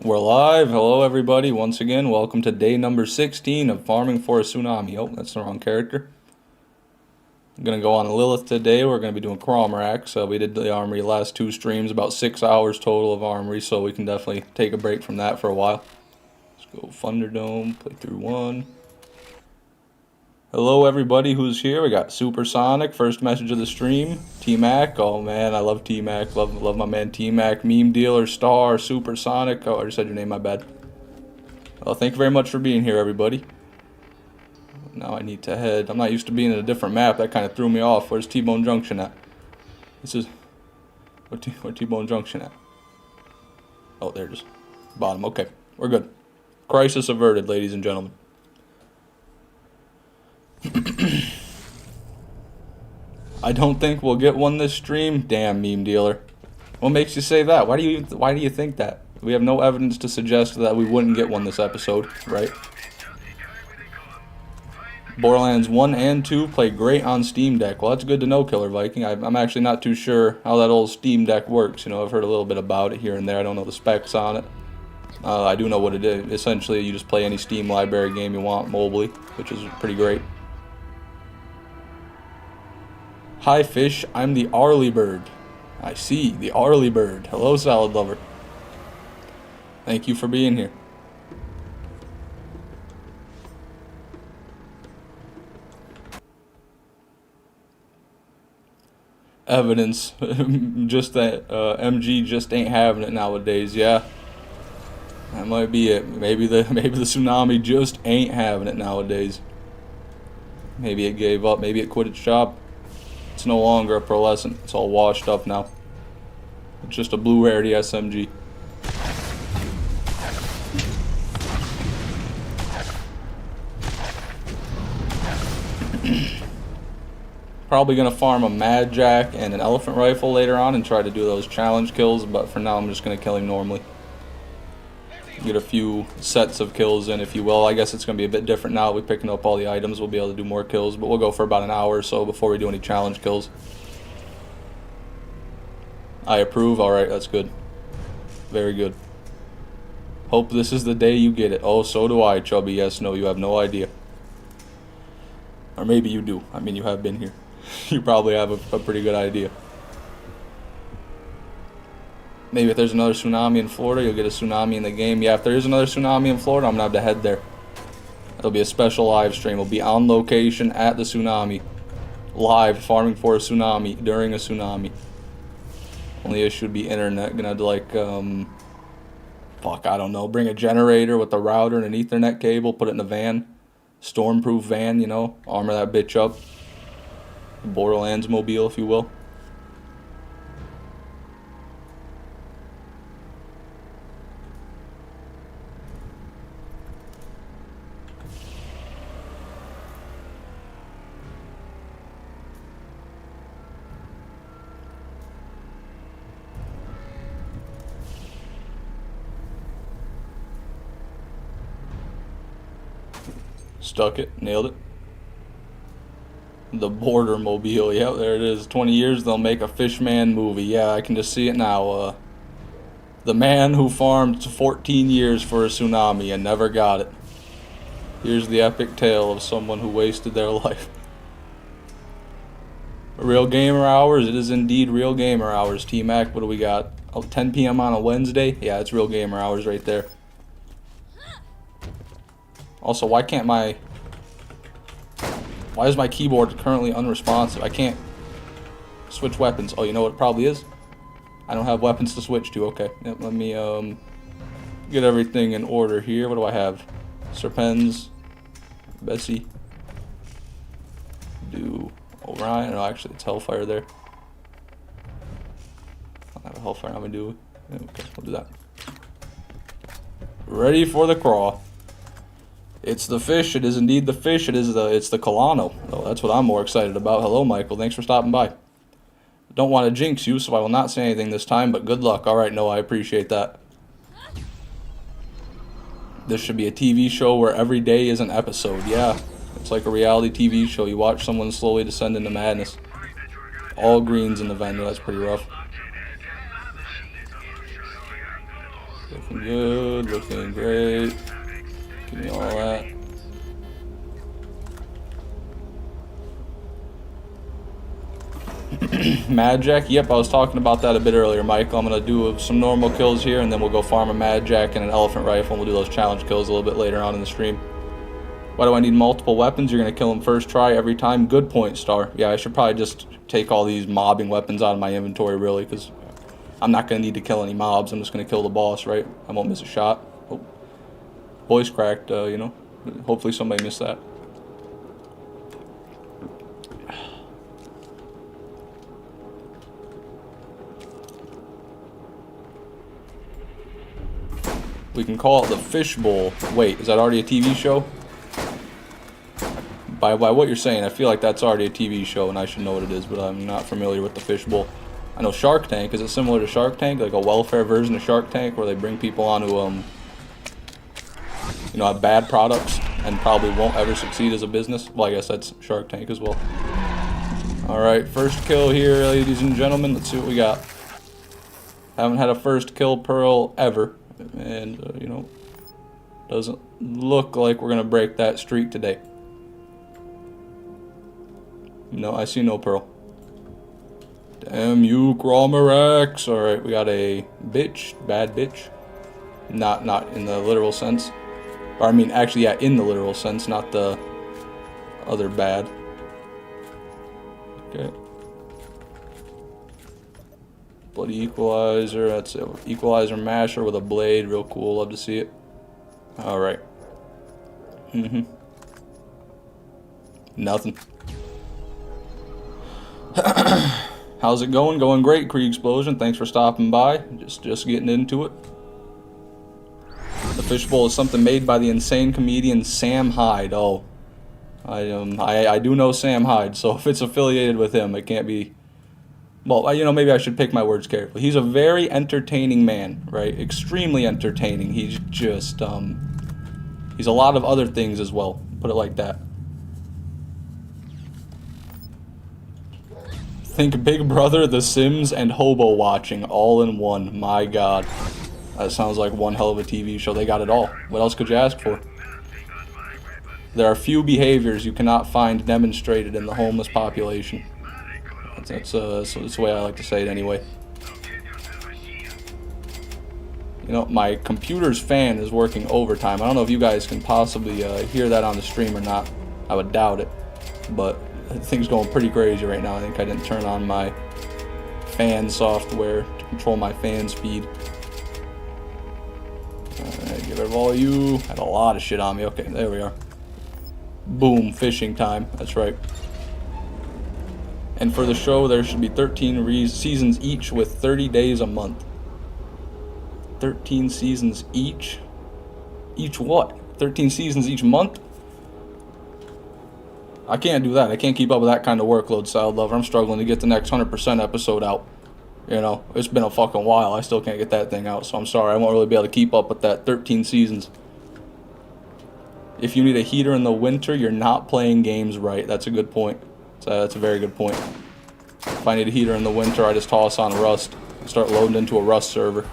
We're live. Hello, everybody. Once again, welcome to day number 16 of Farming for a Tsunami. Oh, that's the wrong character. I'm going to go on Lilith today. We're going to be doing Cromerax. We did the Armory last two streams, about 6 hours total of Armory, so we can definitely take a break from that for a while. Let's go Thunderdome, play through one. Hello, everybody who's here. We got Supersonic, first message of the stream. T-Mac, oh man, I love T-Mac. Love my man T-Mac. Meme Dealer, Star, Supersonic. Oh, I just said your name, my bad. Well, thank you very much for being here, everybody. Now I need to head. I'm not used to being in a different map. That kind of threw me off. Where's T-Bone Junction at? This is... Where T-Bone Junction at? Oh, there it is. Bottom. Okay, we're good. Crisis averted, ladies and gentlemen. I don't think we'll get one this stream. Damn, Meme Dealer. What makes you say that? Why do you think that? We have no evidence to suggest that we wouldn't get one this episode, right? Borderlands 1 and 2 play great on Steam Deck. Well, that's good to know, Killer Viking. I'm actually not too sure how that old Steam Deck works. You know, I've heard a little bit about it here and there. I don't know the specs on it. I do know what it is. Essentially, you just play any Steam library game you want mobily, which is pretty great. Hi, Fish. I'm the Arly Bird. I see, the Arly Bird. Hello, Salad Lover. Thank you for being here. Evidence. Just that MG just ain't having it nowadays, yeah. That might be it. Maybe the Tsunami just ain't having it nowadays. Maybe it gave up. Maybe it quit its job. It's no longer a pearlescent. It's all washed up now. It's just a blue rarity SMG. Probably gonna farm a Mad Jack and an elephant rifle later on and try to do those challenge kills, but for now I'm just gonna kill him normally. Get a few sets of kills in, if you will. I guess it's going to be a bit different now. We're picking up all the items. We'll be able to do more kills, but we'll go for about an hour or so before we do any challenge kills. I approve. Alright, that's good. Very good. Hope this is the day you get it. Oh, so do I, Chubby. Yes, no, you have no idea. Or maybe you do. I mean, you have been here. You probably have a pretty good idea. Maybe if there's another tsunami in Florida, you'll get a tsunami in the game. Yeah, if there is another tsunami in Florida, I'm going to have to head there. It'll be a special live stream. We'll be on location at the tsunami. Live, farming for a tsunami, during a tsunami. Only issue would be internet. Gonna have to, like, fuck, I don't know. Bring a generator with a router and an Ethernet cable, put it in a van. Stormproof van, you know. Armor that bitch up. Borderlands mobile, if you will. Stuck it, nailed it. The Border Mobile, yeah, there it is. 20 years, they'll make a Fishman movie. Yeah, I can just see it now. The man who farmed 14 years for a tsunami and never got it. Here's the epic tale of someone who wasted their life. Real gamer hours, it is indeed real gamer hours. T-Mac, what do we got? Oh, 10 p.m. on a Wednesday? Yeah, it's real gamer hours right there. Also, why is my keyboard currently unresponsive? I can't switch weapons. Oh, you know what it probably is? I don't have weapons to switch to. Okay, yep, let me get everything in order here. What do I have? Serpens, Bessie, do Orion. No, actually, it's Hellfire there. I don't have a Hellfire. I'm gonna do. Okay, we'll do that. Ready for the crawl. It's the fish. It is indeed the fish. It's the Colano. Oh, that's what I'm more excited about. Hello, Michael. Thanks for stopping by. Don't want to jinx you, so I will not say anything this time, but good luck. All right, no, I appreciate that. This should be a TV show where every day is an episode. Yeah, it's like a reality TV show. You watch someone slowly descend into madness. All greens in the vendor. That's pretty rough. Looking good, looking great. Give me all that. Mad Jack, yep, I was talking about that a bit earlier, Michael. I'm going to do some normal kills here, and then we'll go farm a Mad Jack and an elephant rifle, and we'll do those challenge kills a little bit later on in the stream. Why do I need multiple weapons? You're going to kill them first try every time. Good point, Star. Yeah, I should probably just take all these mobbing weapons out of my inventory, really, because I'm not going to need to kill any mobs. I'm just going to kill the boss, right? I won't miss a shot. Oh. Voice cracked, you know. Hopefully somebody missed that. We can call it the Fishbowl. Wait, is that already a TV show? By what you're saying, I feel like that's already a TV show and I should know what it is, but I'm not familiar with the Fishbowl. I know Shark Tank. Is it similar to Shark Tank? Like a welfare version of Shark Tank where they bring people on who, you know, have bad products and probably won't ever succeed as a business? Well, I guess that's Shark Tank as well. Alright, first kill here, ladies and gentlemen. Let's see what we got. Haven't had a first kill Pearl ever. And, you know, doesn't look like we're going to break that streak today. No, I see no Pearl. Damn you, Cromerax. Alright, we got a bitch. Bad bitch. Not in the literal sense. Or, I mean, actually, yeah, in the literal sense, not the other bad. Okay. Bloody Equalizer, that's it. Equalizer Masher with a blade, real cool, love to see it. Alright. Nothing. How's it going? Going great, Krieg Explosion. Thanks for stopping by. Just getting into it. The Fishbowl is something made by the insane comedian Sam Hyde. Oh. I do know Sam Hyde, so if it's affiliated with him, it can't be... Well, you know, maybe I should pick my words carefully. He's a very entertaining man, right? Extremely entertaining. He's just, he's a lot of other things as well. Put it like that. Think Big Brother, The Sims, and Hobo Watching all in one. My God. That sounds like one hell of a TV show. They got it all. What else could you ask for? There are few behaviors you cannot find demonstrated in the homeless population. That's the way I like to say it anyway. You know, my computer's fan is working overtime. I don't know if you guys can possibly hear that on the stream or not. I would doubt it. But things going pretty crazy right now. I think I didn't turn on my fan software to control my fan speed. Alright, give it all you. Had a lot of shit on me. Okay, there we are. Boom, fishing time. That's right. And for the show, there should be 13 seasons each with 30 days a month. 13 seasons each? Each what? 13 seasons each month? I can't do that. I can't keep up with that kind of workload, Salad Lover. I'm struggling to get the next 100% episode out. You know, it's been a fucking while. I still can't get that thing out, so I'm sorry. I won't really be able to keep up with that 13 seasons. If you need a heater in the winter, you're not playing games right. That's a good point. That's a very good point. If I need a heater in the winter, I just toss on Rust. Start loading into a Rust server.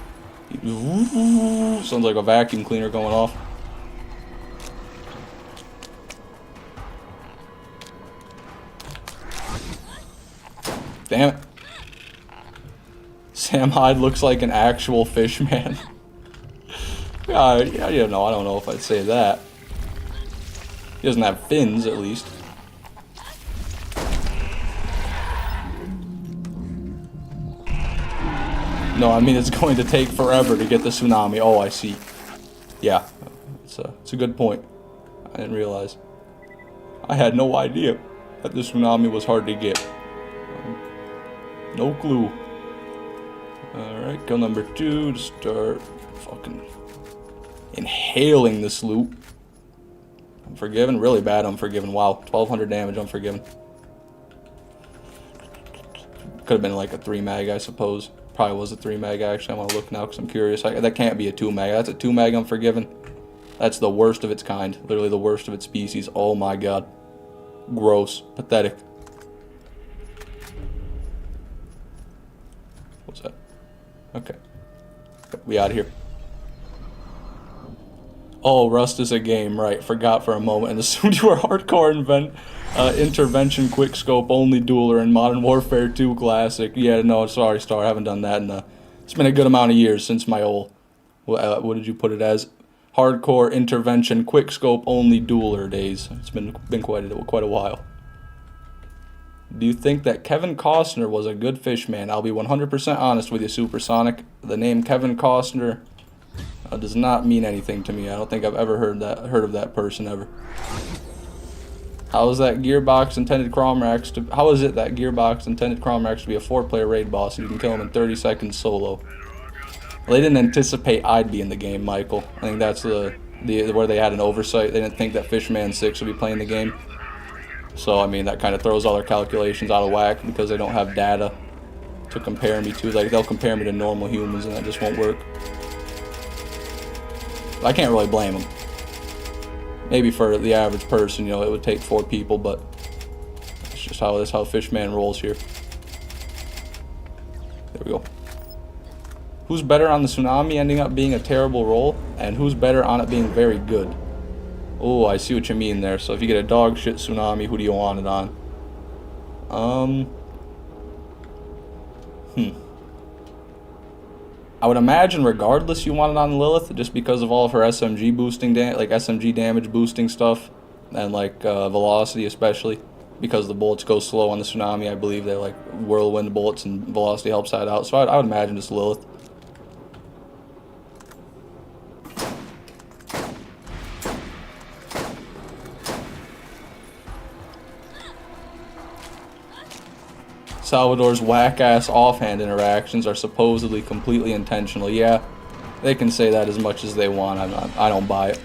Sounds like a vacuum cleaner going off. Damn it. Sam Hyde looks like an actual fish man. Yeah, you know, I don't know if I'd say that. He doesn't have fins, at least. No, I mean it's going to take forever to get the tsunami. Oh, I see. Yeah, it's a good point. I didn't realize. I had no idea that the tsunami was hard to get. No clue. Alright, kill number 2 to start fucking inhaling this loot. Unforgiven, really bad Unforgiven. Wow, 1200 damage Unforgiven. Could have been like a 3 mag, I suppose. Probably was a 3 mag actually. I want to look now because I'm curious. That can't be a 2 mag. That's a 2 mag Unforgiven. That's the worst of its kind. Literally the worst of its species. Oh my god. Gross. Pathetic. What's that? Okay. We out of here. Oh, Rust is a game, right? Forgot for a moment and assumed you were hardcore intervention quickscope only dueler in Modern Warfare 2 Classic. Yeah, no, sorry, Star, I haven't done that in it's been a good amount of years since my old, what did you put it as? Hardcore intervention quickscope only dueler days. It's been quite a while. Do you think that Kevin Costner was a good fish man? I'll be 100% honest with you, Supersonic. The name Kevin Costner does not mean anything to me. I don't think I've ever heard of that person ever. How is that Gearbox intended Cromerax to? How is it that Gearbox intended Cromerax to be a 4-player raid boss? You can kill him in 30 seconds solo. Well, they didn't anticipate I'd be in the game, Michael. I think that's where they had an oversight. They didn't think that Fishman 6 would be playing the game. So I mean that kind of throws all their calculations out of whack because they don't have data to compare me to. Like they'll compare me to normal humans, and that just won't work. I can't really blame them. Maybe for the average person, you know, it would take 4 people, but it's just how Fishman rolls here. There we go. Who's better on the Tsunami ending up being a terrible roll, and who's better on it being very good? Oh, I see what you mean there. So if you get a dog shit Tsunami, who do you want it on? I would imagine regardless you want it on Lilith, just because of all of her SMG boosting, SMG damage boosting stuff, and like velocity especially, because the bullets go slow on the Tsunami. I believe they're like whirlwind bullets, and velocity helps that out. So I would imagine it's Lilith. Salvador's whack-ass offhand interactions are supposedly completely intentional. Yeah, they can say that as much as they want. I don't buy it.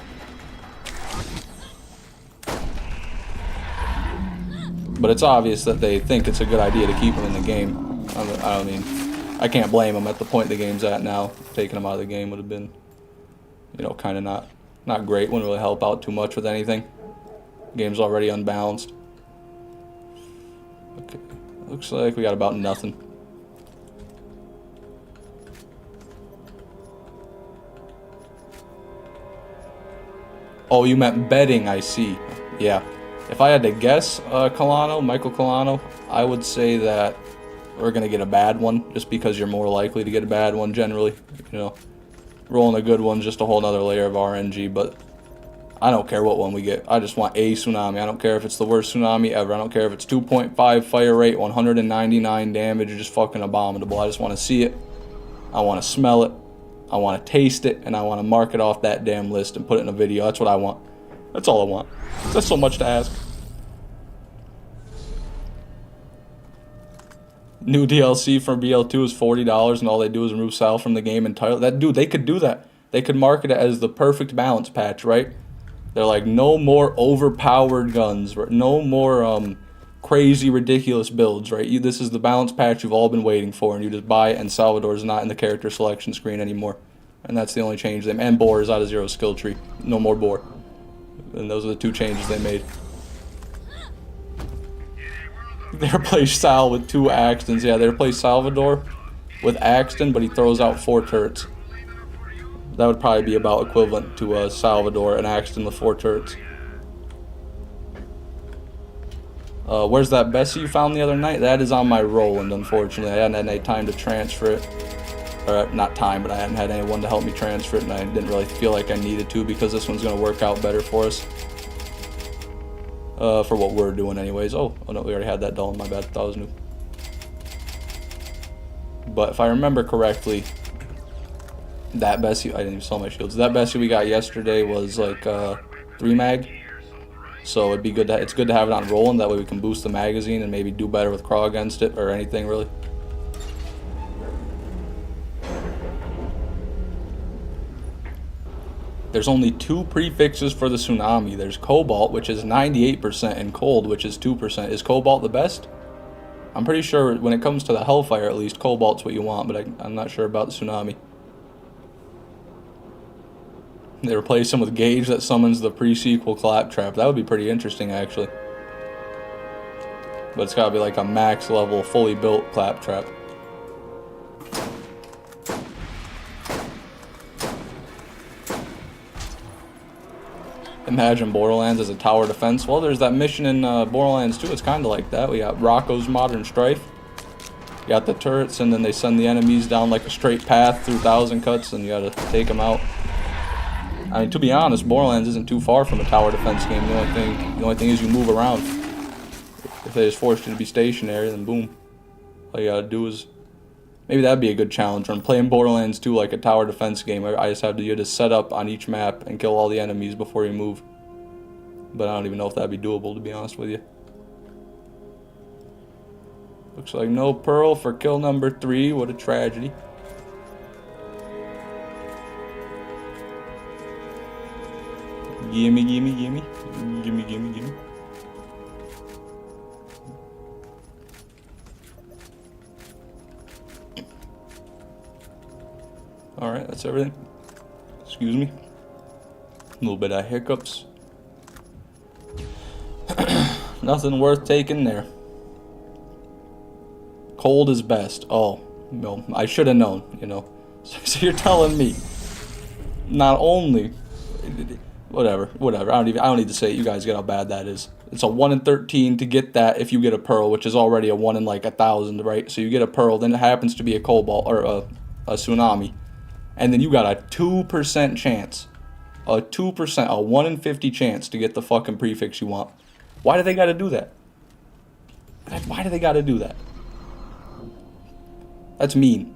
But it's obvious that they think it's a good idea to keep him in the game. I mean, I can't blame them at the point the game's at now. Taking him out of the game would have been, you know, kind of not great. Wouldn't really help out too much with anything. Game's already unbalanced. Okay. Looks like we got about nothing. Oh, you meant betting, I see. Yeah. If I had to guess, Michael Colano, I would say that we're going to get a bad one, just because you're more likely to get a bad one generally. You know, rolling a good one's just a whole nother layer of RNG, but I don't care what one we get. I just want a Tsunami. I don't care if it's the worst Tsunami ever. I don't care if it's 2.5 fire rate, 199 damage, or just fucking abominable. I just want to see it. I want to smell it. I want to taste it, and I want to mark it off that damn list and put it in a video. That's what I want. That's all I want. That's so much to ask. New DLC from BL2 is $40, and all they do is remove Sal from the game entirely. They could do that. They could market it as the perfect balance patch, right? They're like, no more overpowered guns, no more crazy, ridiculous builds, right? This is the balance patch you've all been waiting for, and you just buy it, and Salvador's not in the character selection screen anymore. And that's the only change. And Boar is out of 0 skill tree. No more Boar. And those are the 2 changes they made. They replaced Sal with 2 Axtons. Yeah, they replaced Salvador with Axton, but he throws out 4 turrets. That would probably be about equivalent to Salvador and Axton with 4 turrets. Where's that Bessie you found the other night? That is on my Roland, unfortunately. I hadn't had any time to transfer it. Or, not time, but I hadn't had anyone to help me transfer it, and I didn't really feel like I needed to, because this one's going to work out better for us. For what we're doing anyways. Oh no, we already had that doll, my bad. That was new. But if I remember correctly, that Bessie, I didn't even sell my shields. That Bessie we got yesterday was like 3 mag. So it'd be good it's good to have it on Roland, that way we can boost the magazine and maybe do better with Craw against it, or anything really. There's only 2 prefixes for the Tsunami. There's Cobalt, which is 98%, and Cold, which is 2%. Is Cobalt the best? I'm pretty sure when it comes to the Hellfire, at least, Cobalt's what you want, but I'm not sure about the Tsunami. They replace him with Gauge that summons the pre-sequel Claptrap. That would be pretty interesting, actually. But it's gotta be like a max level, fully built Claptrap. imagine Borderlands as a tower defense. Well, there's that mission in Borderlands 2. It's kind of like that. We got Rocco's Modern Strife. You got the turrets, and then they send the enemies down like a straight path through 1,000 cuts, and you gotta take them out. I mean, to be honest, Borderlands isn't too far from a tower defense game. The only thing is you move around. If they just forced you to be stationary, then boom. All you gotta do is... Maybe that'd be a good challenge when playing Borderlands 2 like a tower defense game. I just have to, you to set up on each map and kill all the enemies before you move. But I don't even know if that'd be doable, to be honest with you. Looks like no pearl for kill number 3. What a tragedy. Gimme, gimme, gimme. Gimme, gimme, gimme. Alright, that's everything. Excuse me. A little bit of hiccups. Nothing worth taking there. Cold is best. Oh, no, I should have known, you know. So you're telling me not only... Whatever. I don't need to say it. You guys get how bad that is. It's a 1 in 13 to get that if you get a pearl, which is already a 1 in like 1,000, right? So you get a pearl, then it happens to be a cobalt or a tsunami. And then you got a 2% chance. A 2%, a 1 in 50 chance to get the fucking prefix you want. Why do they gotta do that? Why do they gotta do that? That's mean.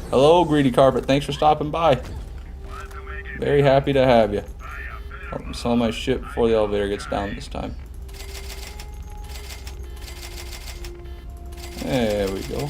Hello, Greedy Carpet. Thanks for stopping by. Very happy to have you. I'll sell my shit before the elevator gets down this time. There we go.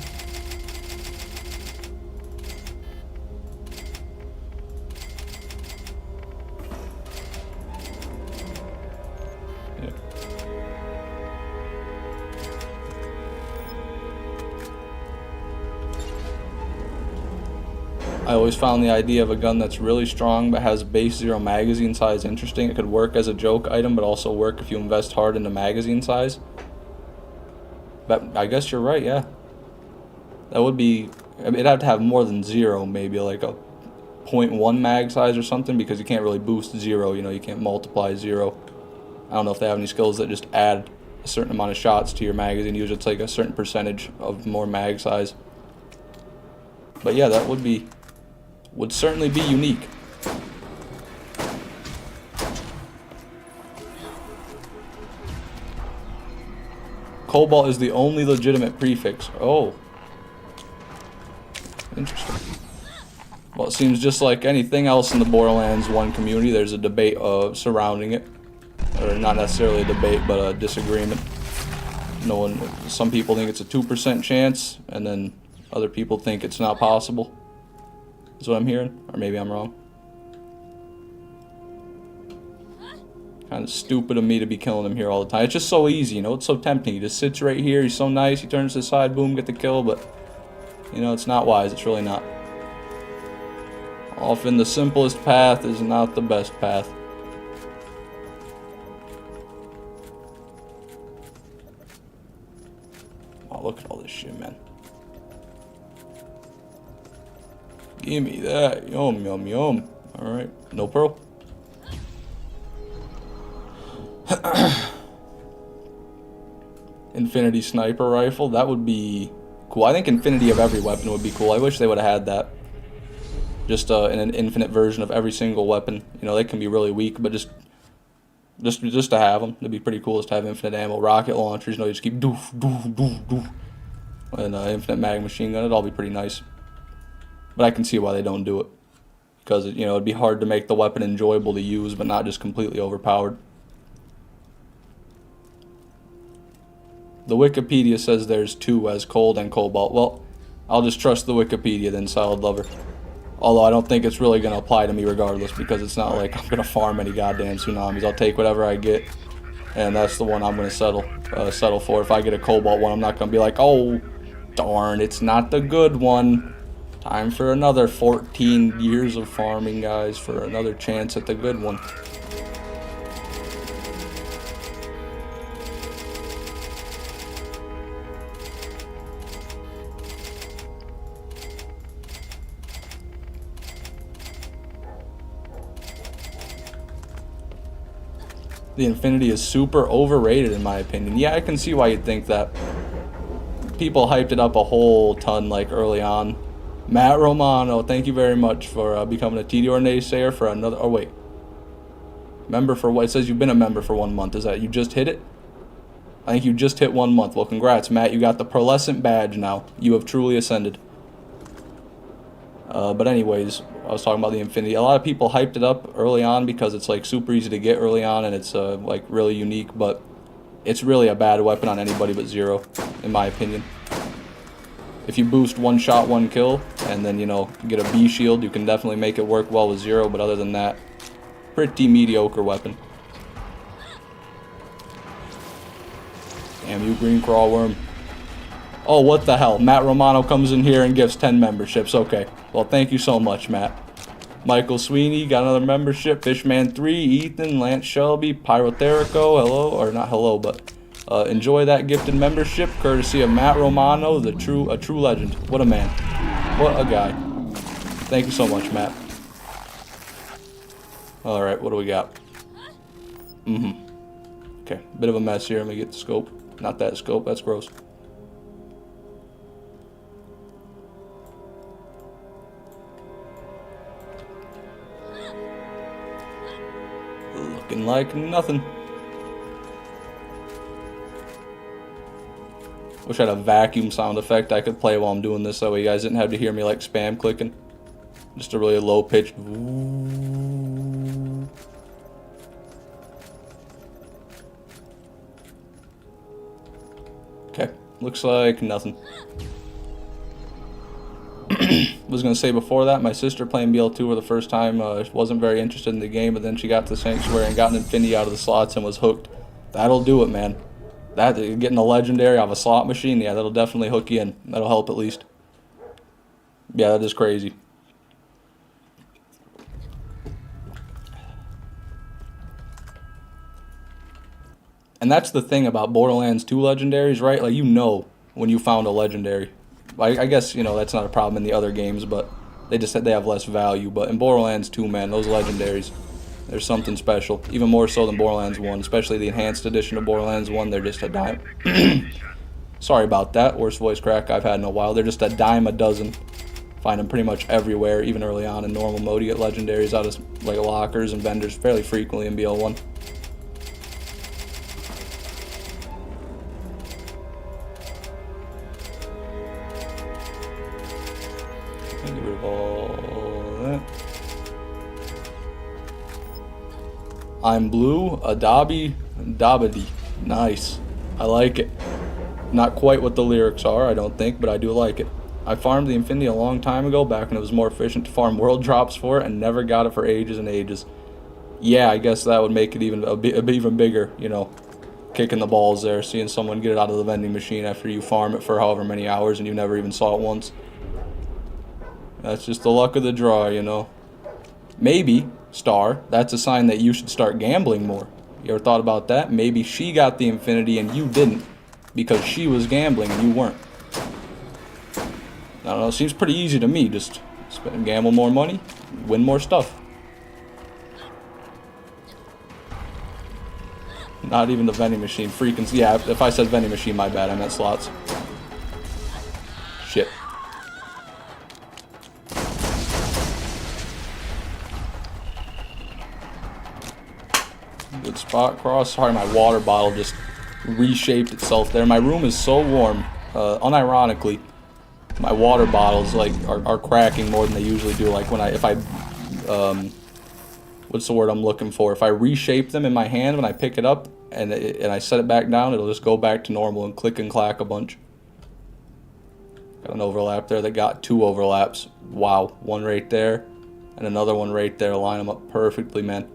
I always found the idea of a gun that's really strong but has base 0 magazine size interesting. It could work as a joke item, but also work if you invest hard into magazine size. But I guess you're right, yeah. That would be... It'd have to have more than 0, maybe like a 0.1 mag size or something, because you can't really boost 0, you know, you can't multiply 0. I don't know if they have any skills that just add a certain amount of shots to your magazine. Usually it's like a certain percentage of more mag size. But yeah, that would certainly be unique. Cobalt is the only legitimate prefix. Oh. Interesting. Well, it seems just like anything else in the Borderlands 1 community, there's a debate surrounding it. Or not necessarily a debate, but a disagreement. Some people think it's a 2% chance, and then other people think it's not possible. Is what I'm hearing, or maybe I'm wrong. Kind of stupid of me to be killing him here all the time. It's just so easy, you know. It's so tempting. He just sits right here. He's so nice. He turns to the side, boom, get the kill. But you know, it's not wise. It's really not. Often the simplest path is not the best path. Oh, look at all this shit, man. Give me that. Yum, yum, yum. Alright. No pearl. Infinity sniper rifle. That would be cool. I think infinity of every weapon would be cool. I wish they would have had that. Just in an infinite version of every single weapon. You know, they can be really weak, but just to have them. It'd be pretty cool just to have infinite ammo. Rocket launchers, you know, you just keep doof, doof, doof, doof. And infinite mag machine gun. It'd all be pretty nice. But I can see why they don't do it. Because, you know, it'd be hard to make the weapon enjoyable to use, but not just completely overpowered. The Wikipedia says there's 2 as cold and cobalt. Well, I'll just trust the Wikipedia then, Solid Lover. Although I don't think it's really going to apply to me regardless, because it's not like I'm going to farm any goddamn tsunamis. I'll take whatever I get, and that's the one I'm going to settle for. If I get a cobalt one, I'm not going to be like, oh, darn, it's not the good one. Time for another 14 years of farming, guys, for another chance at the good one. The Infinity is super overrated in my opinion. Yeah, I can see why you'd think that. People hyped it up a whole ton like early on. Matt Romano, thank you very much for becoming a TDR naysayer for another. Oh wait, member for what? It says you've been a member for 1 month. Is that you just hit it? I think you just hit 1 month. Well, congrats, Matt. You got the pearlescent badge now. You have truly ascended. But anyways, I was talking about the Infinity. A lot of people hyped it up early on because it's like super easy to get early on and it's like really unique, but it's really a bad weapon on anybody but Zero, in my opinion. If you boost 1 shot, 1 kill, and then, you know, get a B shield, you can definitely make it work well with Zero, but other than that, pretty mediocre weapon. Damn you, green crawworm. Oh, what the hell? Matt Romano comes in here and gives 10 memberships. Okay. Well, thank you so much, Matt. Michael Sweeney got another membership. Fishman3, Ethan, Lance Shelby, Pyrotherico, hello, or not hello, but enjoy that gifted membership, courtesy of Matt Romano, a true legend. What a man. What a guy. Thank you so much, Matt. Alright, what do we got? Okay, bit of a mess here. Let me get the scope. Not that scope, that's gross. Looking like nothing. Wish I had a vacuum sound effect I could play while I'm doing this, that way you guys didn't have to hear me like spam clicking. Just a really low pitched. Okay, looks like nothing. Was gonna say before that, my sister playing BL2 for the first time wasn't very interested in the game, but then she got to Sanctuary and got an Infinity out of the slots and was hooked. That'll do it, man. That getting a legendary out of a slot machine, yeah, that'll definitely hook you in. That'll help at least. Yeah, that is crazy. And that's the thing about Borderlands 2 legendaries, right? Like, you know when you found a legendary. I guess, you know, that's not a problem in the other games, but they just said they have less value. But in Borderlands 2, man, those legendaries, there's something special. Even more so than Borderlands 1, especially the enhanced edition of Borderlands 1. They're just a dime. Sorry about that. Worst voice crack I've had in a while. They're just a dime a dozen. Find them pretty much everywhere, even early on in normal mode. You get legendaries out of like lockers and vendors fairly frequently in BL1. Get rid of all that. I'm blue, Adabi, Dabadi. Nice. I like it. Not quite what the lyrics are, I don't think, but I do like it. I farmed the Infinity a long time ago, back when it was more efficient to farm world drops for it, and never got it for ages and ages. Yeah, I guess that would make it even a bit even bigger, you know, kicking the balls there, seeing someone get it out of the vending machine after you farm it for however many hours and you never even saw it once. That's just the luck of the draw, you know. Maybe, Star, that's a sign that you should start gambling more. You ever thought about that? Maybe she got the Infinity and you didn't, because she was gambling and you weren't. I don't know, it seems pretty easy to me. Just gamble more money, win more stuff. Not even the vending machine. Freaking, yeah, if I said vending machine, my bad, I meant slots. Shit. Good spot cross. Sorry, my water bottle just reshaped itself there. My room is so warm. Unironically, my water bottles like are cracking more than they usually do. Like when what's the word I'm looking for? If I reshape them in my hand when I pick it up and I set it back down, it'll just go back to normal and click and clack a bunch. Got an overlap there that got 2 overlaps. Wow, one right there and another one right there. Line them up perfectly, man.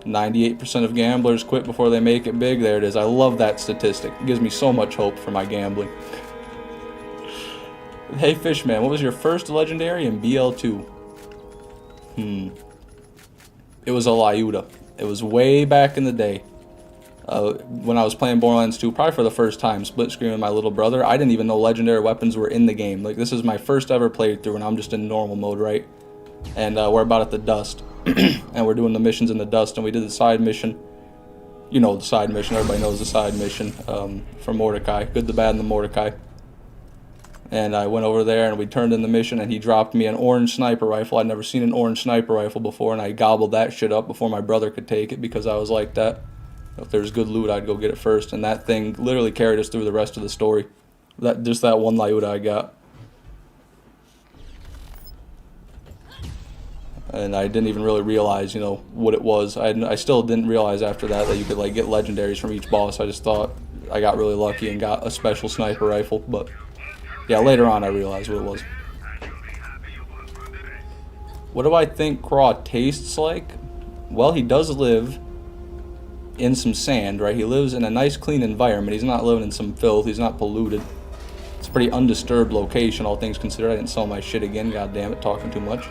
98% of gamblers quit before they make it big. There it is. I love that statistic. It gives me so much hope for my gambling. Hey Fishman, what was your first legendary in BL2? It was a Lyuda. It was way back in the day. When I was playing Borderlands 2, probably for the first time, split screen with my little brother. I didn't even know legendary weapons were in the game. Like, this is my first ever playthrough and I'm just in normal mode, right? and we're about at the dust, and we're doing the missions in the dust, and we did the side mission. You know the side mission. Everybody knows the side mission from Mordecai. Good, the bad, and the Mordecai. And I went over there, and we turned in the mission, and he dropped me an orange sniper rifle. I'd never seen an orange sniper rifle before, and I gobbled that shit up before my brother could take it because I was like that. If there's good loot, I'd go get it first, and that thing literally carried us through the rest of the story. Just that one Lyuda I got. And I didn't even really realize, you know, what it was. I still didn't realize after that you could, like, get legendaries from each boss. I just thought I got really lucky and got a special sniper rifle. But, yeah, later on I realized what it was. What do I think Craw tastes like? Well, he does live in some sand, right? He lives in a nice, clean environment. He's not living in some filth. He's not polluted. It's a pretty undisturbed location, all things considered. I didn't sell my shit again. God damn it, talking too much.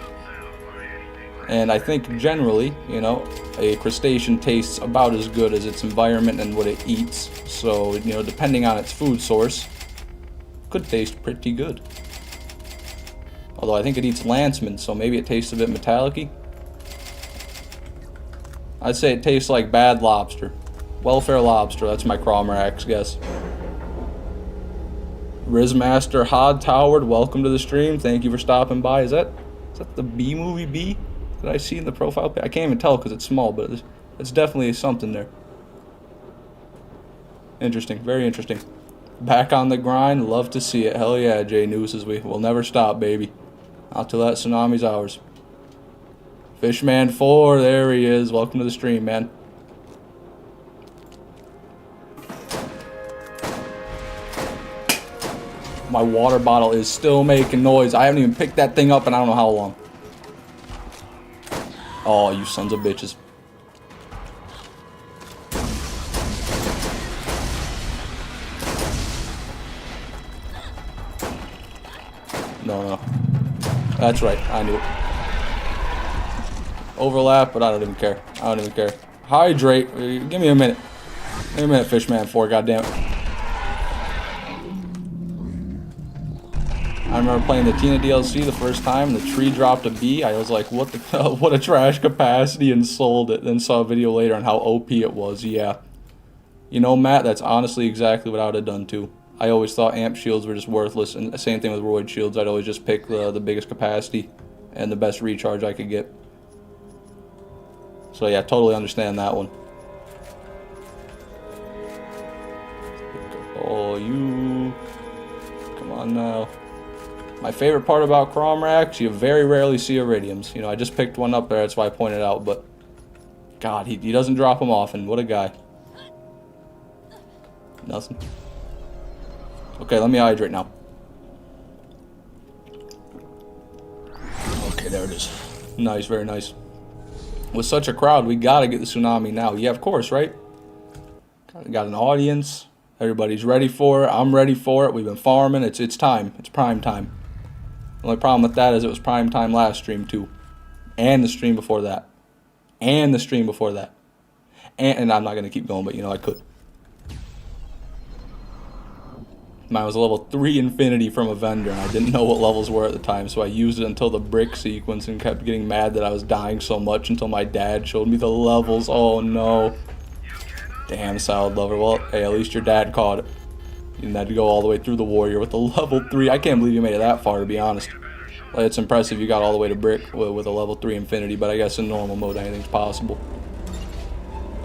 And I think generally, you know, a crustacean tastes about as good as its environment and what it eats. So, you know, depending on its food source, could taste pretty good. Although I think it eats lancemen, so maybe it tastes a bit metallic-y. I'd say it tastes like bad lobster. Welfare lobster, that's my Cromerax guess. Rizmaster Hod Towered, welcome to the stream. Thank you for stopping by. Is that the B movie B? Did I see in the profile pic? I can't even tell because it's small, but it's definitely something there. Interesting, very interesting. Back on the grind, love to see it. Hell yeah, Jay Nooses, we'll never stop, baby. Not till that tsunami's ours. Fishman 4, there he is. Welcome to the stream, man. My water bottle is still making noise. I haven't even picked that thing up in I don't know how long. Oh, you sons of bitches. No. That's right, I knew it. Overlap, but I don't even care. I don't even care. Hydrate. Give me a minute. Give me a minute, Fishman 4, goddammit. I remember playing the Tina DLC the first time, the tree dropped a B. I was like, what the hell? What a trash capacity, and sold it. Then saw a video later on how OP it was. Yeah. You know, Matt, that's honestly exactly what I would have done too. I always thought amp shields were just worthless, and the same thing with roid shields. I'd always just pick the biggest capacity and the best recharge I could get. So yeah, totally understand that one. Oh, you... Come on now. My favorite part about Cromerax, you very rarely see iridiums. You know, I just picked one up there, that's why I pointed out, but... God, he doesn't drop them often. What a guy. Nothing. Okay, let me hydrate now. Okay, there it is. Nice, very nice. With such a crowd, we gotta get the tsunami now. Yeah, of course, right? Got an audience. Everybody's ready for it. I'm ready for it. We've been farming. It's time. It's prime time. The only problem with that is it was prime time last stream too. And the stream before that. And the stream before that. And I'm not gonna keep going, but you know I could. Mine was a level 3 infinity from a vendor, and I didn't know what levels were at the time, so I used it until the brick sequence and kept getting mad that I was dying so much until my dad showed me the levels. Oh no. Damn, Salad Lover. Well, hey, at least your dad caught it. You didn't have to go all the way through the warrior with the level 3. I can't believe you made it that far, to be honest. Like, it's impressive you got all the way to brick with a level 3 infinity, but I guess in normal mode anything's possible.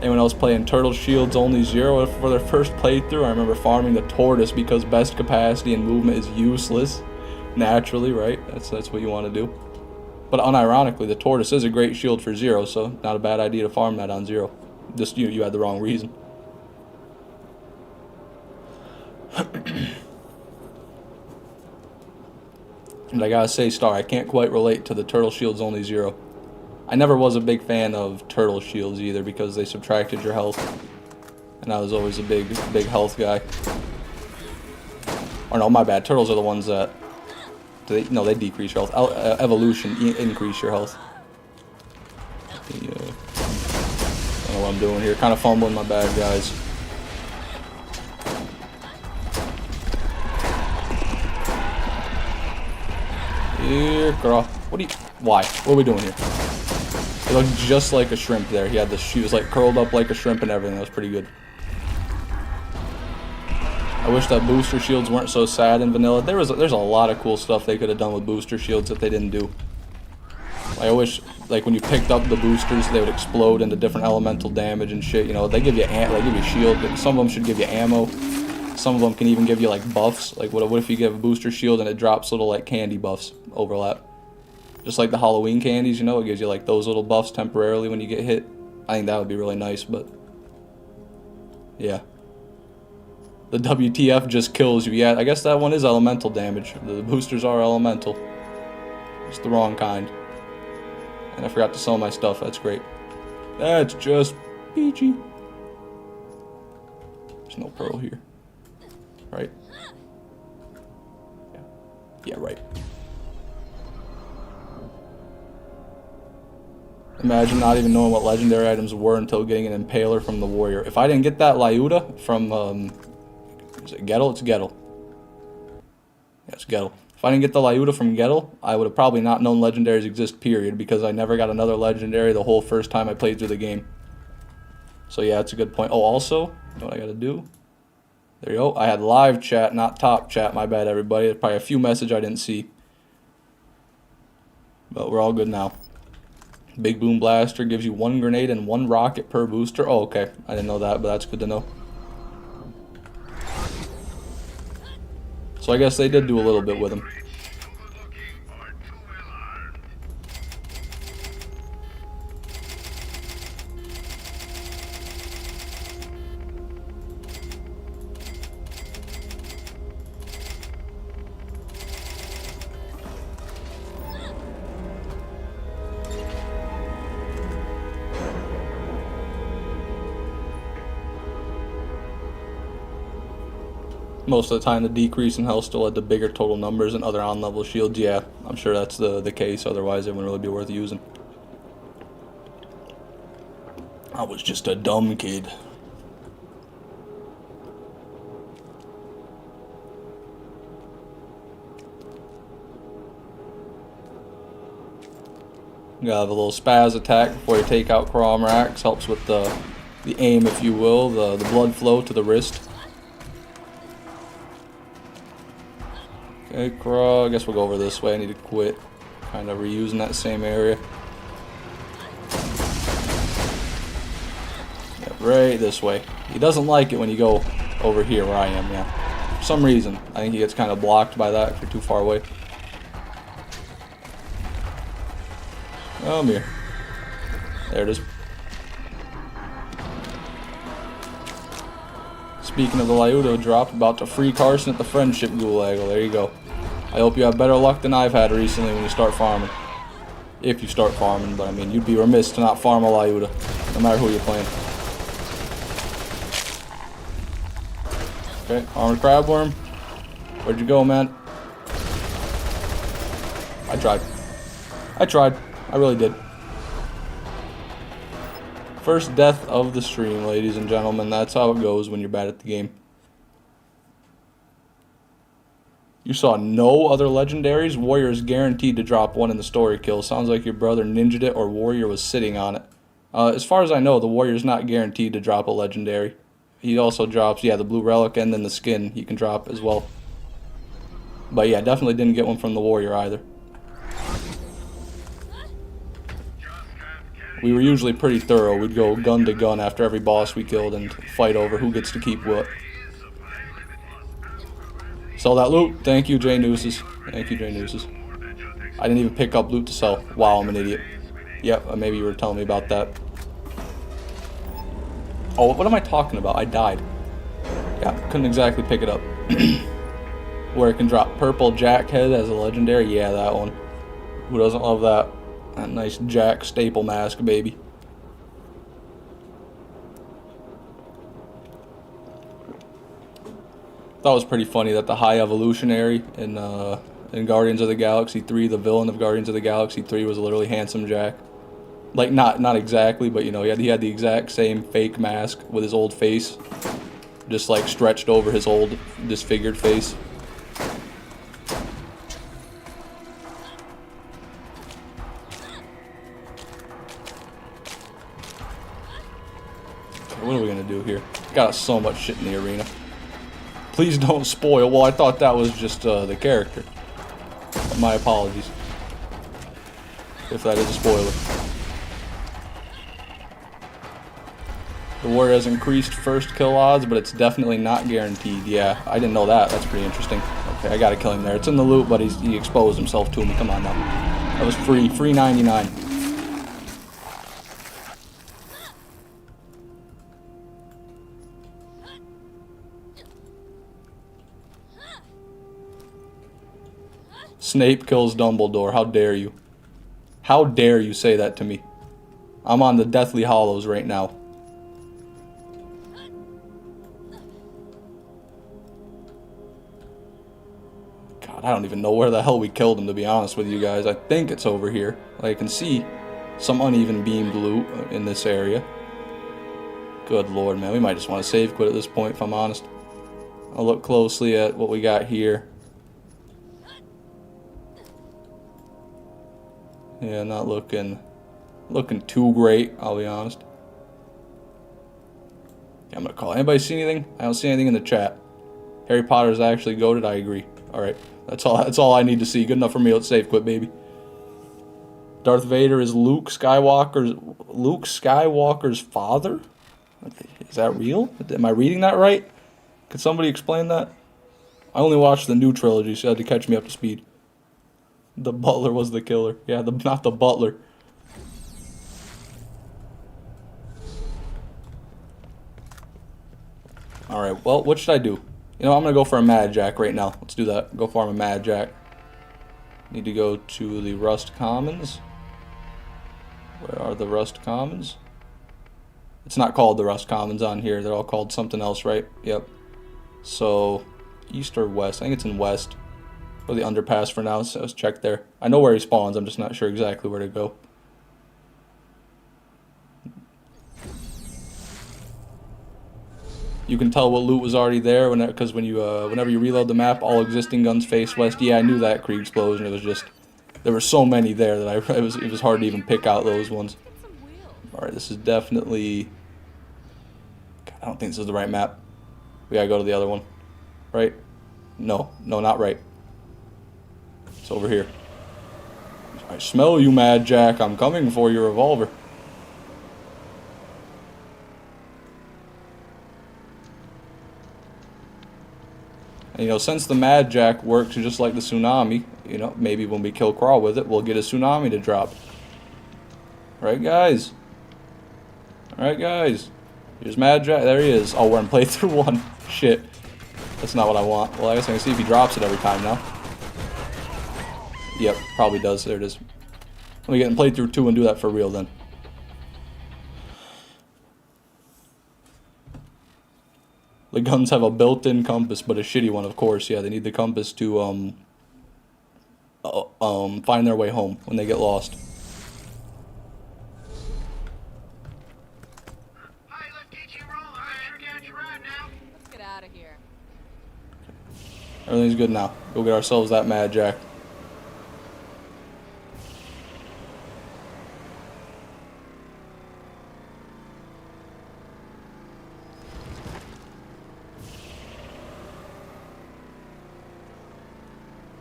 Anyone else playing Turtle Shields only 0 for their first playthrough? I remember farming the tortoise because best capacity and movement is useless. Naturally, right? That's what you want to do. But unironically, the tortoise is a great shield for 0, so not a bad idea to farm that on 0. Just you had the wrong reason. And I gotta say, Star, I can't quite relate to the Turtle Shields only 0. I never was a big fan of turtle shields either because they subtracted your health. And I was always a big health guy. Or no, my bad. Turtles are the ones that... No, they decrease your health. Evolution, increase your health. I don't know what I'm doing here. Kind of fumbling, my bad, guys. Here, girl. What do you... Why? What are we doing here? It looked just like a shrimp there. He had the... She was like curled up like a shrimp and everything. That was pretty good. I wish that booster shields weren't so sad in vanilla. There's a lot of cool stuff they could have done with booster shields that they didn't do. I wish, like, when you picked up the boosters, they would explode into different elemental damage and shit. You know, they give you shield. Some of them should give you ammo. Some of them can even give you like buffs. Like, what if you give a booster shield and it drops little like candy buffs overlap? Just like the Halloween candies, you know, it gives you like those little buffs temporarily when you get hit. I think that would be really nice, but yeah. The WTF just kills you. Yeah, I guess that one is elemental damage. The boosters are elemental. It's the wrong kind. And I forgot to sell my stuff. That's great. That's just peachy. There's no pearl here. Right? Yeah. Yeah, right. Imagine not even knowing what legendary items were until getting an impaler from the warrior. If I didn't get that Lyuda from, is it Gettle? It's Gettle. Yeah, it's Gettle. If I didn't get the Lyuda from Gettle, I would have probably not known legendaries exist, period, because I never got another legendary the whole first time I played through the game. So yeah, that's a good point. Oh, also, you know what I gotta do? There you go. I had live chat, not top chat. My bad, everybody. There's probably a few messages I didn't see. But we're all good now. Big Boom Blaster gives you 1 grenade and 1 rocket per booster. Oh, okay. I didn't know that, but that's good to know. So I guess they did do a little bit with him. Most of the time, the decrease in health still led to bigger total numbers and other on-level shields. Yeah, I'm sure that's the case. Otherwise, it wouldn't really be worth using. I was just a dumb kid. You gotta have a little spaz attack before you take out Cromerax. Helps with the aim, if you will, the blood flow to the wrist. Okay, I guess we'll go over this way. I need to quit kind of reusing that same area. Yeah, right this way. He doesn't like it when you go over here where I am, yeah. For some reason, I think he gets kind of blocked by that if you're too far away. Come here. There it is. Speaking of the Lyuda drop, about to free Carson at the Friendship Gulag. Well, there you go. I hope you have better luck than I've had recently when you start farming. If you start farming, but I mean, you'd be remiss to not farm a Lyuda, no matter who you're playing. Okay, armored crabworm. Where'd you go, man? I tried. I really did. First death of the stream, ladies and gentlemen. That's how it goes when you're bad at the game. You saw no other legendaries? Warrior is guaranteed to drop one in the story kill. Sounds like your brother ninja'd it or Warrior was sitting on it. As far as I know, the Warrior's not guaranteed to drop a legendary. He also drops, yeah, the blue relic and then the skin he can drop as well. But yeah, definitely didn't get one from the Warrior either. We were usually pretty thorough. We'd go gun to gun after every boss we killed and fight over who gets to keep what. Sell that loot. Thank you, J Nooses. Thank you, J Nooses. I didn't even pick up loot to sell. Wow, I'm an idiot. Yep, maybe you were telling me about that. Oh, what am I talking about? I died. Yeah, couldn't exactly pick it up. Where it can drop purple jackhead as a legendary. Yeah, that one. Who doesn't love that? That nice Jack staple mask, baby. Thought it was pretty funny that the High Evolutionary in Guardians of the Galaxy 3, the villain of Guardians of the Galaxy 3, was literally Handsome Jack. Like, not exactly, but you know, he had the exact same fake mask with his old face, just like stretched over his old disfigured face. do here? Got so much shit in the arena. Please don't spoil. Well, I thought that was just the character. My apologies. If that is a spoiler. The warrior has increased first kill odds, but it's definitely not guaranteed. Yeah, I didn't know that. That's pretty interesting. Okay, I gotta kill him there. It's in the loot, but he exposed himself to me. Come on now. That was free. Free 99. Snape kills Dumbledore. How dare you? How dare you say that to me? I'm on the Deathly Hallows right now. God, I don't even know where the hell we killed him, to be honest with you guys. I think it's over here. I can see some uneven beamed loot in this area. Good lord, man. We might just want to save quit at this point, if I'm honest. I'll look closely at what we got here. Yeah, not looking too great, I'll be honest. Yeah, I'm gonna call. Anybody see anything? I don't see anything in the chat. Harry Potter's actually goated, I agree. Alright. That's all I need to see. Good enough for me. Let's save quit, baby. Darth Vader is Luke Skywalker's father? Is that real? Am I reading that right? Could somebody explain that? I only watched the new trilogy, so you had to catch me up to speed. The butler was the killer. Yeah, not the butler. Alright, well, what should I do? You know, I'm going to go for a Mad Jack right now. Let's do that. Go farm a Mad Jack. Need to go to the Rust Commons. Where are the Rust Commons? It's not called the Rust Commons on here. They're all called something else, right? Yep. So, east or west? I think it's in west. Or the underpass for now, so let's check there. I know where he spawns, I'm just not sure exactly where to go. You can tell what loot was already there because whenever you reload the map, all existing guns face west. Yeah, I knew that Krieg explosion. It was just there were so many there that it was hard to even pick out those ones. All right, this is definitely. God, I don't think this is the right map. We gotta go to the other one, right? No, not right. It's over here. I smell you, Mad Jack. I'm coming for your revolver. And, you know, since the Mad Jack works just like the Tsunami, you know, maybe when we kill Crawl with it, we'll get a Tsunami to drop. Right, guys? Alright, guys. Here's Mad Jack. There he is. Oh, we're in playthrough 1. Shit. That's not what I want. Well, I guess I can see if he drops it every time now. Yep, probably does. There it is. Let me get in playthrough 2 and do that for real then. The guns have a built-in compass, but a shitty one, of course. Yeah, they need the compass to find their way home when they get lost. Hey, let's get you rolling. I sure got you right now. Let's get out of here. Everything's good now. Go get ourselves that Mad Jack.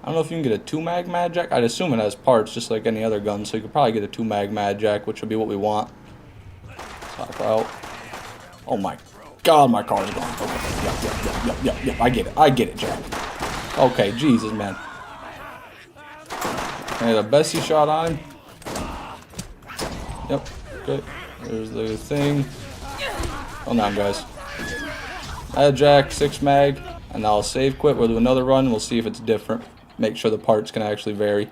I don't know if you can get a 2-mag Mad Jack. I'd assume it has parts just like any other gun, so you could probably get a 2-mag Mad Jack, which would be what we want. Stop out. Oh my god, my car's gone. Okay, yep. I get it, Jack. Okay, Jesus, man. I had a Bessie shot on him. Yep, okay. There's the thing. Hold on, guys. Mad Jack, 6-mag, and now I'll save quit. We'll do another run. We'll see if it's different. Make sure the parts can actually vary.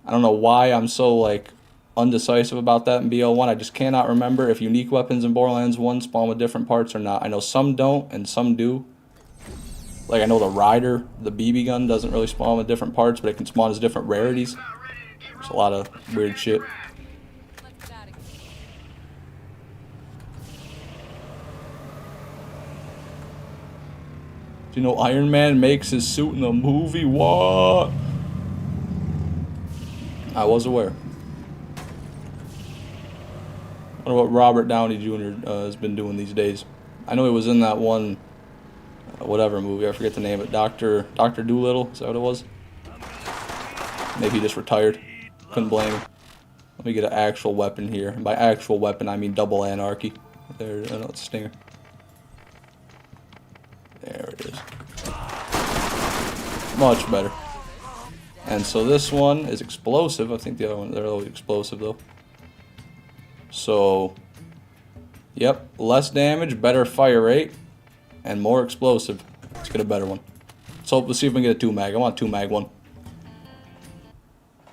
I don't know why I'm so, like, undecisive about that in BO1. I just cannot remember if unique weapons in Borderlands 1 spawn with different parts or not. I know some don't and some do. Like, I know the Rider, the BB gun, doesn't really spawn with different parts, but it can spawn as different rarities. There's a lot of weird shit. Let's get out of here. Do you know Iron Man makes his suit in the movie? What? I was aware. What wonder what Robert Downey Jr. Has been doing these days. I know he was in that one, whatever movie, I forget the name, but Dr. Doolittle, is that what it was? Maybe he just retired. Couldn't blame him. Let me get an actual weapon here. And by actual weapon, I mean double anarchy. There, it's a stinger. There it is. Much better. And so this one is explosive. I think the other one, they're always explosive though. So, yep, less damage, better fire rate, and more explosive. Let's get a better one. So let's see if we can get a 2 mag. I want a 2 mag one.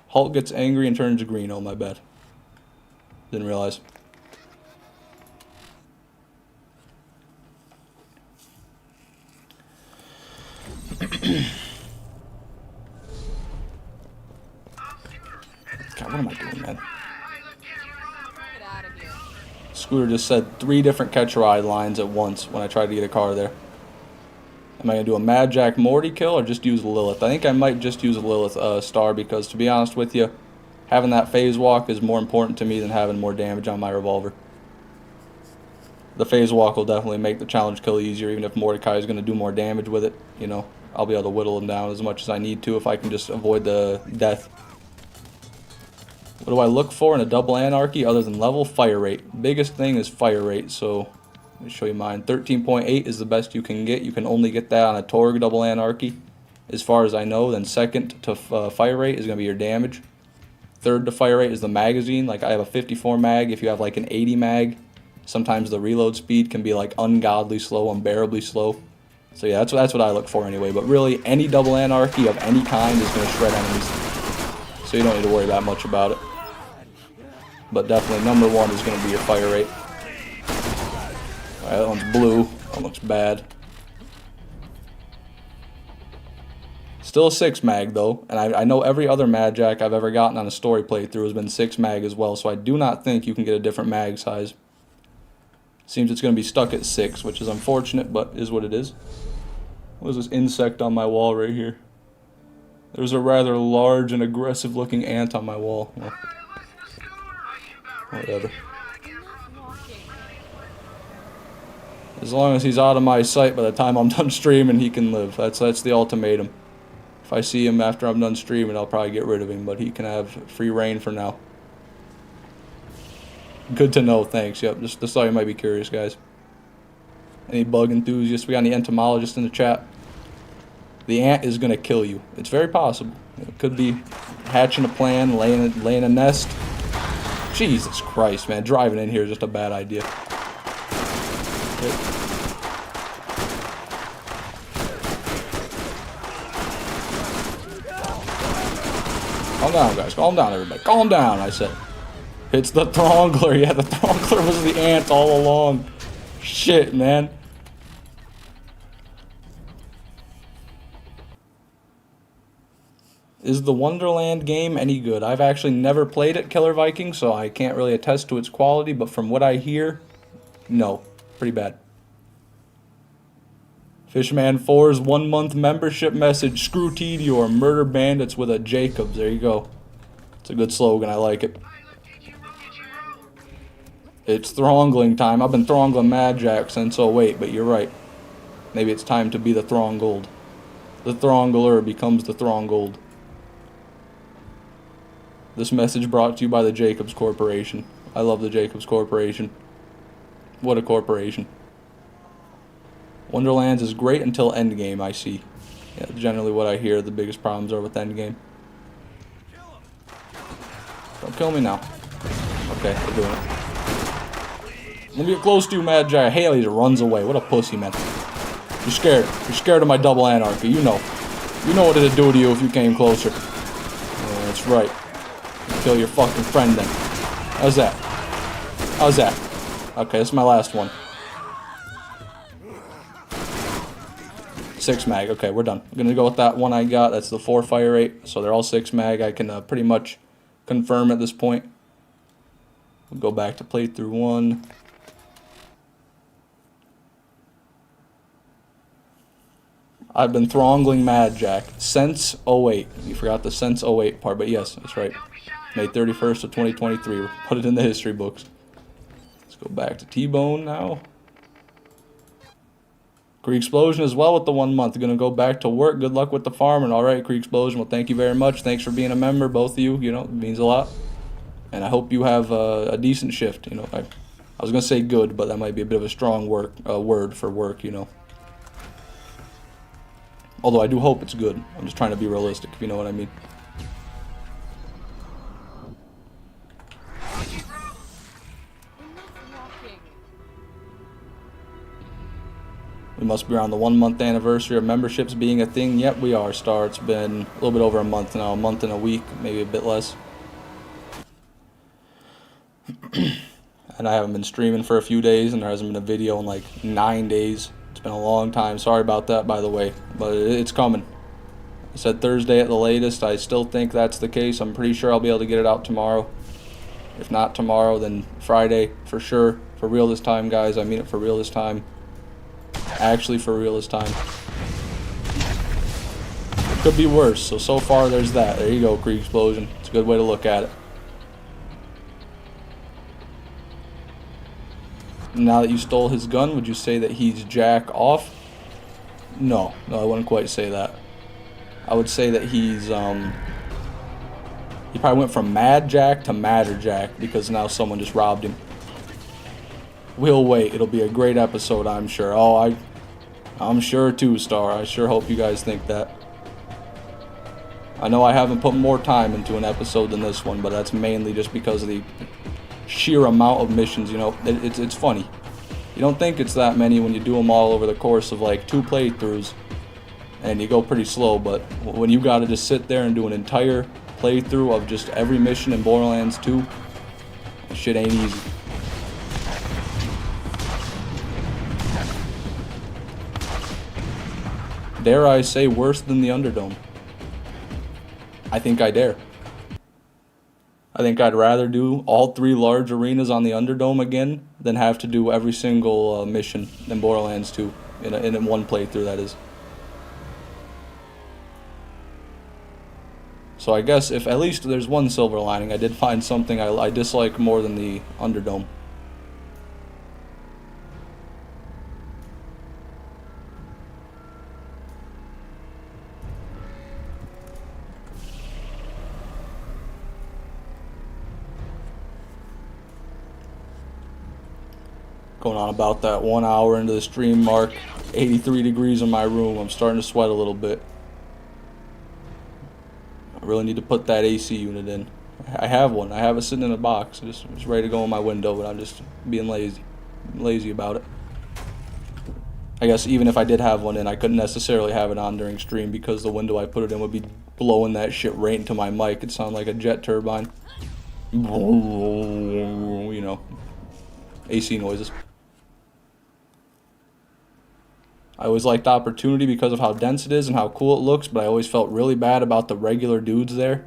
Hulk gets angry and turns green. Oh, my bad. Didn't realize. God, what am I doing, man? Get out of here. Scooter just said 3 different catch ride lines at once when I tried to get a car there. Am I going to do a Mad Jack Morty kill or just use Lilith? I think I might just use a Lilith star because, to be honest with you, having that phase walk is more important to me than having more damage on my revolver. The phase walk will definitely make the challenge kill easier, even if Mordecai is going to do more damage with it. You know, I'll be able to whittle him down as much as I need to if I can just avoid the death. What do I look for in a double anarchy other than level? Fire rate. Biggest thing is fire rate, so let me show you mine. 13.8 is the best you can get. You can only get that on a Torg double anarchy, as far as I know. Then second to fire rate is going to be your damage. Third to fire rate is the magazine. Like I have a 54 mag. If you have like an 80 mag, sometimes the reload speed can be like ungodly slow, unbearably slow. So yeah, that's what I look for anyway. But really, any double anarchy of any kind is going to shred enemies. So you don't need to worry that much about it. But definitely number 1 is going to be your fire rate. Alright, that one's blue. That looks bad. Still a 6 mag though, and I know every other Mad Jack I've ever gotten on a story playthrough has been 6 mag as well, so I do not think you can get a different mag size. Seems it's going to be stuck at 6, which is unfortunate, but is what it is. What is this insect on my wall right here? There's a rather large and aggressive looking ant on my wall. Well, whatever. As long as he's out of my sight by the time I'm done streaming, he can live. That's the ultimatum. If I see him after I'm done streaming, I'll probably get rid of him, but he can have free reign for now. Good to know, thanks. Yep, just thought you might be curious, guys. Any bug enthusiasts? We got any entomologists in the chat? The ant is going to kill you. It's very possible. It could be hatching a plan, laying a nest. Jesus Christ, man. Driving in here is just a bad idea. Calm down, guys. Calm down, everybody. Calm down, I said. It's the Throngler. Yeah, the Throngler was the ant all along. Shit, man. Is the Wonderland game any good? I've actually never played it, Killer Viking, so I can't really attest to its quality, but from what I hear, no. Pretty bad. Fishman 4's 1-month membership message. Screw Tedior. Murder bandits with a Jacobs. There you go. It's a good slogan. I like it. It's throngling time. I've been throngling Mad Jack since 08, but you're right. Maybe it's time to be the Throngold. The Throngler becomes the Throngold. This message brought to you by the Jacobs Corporation. I love the Jacobs Corporation. What a corporation. Wonderlands is great until Endgame, I see. Yeah, generally what I hear the biggest problems are with Endgame. Don't kill me now. Okay, we're doing it. Let me get close to you, Mad Jack. Haley just runs away. What a pussy, man. You're scared. You're scared of my double anarchy. You know. You know what it'd do to you if you came closer. Yeah, that's right. Kill your fucking friend then. How's that? How's that? Okay, this is my last one. 6 mag. Okay, we're done. I'm gonna go with that one I got. That's the 4 fire rate. So they're all 6 mag. I can pretty much confirm at this point. We'll go back to playthrough 1. I've been throngling Mad Jack since 08. You forgot the since 08 part, but yes, that's right. May 31st of 2023. Put it in the history books. Let's go back to T-Bone now. Creek Explosion as well with the 1 month. Gonna go back to work. Good luck with the farming. All right, Creek Explosion. Well, thank you very much. Thanks for being a member, both of you. You know, it means a lot. And I hope you have a decent shift. You know, I was gonna say good, but that might be a bit of a strong word for work. You know. Although I do hope it's good. I'm just trying to be realistic, if you know what I mean. We must be around the 1 month anniversary of memberships being a thing. Yep, we are, Star. It's been a little bit over a month now. A month and a week, maybe a bit less. And I haven't been streaming for a few days, and there hasn't been a video in like 9 days. It's been a long time. Sorry about that, by the way. But it's coming. I said Thursday at the latest. I still think that's the case. I'm pretty sure I'll be able to get it out tomorrow. If not tomorrow, then Friday for sure. For real this time, guys. I mean it for real this time. Actually for real this time. It could be worse. So far there's that. There you go, Creek Explosion. It's a good way to look at it. Now that you stole his gun, would you say that he's jack off? No, I wouldn't quite say that. I would say that he's he probably went from mad jack to madder jack because now someone just robbed him. We'll wait. It'll be a great episode, I'm sure. Oh, I'm sure too, Star. I sure hope you guys think that. I know I haven't put more time into an episode than this one, but that's mainly just because of the sheer amount of missions. You know, it's funny. You don't think it's that many when you do them all over the course of like 2 playthroughs, and you go pretty slow. But when you gotta just sit there and do an entire playthrough of just every mission in Borderlands 2, shit ain't easy. Dare I say worse than the Underdome? I think I dare. I think I'd rather do all 3 large arenas on the Underdome again than have to do every single mission in Borderlands 2 in one playthrough, that is. So I guess if at least there's one silver lining, I did find something I dislike more than the Underdome. Going on about that 1 hour into the stream mark. 83 degrees in my room. I'm starting to sweat a little bit. I really need to put that AC unit in. I have one. I have it sitting in a box. Just ready to go in my window, but I'm just being lazy. I'm lazy about it. I guess even if I did have one in, I couldn't necessarily have it on during stream because the window I put it in would be blowing that shit right into my mic. It'd sound like a jet turbine. You know, AC noises. I always liked Opportunity because of how dense it is and how cool it looks, but I always felt really bad about the regular dudes there.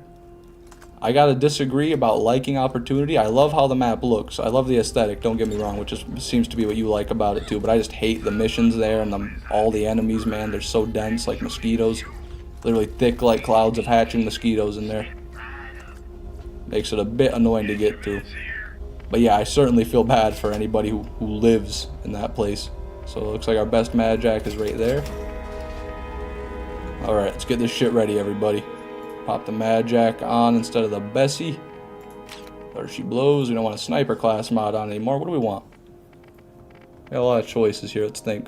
I gotta disagree about liking Opportunity. I love how the map looks. I love the aesthetic, don't get me wrong, which seems to be what you like about it too, but I just hate the missions there and all the enemies, man. They're so dense, like mosquitoes. Literally thick like clouds of hatching mosquitoes in there. Makes it a bit annoying to get through. But yeah, I certainly feel bad for anybody who lives in that place. So it looks like our best Mad Jack is right there. Alright, let's get this shit ready, everybody. Pop the Mad Jack on instead of the Bessie. There she blows. We don't want a sniper class mod on anymore. What do we want? We got a lot of choices here. Let's think.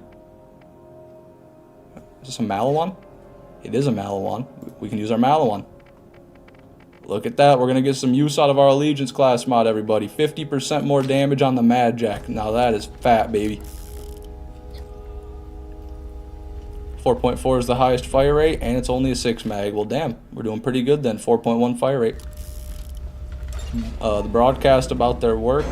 Is this a Malawan? It is a Malawan. We can use our Malawan. Look at that. We're going to get some use out of our Allegiance class mod, everybody. 50% more damage on the Mad Jack. Now that is fat, baby. 4.4 is the highest fire rate, and it's only a 6 mag. Well, damn, we're doing pretty good then. 4.1 fire rate. The broadcasts about their work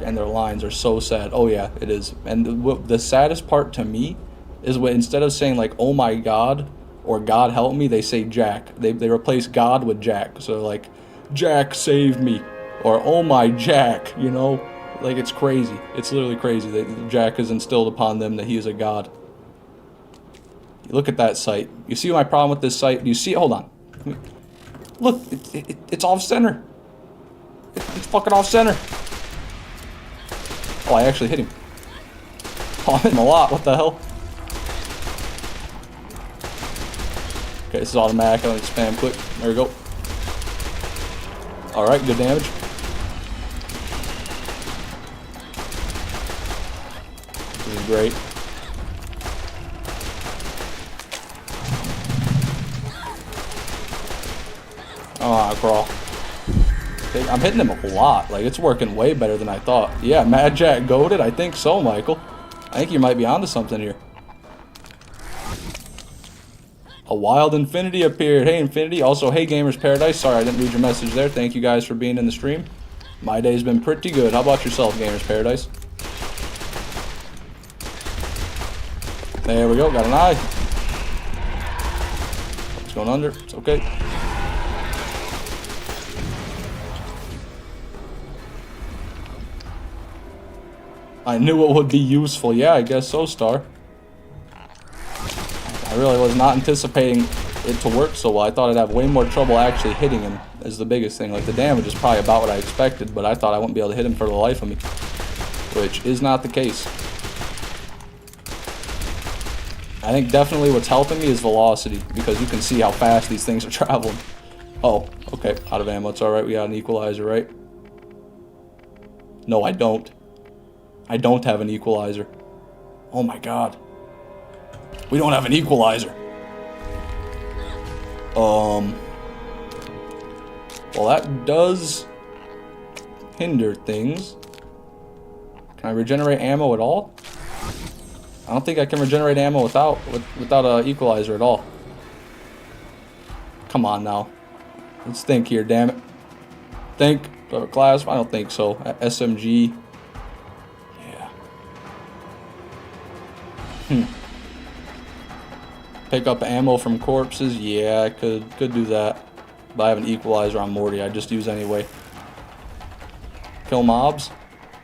and their lines are so sad. Oh yeah, it is. And the saddest part to me is when instead of saying like, oh my god, or God help me, they say Jack. They replace God with Jack. So like, Jack saved me, or oh my Jack, you know? Like, it's crazy. It's literally crazy that Jack has instilled upon them that he is a god. Look at that sight. You see my problem with this sight? Do you see it? Hold on. Look, it's off center. It's fucking off center. Oh, I actually hit him. Oh, I'm hitting a lot. What the hell? Okay, this is automatic. I don't need to spam quick. There we go. Alright, good damage. This is great. Oh, crawl. Okay, I'm hitting him a lot. Like, it's working way better than I thought. Yeah, Mad Jack goated? I think so, Michael. I think you might be onto something here. A Wild Infinity appeared. Hey, Infinity. Also, hey, Gamers Paradise. Sorry, I didn't read your message there. Thank you guys for being in the stream. My day's been pretty good. How about yourself, Gamers Paradise? There we go. Got an eye. It's going under. It's okay. I knew it would be useful. Yeah, I guess so, Star. I really was not anticipating it to work so well. I thought I'd have way more trouble actually hitting him is the biggest thing. Like, the damage is probably about what I expected, but I thought I wouldn't be able to hit him for the life of me. Which is not the case. I think definitely what's helping me is velocity, because you can see how fast these things are traveling. Oh, okay. Out of ammo. It's alright. We got an equalizer, right? No, I don't. I don't have an equalizer. Oh my god. We don't have an equalizer. Well, that does hinder things. Can I regenerate ammo at all? I don't think I can regenerate ammo without an equalizer at all. Come on now. Let's think here, damn it. Think. Class? I don't think so. SMG. Yeah. Pick up ammo from corpses. Yeah, I could do that. But I have an equalizer on Morty. I just use anyway. Kill mobs.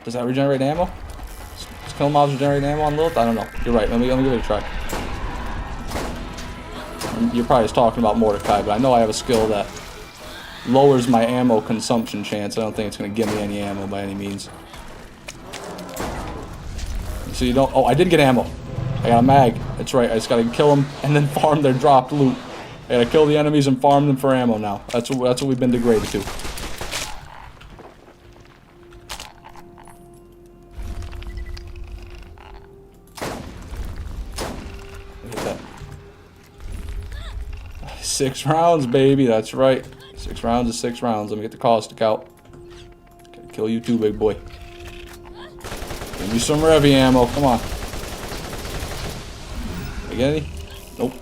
Does that regenerate ammo? Does kill mobs regenerate ammo on Lilith? I don't know. You're right. Let me give it a try. You're probably just talking about Mordecai, but I know I have a skill that lowers my ammo consumption chance. I don't think it's going to give me any ammo by any means. So you don't... Oh, I did get ammo. I got a mag. That's right. I just gotta kill them and then farm their dropped loot. I gotta kill the enemies and farm them for ammo now. That's what we've been degraded to. Look at that. 6 rounds, baby. That's right. 6 rounds is 6 rounds. Let me get the caustic out. Gotta kill you too, big boy. Give me some Revy ammo. Come on. You get any? Nope.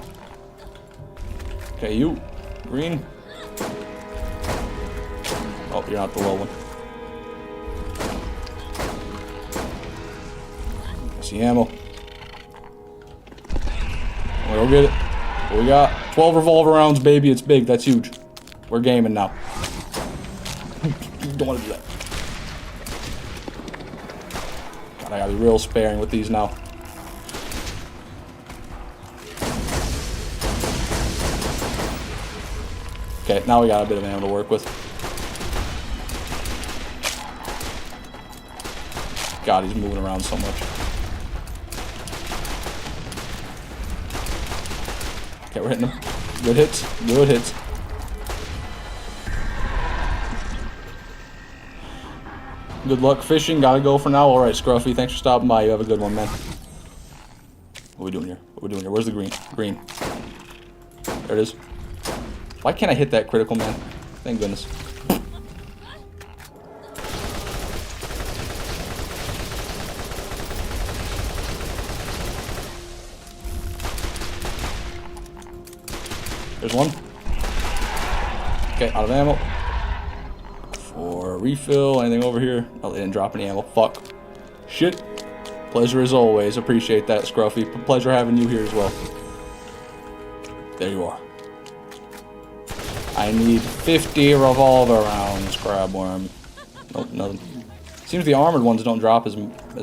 Okay, you. Green. Oh, you're not the low one. I see ammo. We'll go get it. What we got? 12 revolver rounds, baby. It's big. That's huge. We're gaming now. You don't want to do that. God, I gotta be real sparing with these now. Okay, now we got a bit of ammo to work with. God, he's moving around so much. Okay, we're hitting him. Good hits. Good hits. Good luck fishing. Gotta go for now. Alright, Scruffy. Thanks for stopping by. You have a good one, man. What are we doing here? What are we doing here? Where's the green? Green. There it is. Why can't I hit that critical, man? Thank goodness. There's one. Okay, out of ammo. For refill, anything over here? Oh, they didn't drop any ammo. Fuck. Shit. Pleasure as always. Appreciate that, Scruffy. Pleasure having you here as well. There you are. I need 50 revolver rounds, Crabworm. Nope, nothing. Seems the armored ones don't drop as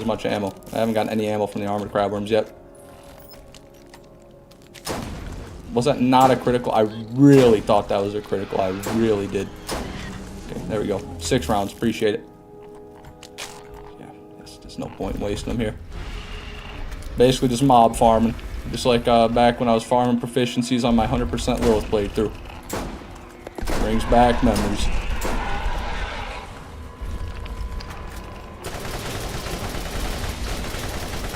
much ammo. I haven't gotten any ammo from the armored Crabworms yet. Was that not a critical? I really thought that was a critical. I really did. Okay, there we go. 6 rounds. Appreciate it. Yeah, this There's no point in wasting them here. Basically just mob farming. Just like back when I was farming proficiencies on my 100% Lilith playthrough. Brings back memories.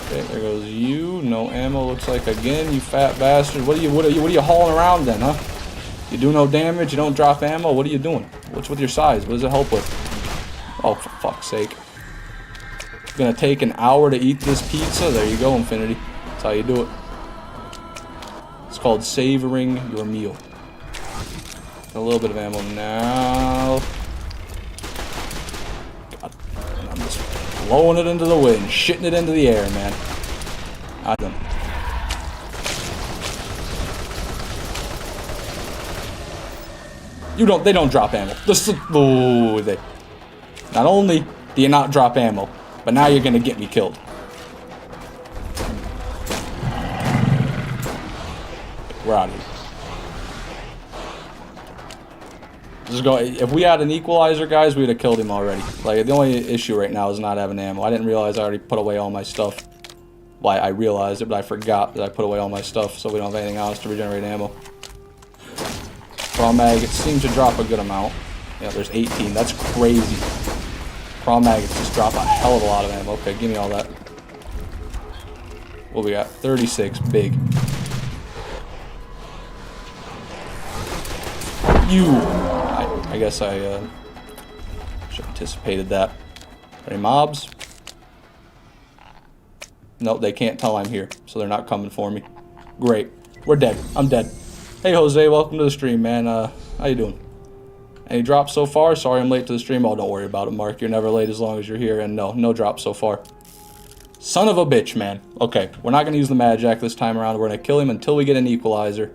Okay, there goes you. No ammo. Looks like again, you fat bastard. What are you hauling around then, huh? You do no damage. You don't drop ammo. What are you doing? What's with your size? What does it help with? Oh, for fuck's sake! It's gonna take an hour to eat this pizza. There you go, Infinity. That's how you do it. It's called savoring your meal. A little bit of ammo now. God, I'm just blowing it into the wind, shitting it into the air, man. I don't. They don't drop ammo. Not only do you not drop ammo, but now you're gonna get me killed. We're out of here. Just go. If we had an equalizer, guys, we'd have killed him already. Like, the only issue right now is not having ammo. I didn't realize I already put away all my stuff. Well, I realized it, but I forgot that I put away all my stuff, so we don't have anything else to regenerate ammo. Crom maggots seem to drop a good amount. Yeah, there's 18. That's crazy. Crom maggots just drop a hell of a lot of ammo. Okay, give me all that. What we got? 36. Big. I guess I should have anticipated that. Any mobs? Nope, they can't tell I'm here, so they're not coming for me. Great. We're dead. I'm dead. Hey, Jose, welcome to the stream, man. How you doing? Any drops so far? Sorry I'm late to the stream. Oh, don't worry about it, Mark. You're never late as long as you're here, and no drops so far. Son of a bitch, man. Okay, we're not going to use the Mad Jack this time around. We're going to kill him until we get an equalizer.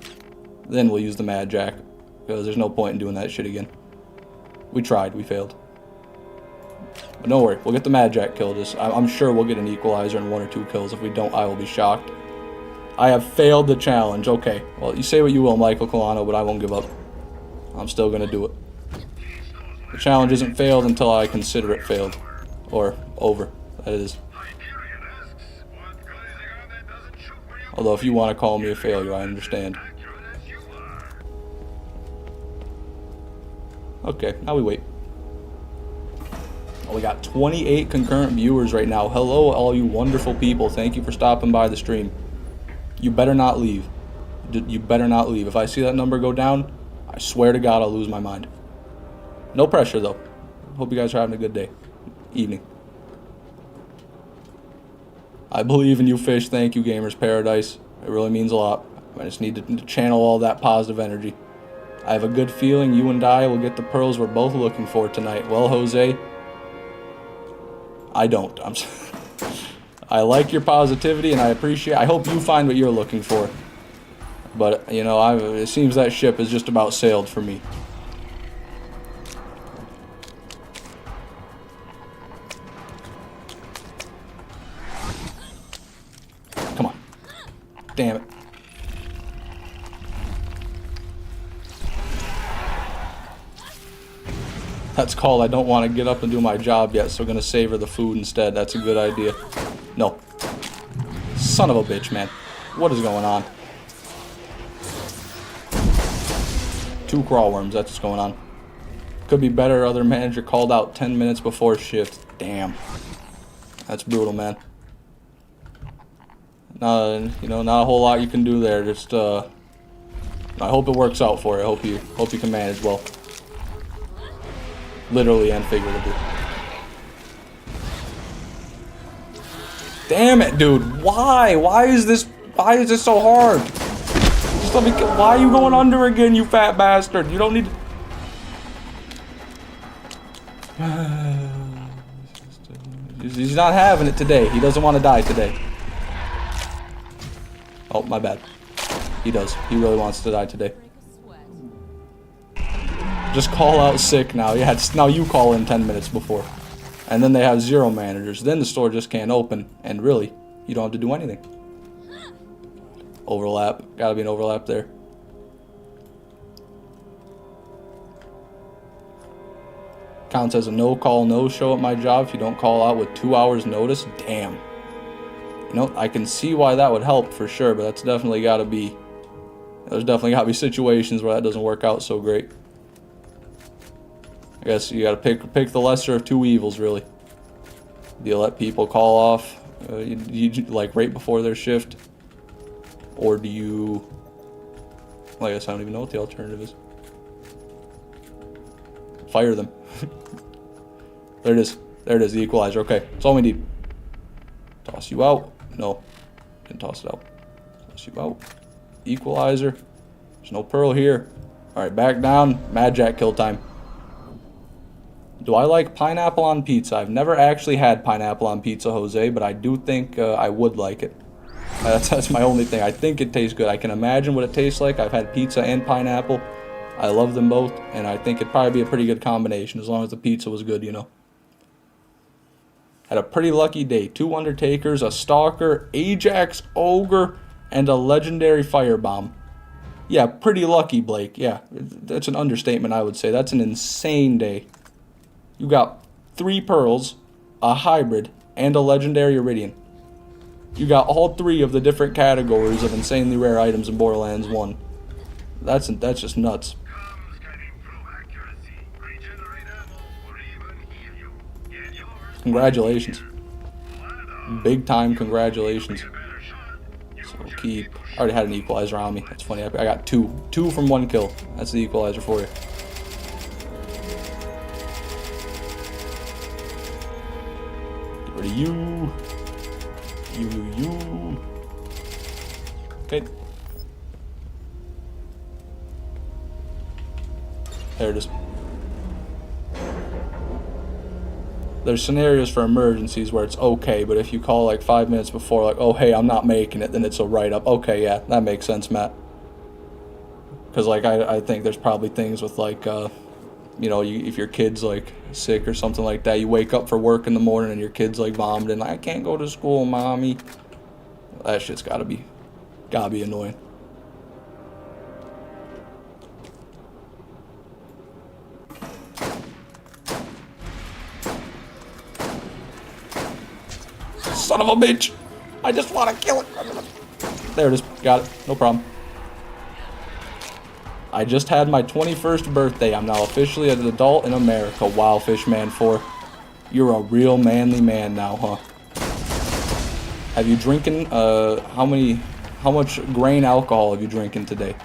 Then we'll use the Mad Jack, because there's no point in doing that shit again. We tried. We failed. But don't worry. We'll get the Mad Jack killed. I'm sure we'll get an equalizer and 1 or 2 kills. If we don't, I will be shocked. I have failed the challenge. Okay. Well, you say what you will, Michael Colano, but I won't give up. I'm still going to do it. The challenge isn't failed until I consider it failed. Or over. That is. Although, if you want to call me a failure, I understand. Okay, now we wait. Oh, we got 28 concurrent viewers right now. Hello, all you wonderful people. Thank you for stopping by the stream. You better not leave. You better not leave. If I see that number go down, I swear to God I'll lose my mind. No pressure, though. Hope you guys are having a good day. Evening. I believe in you, Fish. Thank you, Gamers Paradise. It really means a lot. I just need to channel all that positive energy. I have a good feeling you and I will get the pearls we're both looking for tonight. Well, Jose, I don't. I like your positivity and I hope you find what you're looking for. But, you know, it seems that ship has just about sailed for me. Come on. Damn it. That's called I don't want to get up and do my job yet, so I'm going to savor the food instead. That's a good idea. No. Son of a bitch, man. What is going on? 2 crawl worms, that's what's going on. Could be better, other manager called out 10 minutes before shift. Damn. That's brutal, man. You know, not a whole lot you can do there. Just, I hope it works out for you. I hope you can manage well. Literally and figuratively. Damn it, dude. Why? Why is this so hard? Just let me. Why are you going under again, you fat bastard? You don't need to. He's not having it today. He doesn't want to die today. Oh, my bad. He does. He really wants to die today. Just call out sick now. Yeah, now you call in 10 minutes before. And then they have 0 managers. Then the store just can't open. And really, you don't have to do anything. Overlap. Gotta be an overlap there. Counts as a no call, no show at my job if you don't call out with 2 hours notice. Damn. You know, I can see why that would help for sure, but that's definitely got to be, there's definitely got to be situations where that doesn't work out so great. I guess you got to pick the lesser of two evils, really. Do you let people call off like right before their shift, or do you? Well, I guess I don't even know what the alternative is. Fire them. There it is. There it is. The equalizer. Okay, that's all we need. Toss you out. No, didn't toss it out. Toss you out. Equalizer. There's no pearl here. All right, back down. Mad Jack kill time. Do I like pineapple on pizza? I've never actually had pineapple on pizza, Jose, but I do think I would like it. That's my only thing. I think it tastes good. I can imagine what it tastes like. I've had pizza and pineapple. I love them both, and I think it'd probably be a pretty good combination as long as the pizza was good, you know. Had a pretty lucky day. 2 Undertakers, a Stalker, Ajax Ogre, and a Legendary Firebomb. Yeah, pretty lucky, Blake. Yeah, that's an understatement, I would say. That's an insane day. You got 3 Pearls, a Hybrid, and a Legendary Iridian. You got all 3 of the different categories of insanely rare items in Borderlands 1. That's just nuts. Congratulations. Big time congratulations. So keep. I already had an equalizer on me. That's funny. I got 2. 2 from 1 kill. That's the equalizer for you. Get rid of you. You. Okay. There it is. There's scenarios for emergencies where it's okay, but if you call like 5 minutes before, like, oh, hey, I'm not making it, then it's a write-up. Okay, yeah, that makes sense, Matt. Because, like, I think there's probably things with, like, you know, if your kid's, like, sick or something like that, you wake up for work in the morning and your kid's, like, vomiting, I can't go to school, mommy. That shit's gotta be annoying. Son of a bitch! I just want to kill it. There it is. Got it. No problem. I just had my 21st birthday. I'm now officially an adult in America. Wow, Fishman 4. You're a real manly man now, huh? Have you drinking, how much grain alcohol have you drinking today?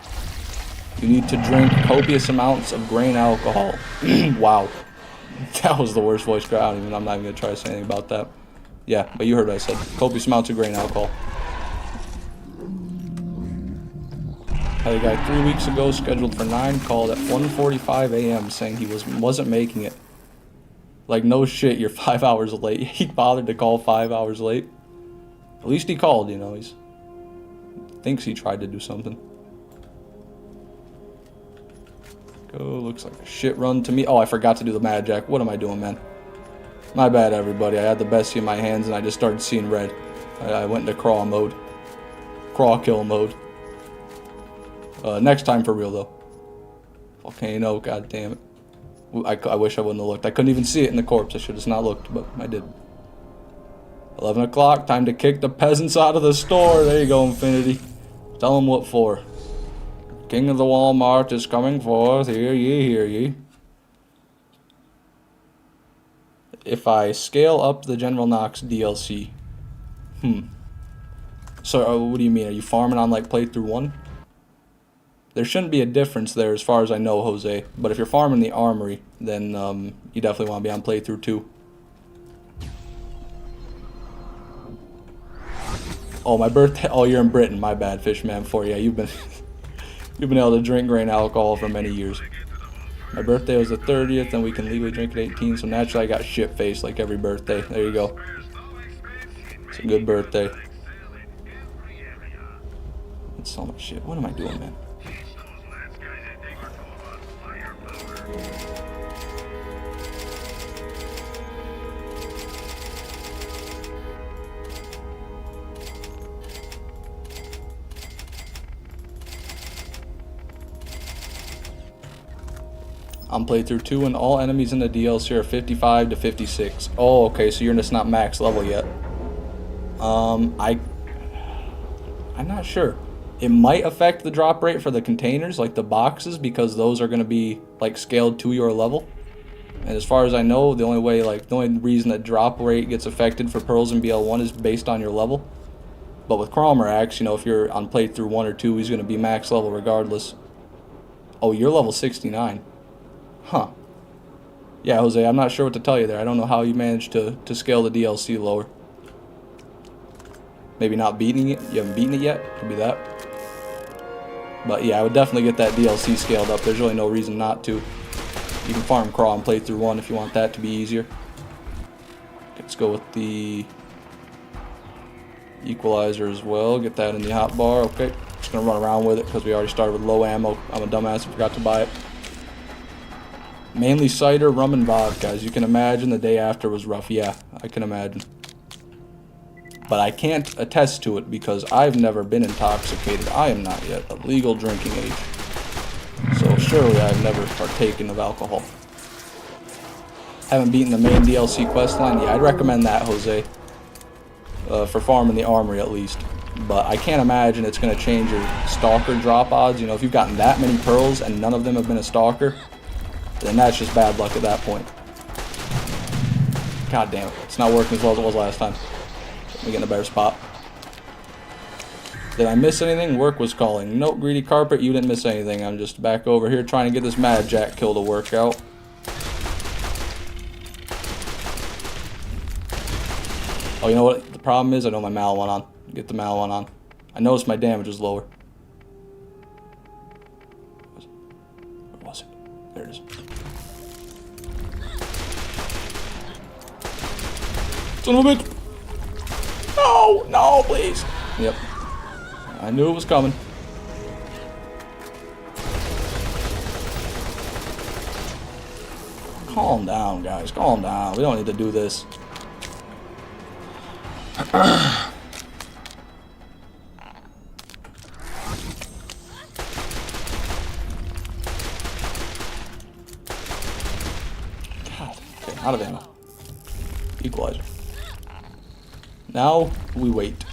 You need to drink copious amounts of grain alcohol. Wow. That was the worst voice crack. I'm not even going to try to say anything about that. Yeah, but you heard what I said. Copious amounts of grain alcohol. Had a guy 3 weeks ago scheduled for 9, called at 1:45 a.m. saying he wasn't making it. Like, no shit, you're 5 hours late. He bothered to call 5 hours late. At least he called, you know. He's thinks he tried to do something. Go, looks like a shit run to me. Oh, I forgot to do the Mad Jack. What am I doing, man? My bad, everybody. I had the bestie in my hands and I just started seeing red. I went into crawl mode. Crawl kill mode. Next time for real, though. Volcano, god damn it. I wish I wouldn't have looked. I couldn't even see it in the corpse. I should have not looked, but I did. 11 o'clock, time to kick the peasants out of the store. There you go, Infinity. Tell them what for. King of the Walmart is coming forth. Hear ye, hear ye. If I scale up the General Knox DLC. So, what do you mean? Are you farming on, like, playthrough 1? There shouldn't be a difference there as far as I know, Jose. But if you're farming the armory, then you definitely want to be on playthrough 2. Oh, my birthday. Oh, you're in Britain. My bad, Fishman 4. Yeah, you've been able to drink grain alcohol for many years. My birthday was the 30th, and we can legally drink at 18, so naturally I got shit-faced like every birthday. There you go. It's a good birthday. That's so much shit. What am I doing, man? on playthrough 2, and all enemies in the DLC are 55 to 56. Oh, okay, so you're just not max level yet. I'm not sure. It might affect the drop rate for the containers, like the boxes, because those are going to be like scaled to your level. And as far as I know, the only reason that drop rate gets affected for pearls in BL1 is based on your level. But with Cromerax, you know, if you're on playthrough 1 or 2, he's going to be max level regardless. Oh, you're level 69. Huh. Yeah, Jose, I'm not sure what to tell you there. I don't know how you managed to scale the DLC lower. Maybe not beating it? You haven't beaten it yet? Could be that. But yeah, I would definitely get that DLC scaled up. There's really no reason not to. You can farm crawl and play through 1 if you want that to be easier. Let's go with the equalizer as well. Get that in the hotbar. Okay, just gonna run around with it because we already started with low ammo. I'm a dumbass and forgot to buy it. Mainly cider, rum, and vodka. As you can imagine, the day after was rough. Yeah, I can imagine. But I can't attest to it because I've never been intoxicated. I am not yet of legal drinking age. So surely I've never partaken of alcohol. Haven't beaten the main DLC questline. Yeah, I'd recommend that, Jose. For farming the armory at least. But I can't imagine it's going to change your stalker drop odds. You know, if you've gotten that many pearls and none of them have been a stalker, then that's just bad luck at that point. God damn it. It's not working as well as it was last time. Let me get in a better spot. Did I miss anything? Work was calling. Nope, greedy carpet, you didn't miss anything. I'm just back over here trying to get this Mad Jack kill to work out. Oh, you know what the problem is? I know my mal went on. Get the mal one on. I noticed my damage was lower. Where was it? There it is. Son of a bitch! No! No, please! Yep. I knew it was coming. Calm down, guys. Calm down. We don't need to do this. God, okay, out of ammo. Equalizer. Now we wait.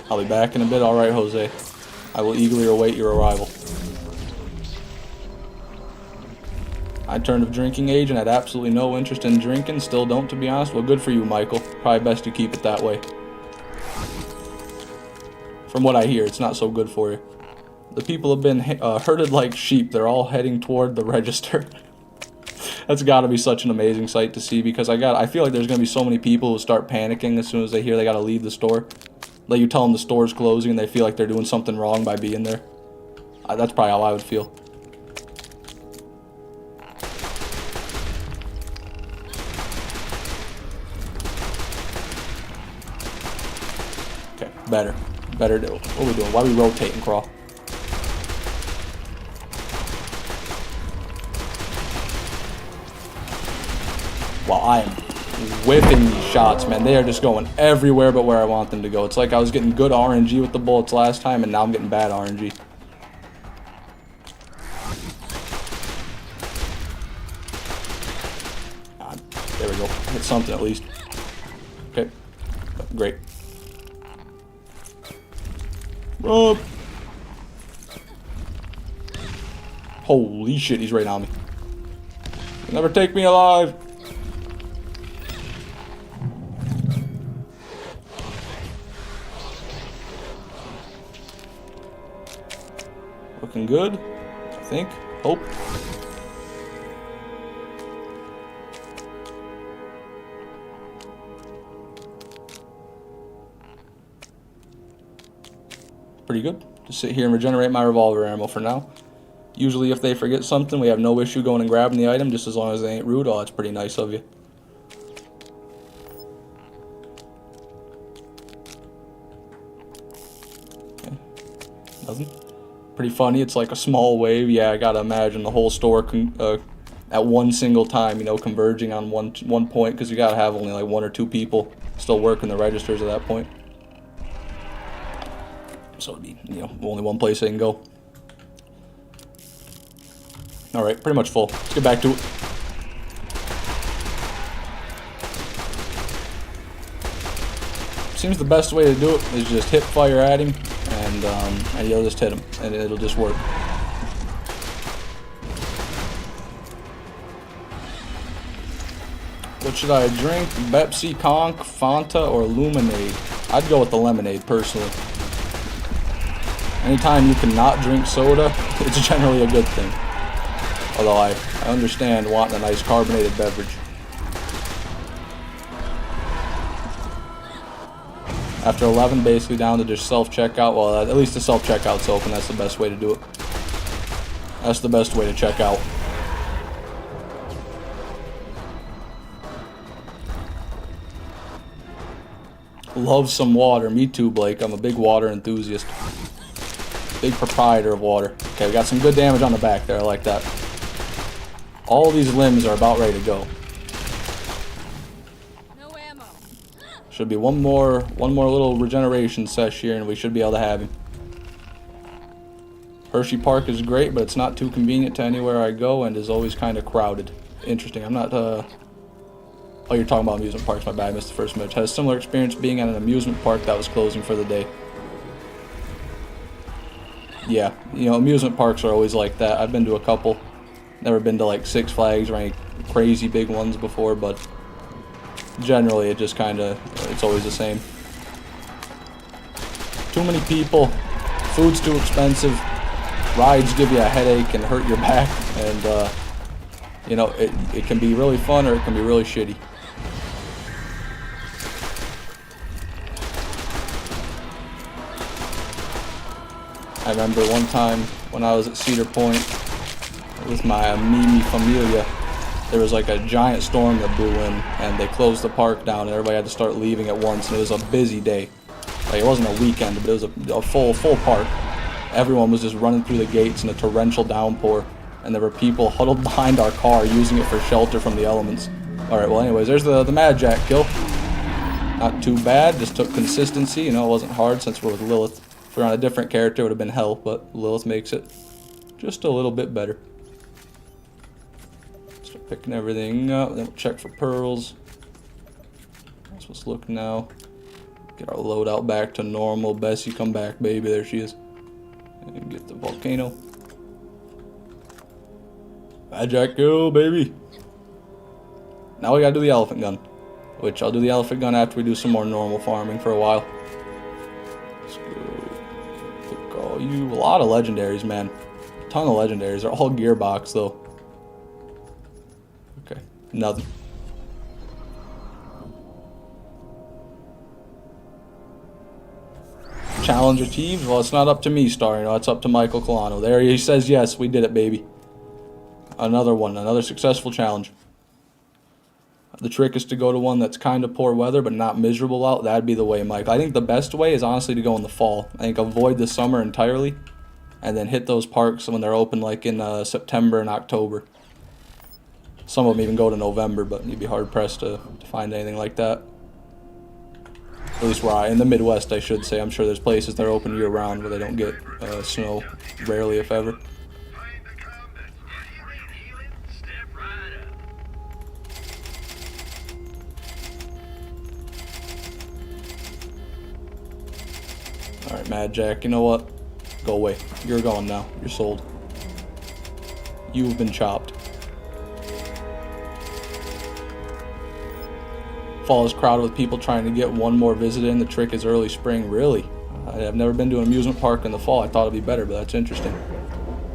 I'll be back in a bit. Alright, Jose. I will eagerly await your arrival. I turned of drinking age and had absolutely no interest in drinking. Still don't, to be honest. Well, good for you, Michael. Probably best you keep it that way. From what I hear, it's not so good for you. The people have been herded like sheep. They're all heading toward the register. That's got to be such an amazing sight to see, because I feel like there's going to be so many people who start panicking as soon as they hear they got to leave the store. Like, you tell them the store's closing and they feel like they're doing something wrong by being there. That's probably how I would feel. Okay, better. Better. What are we doing? Why are we rotating, Crawl? Wow, I am whipping these shots, man. They are just going everywhere but where I want them to go. It's like I was getting good RNG with the bullets last time, and now I'm getting bad RNG. God, there we go. Hit something at least. Okay. Great. Run! Holy shit, he's right on me. You'll never take me alive. Looking good, I think. Hope. Pretty good. Just sit here and regenerate my revolver ammo for now. Usually if they forget something, we have no issue going and grabbing the item, just as long as they ain't rude. Oh, that's pretty nice of you. Okay. Nothing. Pretty funny. It's like a small wave. Yeah, I gotta imagine the whole store at one single time, you know, converging on one point, because you gotta have only like 1 or 2 people still working the registers at that point. so it'd be, you know, only one place they can go. Alright, pretty much full. Let's get back to it. Seems the best way to do it is just hip fire at him, and you'll just hit him, and it'll just work. What should I drink? Pepsi, Conch, Fanta, or Lemonade? I'd go with the lemonade, personally. Anytime you cannot drink soda, it's generally a good thing. Although I understand wanting a nice carbonated beverage. After 11, basically down to just self-checkout. Well, at least the self-checkout's open. That's the best way to do it. That's the best way to check out. Love some water. Me too, Blake. I'm a big water enthusiast. Big proprietor of water. Okay, we got some good damage on the back there. I like that. All these limbs are about ready to go. No ammo. Should be one more little regeneration sesh here, and we should be able to have him. Hershey Park is great, but it's not too convenient to anywhere I go, and is always kind of crowded. Interesting. I'm not. Oh, you're talking about amusement parks. My bad. I missed the first match. Has a similar experience being at an amusement park that was closing for the day. Yeah, you know, amusement parks are always like that. I've been to a couple. Never been to like Six Flags or any crazy big ones before, but generally it just kind of, it's always the same. Too many people, food's too expensive, rides give you a headache and hurt your back, and you know, it can be really fun or it can be really shitty. I remember one time when I was at Cedar Point with my Mimi Familia, there was like a giant storm that blew in, and they closed the park down, and everybody had to start leaving at once, and it was a busy day. Like, it wasn't a weekend, but it was a full park. Everyone was just running through the gates in a torrential downpour, and there were people huddled behind our car using it for shelter from the elements. Alright, well anyways, there's the Mad Jack kill. Not too bad, just took consistency, you know, it wasn't hard since we're with Lilith. If we were on a different character, it would have been hell, but Lilith makes it just a little bit better. Start picking everything up, then we'll check for pearls. That's what's looking now. Get our loadout back to normal. Bessie, come back, baby. There she is. And get the volcano. Mad Jack kill, baby. Now we gotta do the elephant gun, which I'll do the elephant gun after we do some more normal farming for a while. Let's go. Look, all you, a lot of legendaries, man. A ton of legendaries. They're all gearbox though. Okay, nothing. Challenge achieved. Well, it's not up to me, Star. You know, it's up to Michael Colano. There he says yes. We did it, baby. Another one. Another successful challenge. The trick is to go to one that's kind of poor weather but not miserable out. That'd be the way, Mike. I think the best way is honestly to go in the fall. I think avoid the summer entirely and then hit those parks when they're open, like in September and October. Some of them even go to November, but you'd be hard-pressed to find anything like that. At least where in the Midwest, I should say. I'm sure there's places that are open year-round where they don't get snow, rarely if ever. Find the combat. Healing, step right up. Alright, Mad Jack, you know what? Go away. You're gone now. You're sold. You've been chopped. Fall is crowded with people trying to get one more visit in. The trick is early spring. Really? I've never been to an amusement park in the fall. I thought it'd be better, but that's interesting.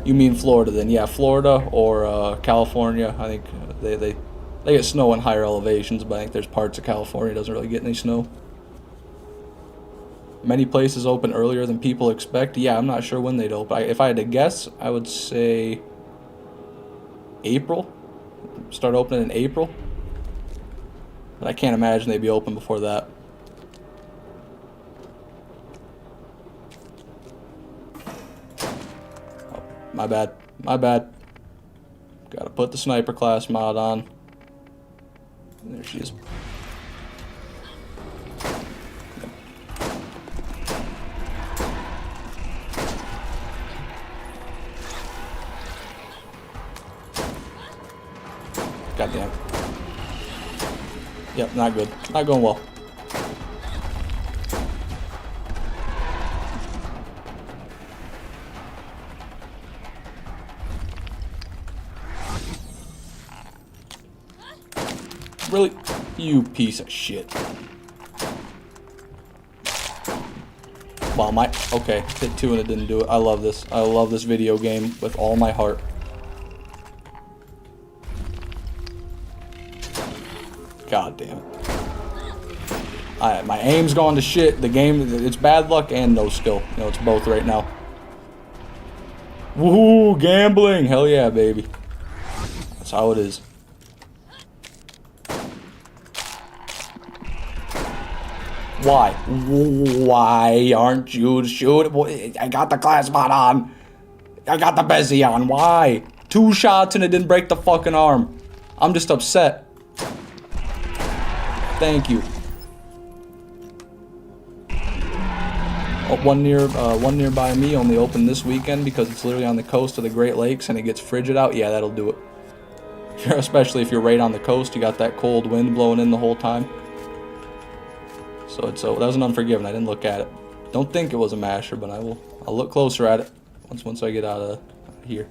You mean Florida then? Yeah, Florida or California. I think they get snow in higher elevations, but I think there's parts of California that doesn't really get any snow. Many places open earlier than people expect. Yeah, I'm not sure when they'd open. If I had to guess, I would say April. Start opening in April. But I can't imagine they'd be open before that. Oh, my bad. My bad. Gotta put the sniper class mod on. There she is. Goddamn. Yep, not good. Not going well. Really? You piece of shit. Wow, okay, hit 2 and it didn't do it. I love this. I love this video game with all my heart. God damn it. My aim's gone to shit. The game, it's bad luck and no skill. You know, it's both right now. Woohoo, gambling. Hell yeah, baby. That's how it is. Why? Why aren't you shooting? I got the class mod on. I got the Bezzy on. Why? 2 shots and it didn't break the fucking arm. I'm just upset. Thank you. Oh, one nearby me only opened this weekend because it's literally on the coast of the Great Lakes and it gets frigid out. Yeah, that'll do it. Especially if you're right on the coast, you got that cold wind blowing in the whole time. So that was an Unforgiven. I didn't look at it. Don't think it was a masher, but I'll look closer at it once I get out of here.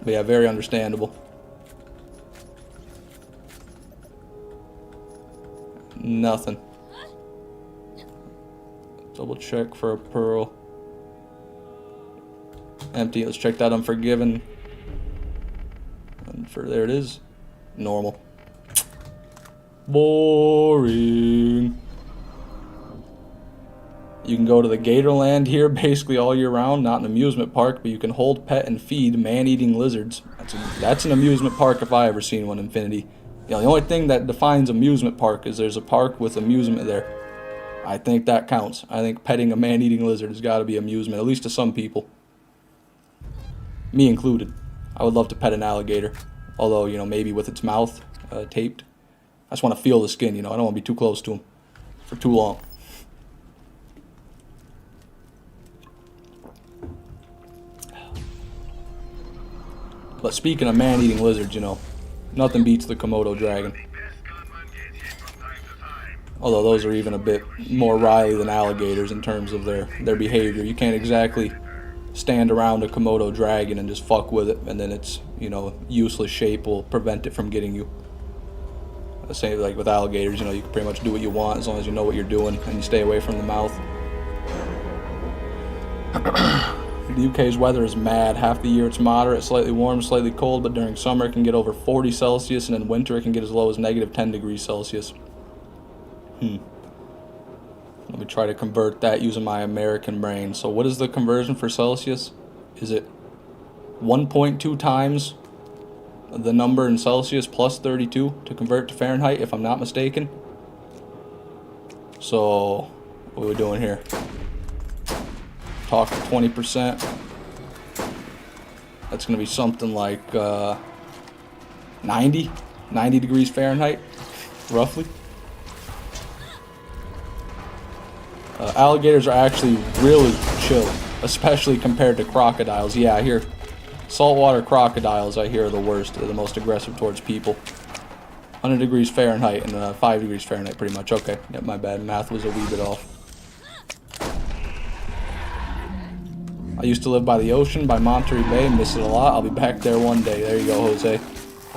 But yeah, very understandable. Nothing. Double check for a pearl. Empty. Let's check that Unforgiven. And there it is. Normal. Boring. You can go to the Gatorland here basically all year round. Not an amusement park, but you can hold, pet, and feed man-eating lizards. That's an amusement park if I ever seen one, Infinity. You know, the only thing that defines amusement park is there's a park with amusement there. I think that counts. I think petting a man-eating lizard has got to be amusement, at least to some people. Me included. I would love to pet an alligator. Although, you know, maybe with its mouth taped. I just want to feel the skin, you know. I don't want to be too close to him for too long. But speaking of man-eating lizards, you know, nothing beats the Komodo dragon. Although those are even a bit more wily than alligators in terms of their behavior. You can't exactly stand around a Komodo dragon and just fuck with it, and then its, you know, useless shape will prevent it from getting you. Same like with alligators, you know, you can pretty much do what you want as long as you know what you're doing and you stay away from the mouth. The UK's weather is mad. Half the year it's moderate, slightly warm, slightly cold, but during summer it can get over 40 Celsius, and in winter it can get as low as negative 10 degrees Celsius. Let me try to convert that using my American brain. So what is the conversion for Celsius? Is it 1.2 times the number in Celsius plus 32 to convert to Fahrenheit, if I'm not mistaken? So what are we doing here? Talk 20%. That's going to be something like 90 degrees Fahrenheit, roughly. Alligators are actually really chill, especially compared to crocodiles. Yeah, I hear saltwater crocodiles, I hear, are the worst. They're the most aggressive towards people. 100 degrees Fahrenheit and 5 degrees Fahrenheit, pretty much. Okay, yep, my bad. Math was a wee bit off. I used to live by the ocean, by Monterey Bay, miss it a lot. I'll be back there one day. There you go, Jose.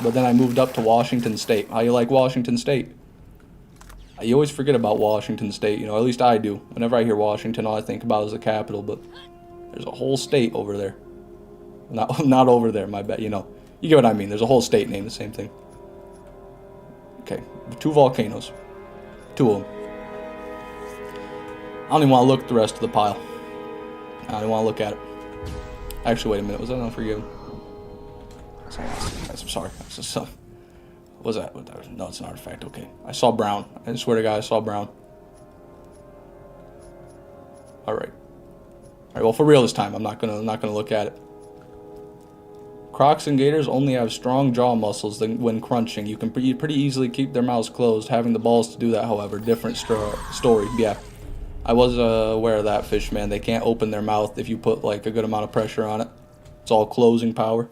But then I moved up to Washington State. How you like Washington State? You always forget about Washington State, you know, at least I do. Whenever I hear Washington, all I think about is the capital, but there's a whole state over there. Not over there, my bad, you know. You get what I mean. There's a whole state named the same thing. Okay, 2 volcanoes. 2 of them. I don't even want to look at the rest of the pile. I don't even want to look at it. Actually, wait a minute. Was that Unforgiven? I'm sorry. What was that? No, it's an artifact. Okay. I saw brown. I swear to God, I saw brown. Alright. Alright, well, for real this time, I'm not gonna look at it. Crocs and gators only have strong jaw muscles when crunching. You can pretty easily keep their mouths closed. Having the balls to do that, however, different story. Yeah. I was aware of that, fish man. They can't open their mouth if you put like a good amount of pressure on it. It's all closing power.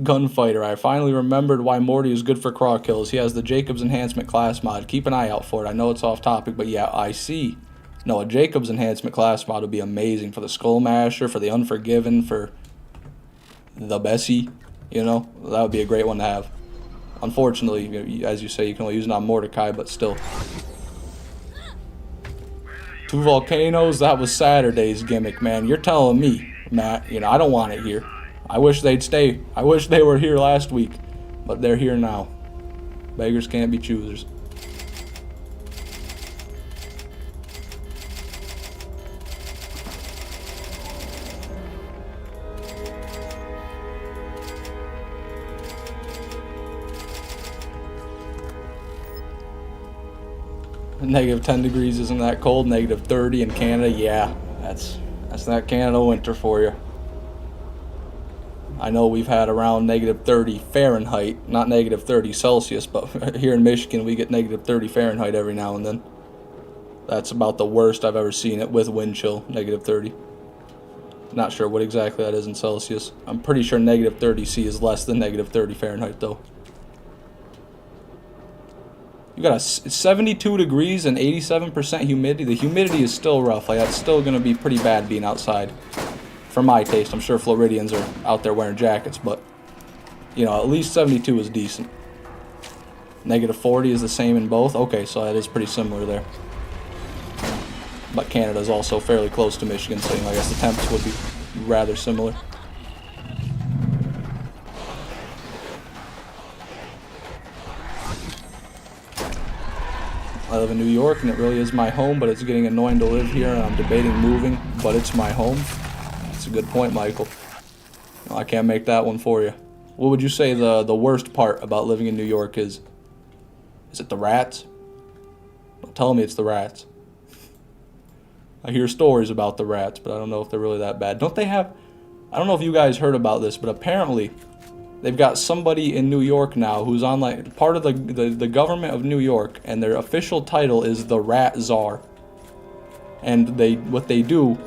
Gunfighter. I finally remembered why Morty is good for craw kills. He has the Jacobs Enhancement class mod. Keep an eye out for it. I know it's off topic, but yeah, I see. No, a Jacobs Enhancement class mod would be amazing for the Skull Masher, for the Unforgiven, for the Bessie. You know, that would be a great one to have. Unfortunately, as you say, you can only use it on Mordecai, but still. 2 volcanoes, that was Saturday's gimmick, man. You're telling me, Matt, you know, I don't want it here. I wish they'd stay. I wish they were here last week, but they're here now. Beggars can't be choosers. Negative 10 degrees isn't that cold. Negative 30 in Canada, yeah, that's that Canada winter for you. I know we've had around negative 30 Fahrenheit, not negative 30 Celsius, but here in Michigan we get negative 30 Fahrenheit every now and then. That's about the worst I've ever seen it with wind chill, negative 30. Not sure what exactly that is in Celsius. I'm pretty sure negative 30 C is less than negative 30 Fahrenheit though. You got a 72 degrees and 87% humidity. The humidity is still rough. Like, that's still going to be pretty bad being outside. For my taste. I'm sure Floridians are out there wearing jackets, but, you know, at least 72 is decent. Negative 40 is the same in both. Okay, so that is pretty similar there. But Canada is also fairly close to Michigan, so, you know, I guess the temps would be rather similar. I live in New York, and it really is my home, but it's getting annoying to live here, and I'm debating moving, but it's my home. That's a good point, Michael. No, I can't make that one for you. What would you say the worst part about living in New York is? Is it the rats? Don't tell me it's the rats. I hear stories about the rats, but I don't know if they're really that bad. Don't they have... I don't know if you guys heard about this, but apparently they've got somebody in New York now who's on like part of the government of New York, and their official title is the Rat Czar. And what they do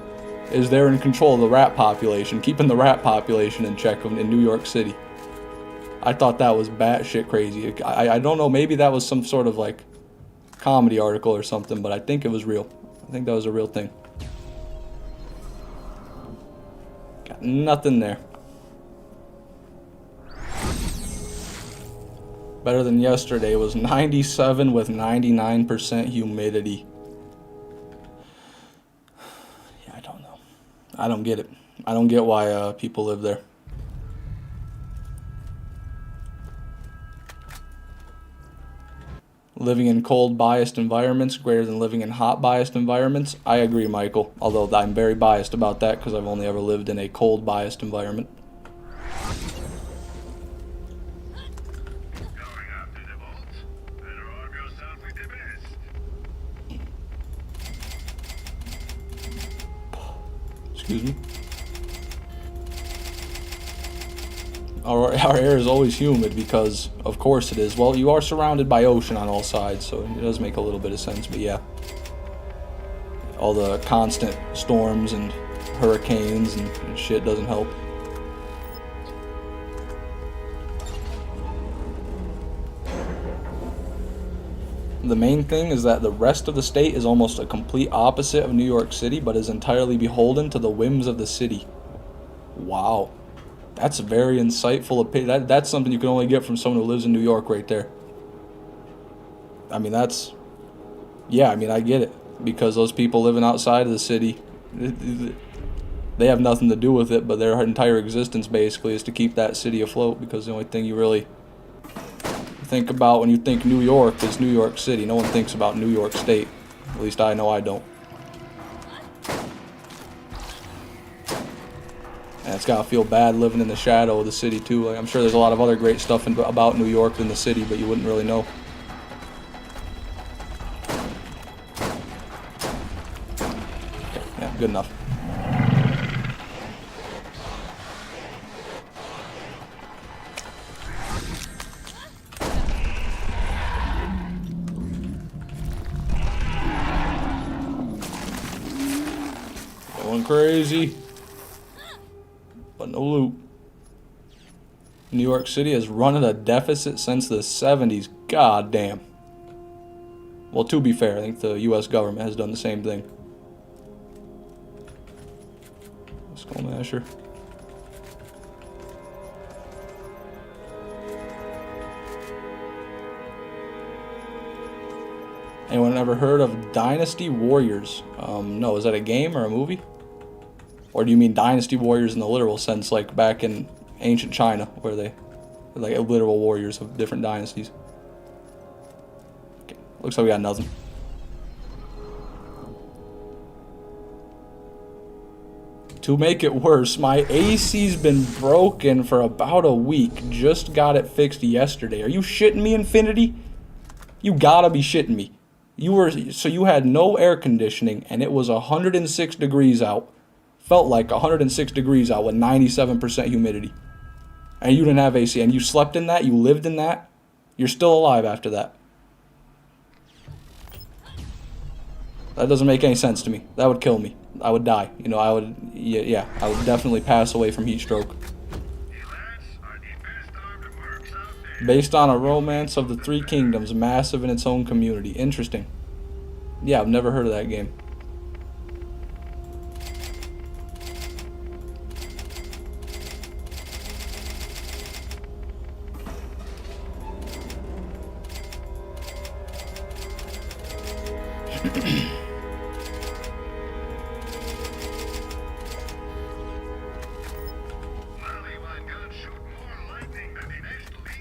is they're in control of the rat population, keeping the rat population in check in New York City. I thought that was batshit crazy. I don't know, maybe that was some sort of like comedy article or something, but I think it was real. I think that was a real thing. Got nothing there. Better than yesterday. It was 97 with 99% humidity. Yeah, I don't know. I don't get it. I don't get why people live there. Living in cold biased environments greater than living in hot biased environments. I agree, Michael, although I'm very biased about that because I've only ever lived in a cold biased environment. Going after the vault? Better arm yourself with the best. Excuse me. Our air is always humid because, of course it is. Well, you are surrounded by ocean on all sides, so it does make a little bit of sense, but yeah. All the constant storms and hurricanes and shit doesn't help. The main thing is that the rest of the state is almost a complete opposite of New York City, but is entirely beholden to the whims of the city. Wow. That's a very insightful opinion. That's something you can only get from someone who lives in New York right there. I mean, that's... Yeah, I mean, I get it. Because those people living outside of the city, they have nothing to do with it, but their entire existence basically is to keep that city afloat, because the only thing you really think about when you think New York is New York City. No one thinks about New York State. At least I know I don't. And it's gotta feel bad living in the shadow of the city too. Like, I'm sure there's a lot of other great stuff about New York than the city, but you wouldn't really know. Okay, yeah, good enough. Going crazy. No loot. New York City has run at a deficit since the 70s. God damn. Well, to be fair, I think the U.S. government has done the same thing. Skull Masher. Anyone ever heard of Dynasty Warriors? No, is that a game or a movie? Or do you mean Dynasty Warriors in the literal sense, like back in ancient China, where they like literal warriors of different dynasties? Okay, looks like we got nothing. To make it worse, my AC's been broken for about a week. Just got it fixed yesterday. Are you shitting me, Infinity? You gotta be shitting me. You had no air conditioning and it was 106 degrees out. Felt like 106 degrees out with 97% humidity. And you didn't have AC and you slept in that, you lived in that. You're still alive after that. That doesn't make any sense to me. That would kill me. I would die. You know, I would, yeah, I would definitely pass away from heat stroke. Based on a romance of the Three Kingdoms, massive in its own community. Interesting. Yeah, I've never heard of that game.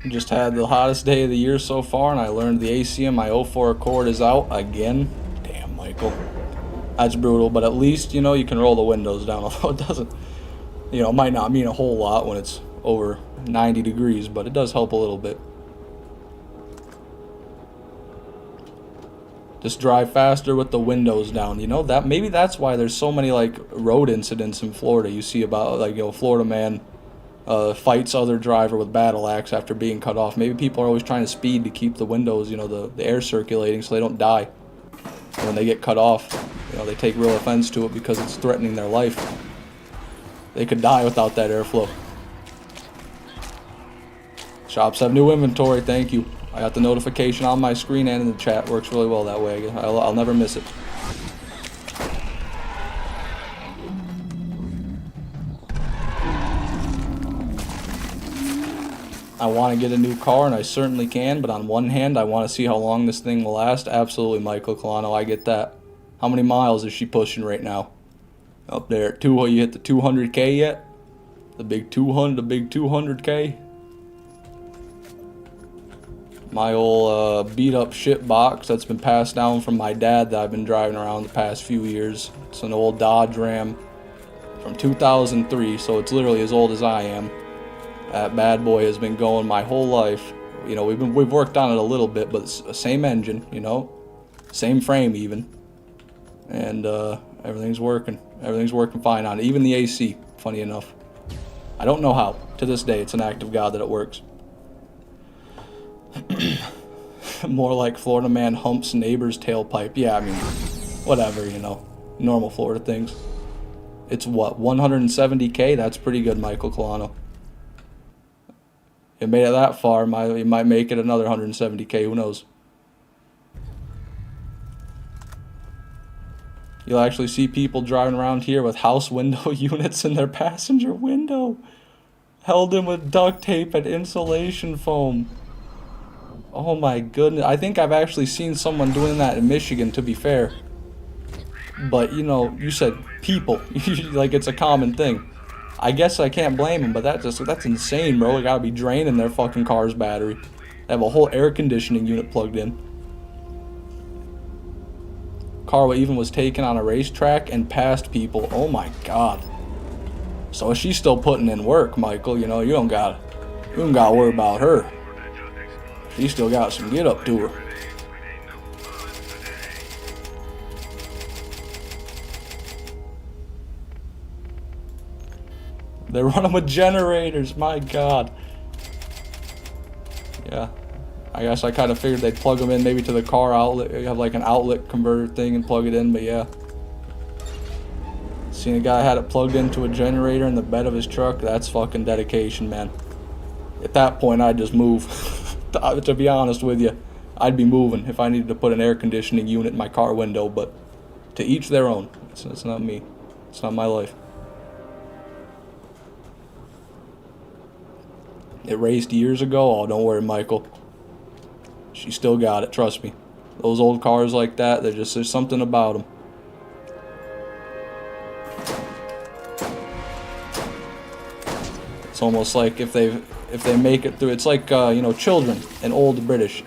Just had the hottest day of the year so far, and I learned the AC in my 04 Accord is out again. Damn, Michael. That's brutal, but at least, you know, you can roll the windows down, although it doesn't, you know, it might not mean a whole lot when it's over 90 degrees, but it does help a little bit. Just drive faster with the windows down, you know, that maybe that's why there's so many, like, road incidents in Florida. You see about, like, you know, Florida man fights other driver with battle axe after being cut off. Maybe people are always trying to speed to keep the windows, you know, the air circulating so they don't die. And when they get cut off, you know, they take real offense to it because it's threatening their life. They could die without that airflow. Shops have new inventory, thank you. I got the notification on my screen and in the chat. Works really well that way. I'll never miss it. I want to get a new car, and I certainly can, but on one hand, I want to see how long this thing will last. Absolutely, Michael Colano, I get that. How many miles is she pushing right now? Up there at you hit the 200K yet? The big 200K? My old beat up shit box that's been passed down from my dad that I've been driving around the past few years. It's an old Dodge Ram from 2003, so it's literally as old as I am. That bad boy has been going my whole life. You know, we've worked on it a little bit, but it's the same engine, you know, same frame even, and everything's working. Everything's working fine on it. Even the AC, funny enough. I don't know how. To this day, it's an act of God that it works. More like Florida man humps neighbor's tailpipe. Yeah, I mean, whatever, you know, normal Florida things. It's what, 170K? That's pretty good, Michael Colano. It made it that far, it might make it another 170K, who knows. You'll actually see people driving around here with house window units in their passenger window. Held in with duct tape and insulation foam. Oh my goodness. I think I've actually seen someone doing that in Michigan, to be fair. But, you know, you said people. Like it's a common thing. I guess I can't blame them, but that's insane, bro. They gotta be draining their fucking car's battery. They have a whole air conditioning unit plugged in. Car even was taken on a racetrack and passed people. Oh my god. So she's still putting in work, Michael. You know, you don't gotta worry about her. She still got some get up to her. They're running with generators, my god. Yeah. I guess I kind of figured they'd plug them in maybe to the car outlet. You have like an outlet converter thing and plug it in, but yeah. Seen a guy had it plugged into a generator in the bed of his truck. That's fucking dedication, man. At that point, I'd just move. To be honest with you, I'd be moving if I needed to put an air conditioning unit in my car window, but to each their own. It's not me. It's not my life. It raced years ago. Oh, don't worry, Michael. She still got it, trust me. Those old cars like that, there's something about them. It's almost like if they make it through, it's like you know, children in old British,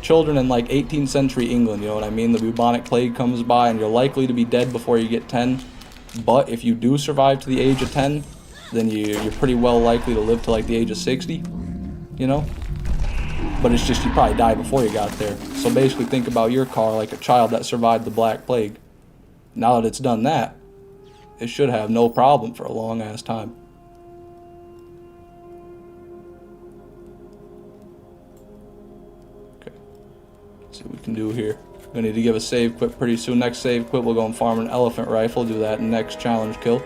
children in like 18th century England. You know what I mean? The bubonic plague comes by, and you're likely to be dead before you get 10. But if you do survive to the age of 10, then you're pretty well likely to live to like the age of 60. You know? But it's just you probably die before you got there. So basically, think about your car like a child that survived the Black Plague. Now that it's done that, it should have no problem for a long ass time. See what we can do here. Gonna need to give a save quit pretty soon. Next save quit, we'll go and farm an elephant rifle. Do that next challenge kill,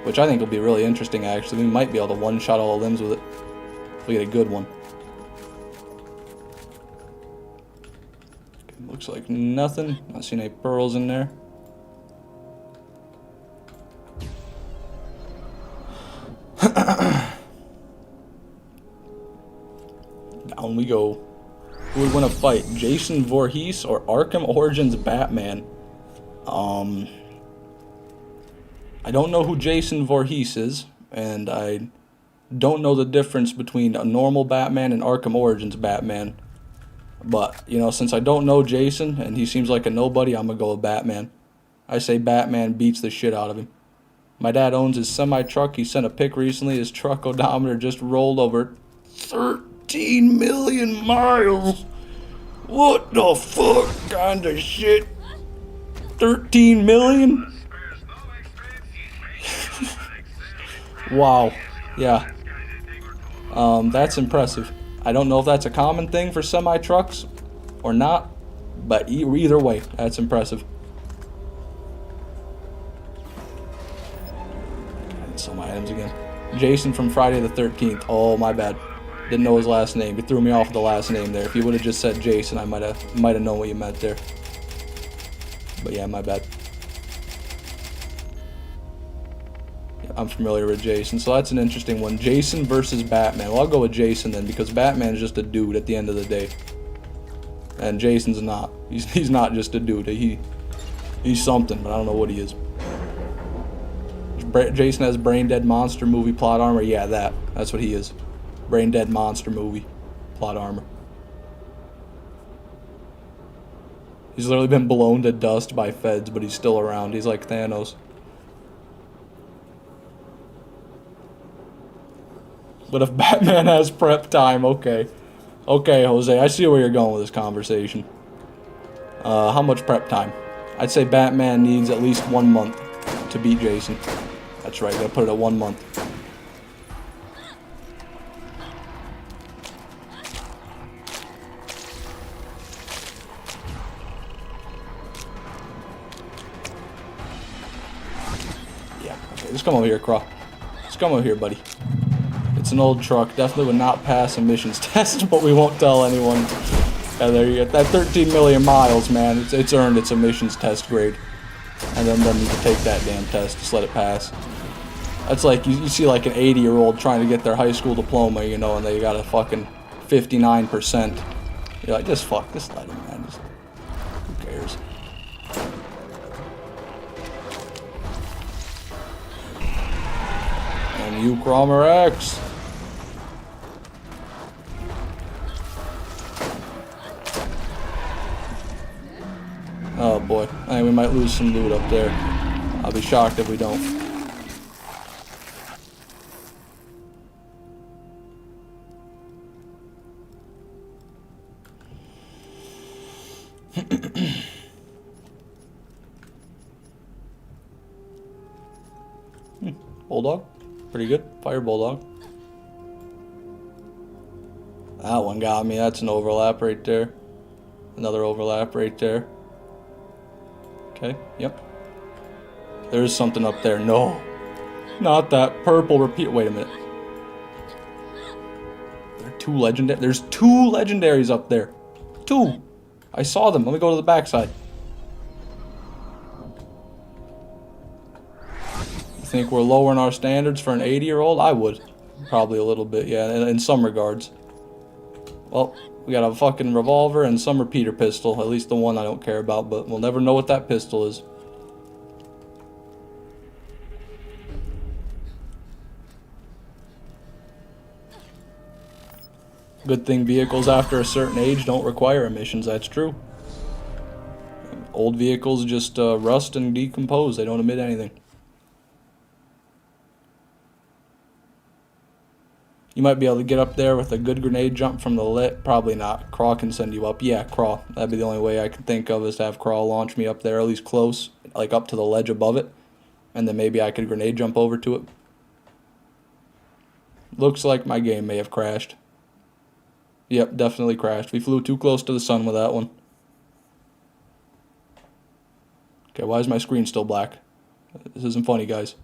which I think will be really interesting. Actually, we might be able to one-shot all the limbs with it if we get a good one. Okay, looks like nothing. Not seeing any pearls in there. Down we go. Who would win a fight, Jason Voorhees or Arkham Origins Batman? I don't know who Jason Voorhees is, and I don't know the difference between a normal Batman and Arkham Origins Batman. But, you know, since I don't know Jason, and he seems like a nobody, I'm gonna go with Batman. I say Batman beats the shit out of him. My dad owns his semi-truck. He sent a pic recently. His truck odometer just rolled over 13 million miles. What the fuck kind of shit? 13 million? Wow. Yeah. That's impressive. I don't know if that's a common thing for semi-trucks or not, but either way, that's impressive. I saw my items again. Jason from Friday the 13th. Oh, my bad. Didn't know his last name. You threw me off with the last name there. If you would have just said Jason, I might have known what you meant there. But yeah, my bad. Yeah, I'm familiar with Jason, so that's an interesting one. Jason versus Batman. Well, I'll go with Jason then, because Batman is just a dude at the end of the day, and Jason's not. He's not just a dude. He's something, but I don't know what he is. Jason has brain dead monster movie plot armor. Yeah, that's what he is. Brain dead monster movie plot armor. He's literally been blown to dust by feds, but he's still around. He's like Thanos. But if Batman has prep time, okay. Okay, Jose, I see where you're going with this conversation. How much prep time? I'd say Batman needs at least 1 month to beat Jason. That's right, gotta put it at 1 month. Just come over here, Craw. Just come over here, buddy. It's an old truck. Definitely would not pass emissions test, but we won't tell anyone. Yeah, there you go. That 13 million miles, man. It's earned its emissions test grade. And then they'll need to take that damn test. Just let it pass. That's like, you see like an 80-year-old trying to get their high school diploma, you know, and they got a fucking 59%. You're like, just let him, man. Just, who cares? And you, Cromerax. Oh boy, I think we might lose some loot up there. I'll be shocked if we don't. Bulldog? Pretty good. Fire Bulldog. That one got me. That's an overlap right there. Another overlap right there. Okay, yep. There's something up there. No. Not that purple repeat. Wait a minute. There are two legendary. There's two legendaries up there. Two. I saw them. Let me go to the backside. You think we're lowering our standards for an 80-year-old? I would. Probably a little bit, yeah, in some regards. Well, we got a fucking revolver and some repeater pistol. At least the one I don't care about, but we'll never know what that pistol is. Good thing vehicles after a certain age don't require emissions, that's true. Old vehicles just rust and decompose, they don't emit anything. You might be able to get up there with a good grenade jump from the lit. Probably not. Craw can send you up. Yeah, Craw. That'd be the only way I could think of, is to have Craw launch me up there, at least close, like up to the ledge above it. And then maybe I could grenade jump over to it. Looks like my game may have crashed. Yep, definitely crashed. We flew too close to the sun with that one. Okay, why is my screen still black? This isn't funny, guys.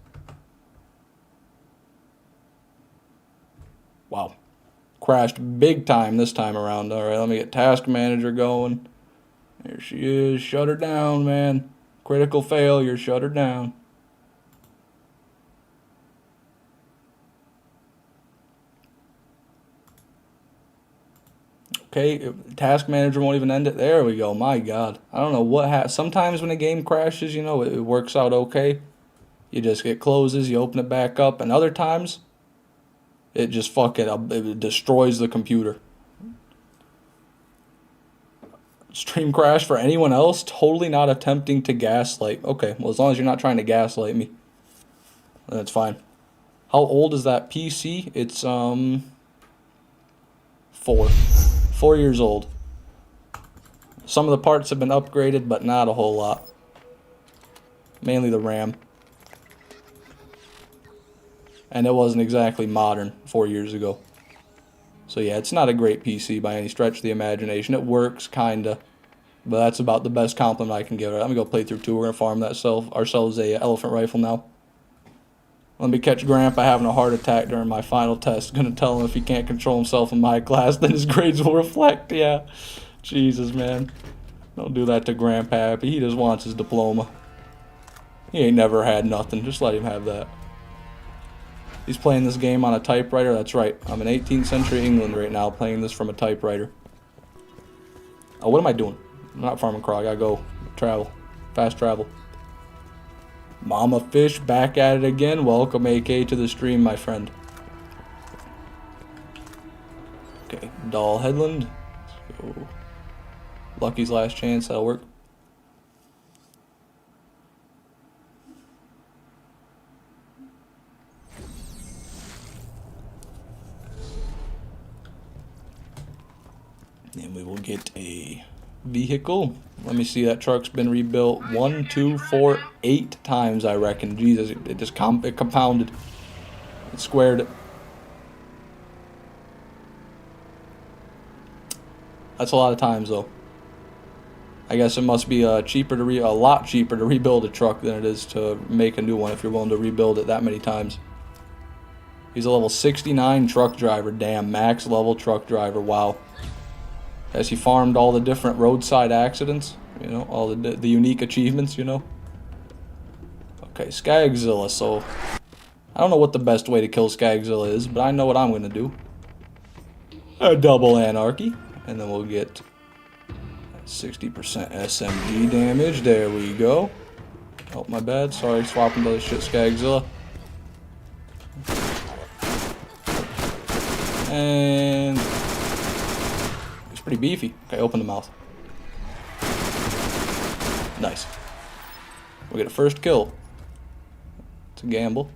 Wow. Crashed big time this time around. Alright, let me get Task Manager going. There she is. Shut her down, man. Critical failure. Shut her down. Okay, Task Manager won't even end it. There we go. My God. I don't know what sometimes when a game crashes, you know, it works out okay. You just, it closes, you open it back up, and other times it just fucking it destroys the computer. Stream crash for anyone else? Totally not attempting to gaslight. Okay, well, as long as you're not trying to gaslight me, then it's fine. How old is that PC? It's 4 years old. Some of the parts have been upgraded, but not a whole lot. Mainly the RAM. And it wasn't exactly modern 4 years ago. So yeah, it's not a great PC by any stretch of the imagination. It works, kinda. But that's about the best compliment I can give it. Let me go play through 2. We're going to farm ourselves a elephant rifle now. Let me catch Grandpa having a heart attack during my final test. Gonna tell him if he can't control himself in my class, then his grades will reflect. Yeah. Jesus, man. Don't do that to Grandpa. He just wants his diploma. He ain't never had nothing. Just let him have that. He's playing this game on a typewriter. That's right. I'm in 18th century England right now, playing this from a typewriter. Oh, what am I doing? I'm not farming Craw. I gotta go. Travel. Fast travel. Mama Fish back at it again. Welcome, AK, to the stream, my friend. Okay, Doll Headland. Let's go. Lucky's last chance. That'll work. And we will get a vehicle. Let me see, that truck's been rebuilt 1, 2, 4, 8 times, I reckon. Jesus, it just it compounded. It squared it. That's a lot of times, though. I guess it must be a lot cheaper to rebuild a truck than it is to make a new one if you're willing to rebuild it that many times. He's a level 69 truck driver. Damn, max level truck driver. Wow. Has he farmed all the different roadside accidents? You know, all the unique achievements, you know? Okay, Skagzilla. So, I don't know what the best way to kill Skagzilla is, but I know what I'm going to do. A double anarchy. And then we'll get 60% SMG damage. There we go. Oh, my bad. Sorry, swapping to the shit Skagzilla. And it's pretty beefy. Okay, open the mouth. Nice. We'll get a first kill. It's a gamble.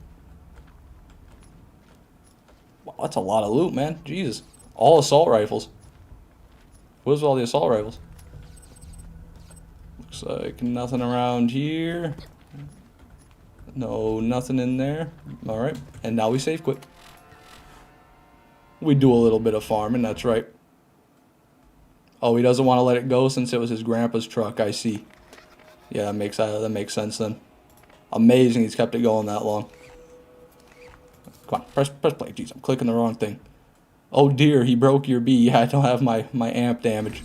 Wow, that's a lot of loot, man. Jesus. All assault rifles. Where's all the assault rifles? Looks like nothing around here. No, nothing in there. Alright. And now we save quit. We do a little bit of farming, that's right. Oh, he doesn't want to let it go since it was his grandpa's truck, I see. Yeah, that makes sense then. Amazing he's kept it going that long. Come on, press play. Jeez, I'm clicking the wrong thing. Oh dear, he broke your B. Yeah, I don't have my amp damage.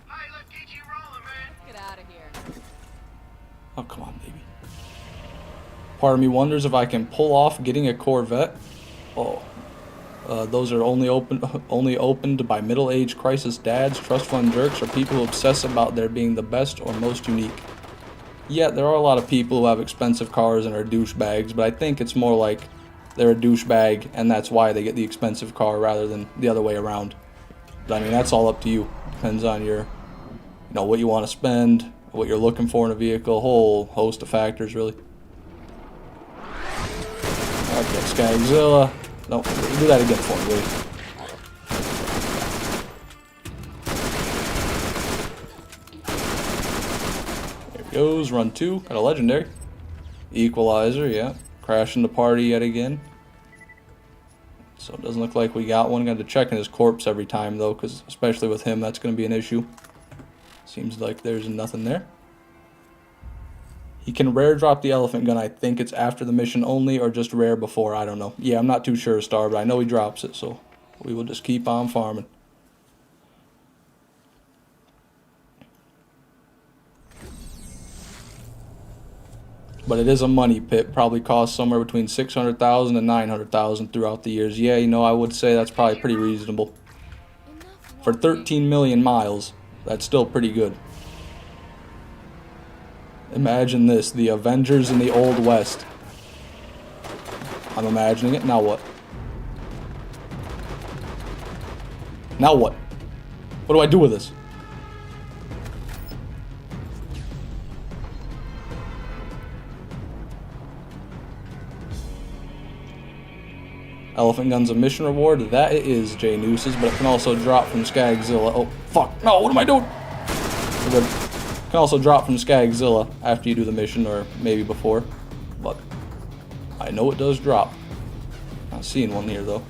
Hey, let's get you rolling, man. Get out of here. Oh, come on, baby. Part of me wonders if I can pull off getting a Corvette. Oh. Those are only opened by middle-aged crisis dads, trust fund jerks, or people who obsess about their being the best or most unique. Yeah, there are a lot of people who have expensive cars and are douchebags, but I think it's more like they're a douchebag and that's why they get the expensive car rather than the other way around. But I mean, that's all up to you. Depends on your, what you want to spend, what you're looking for in a vehicle, a whole host of factors, really. Okay, Skagzilla. No, do that again for me, really. There he goes, run 2, got a legendary. Equalizer, yeah. Crashing the party yet again. So it doesn't look like we got one. Got to check in his corpse every time, though, because especially with him, that's going to be an issue. Seems like there's nothing there. He can rare drop the elephant gun. I think it's after the mission only or just rare before. I don't know. Yeah, I'm not too sure, Star, but I know he drops it, so we will just keep on farming. But it is a money pit. Probably costs somewhere between 600,000 and 900,000 throughout the years. Yeah, I would say that's probably pretty reasonable. For 13 million miles, that's still pretty good. Imagine this, the Avengers in the Old West. I'm imagining it. Now what? Now what? What do I do with this? Elephant gun's a mission reward. That it is, J Nooses, but it can also drop from Skagzilla. Oh, fuck. No, what am I doing? We're good. Can also drop from Skagzilla after you do the mission, or maybe before, but I know it does drop. Not seeing one here though.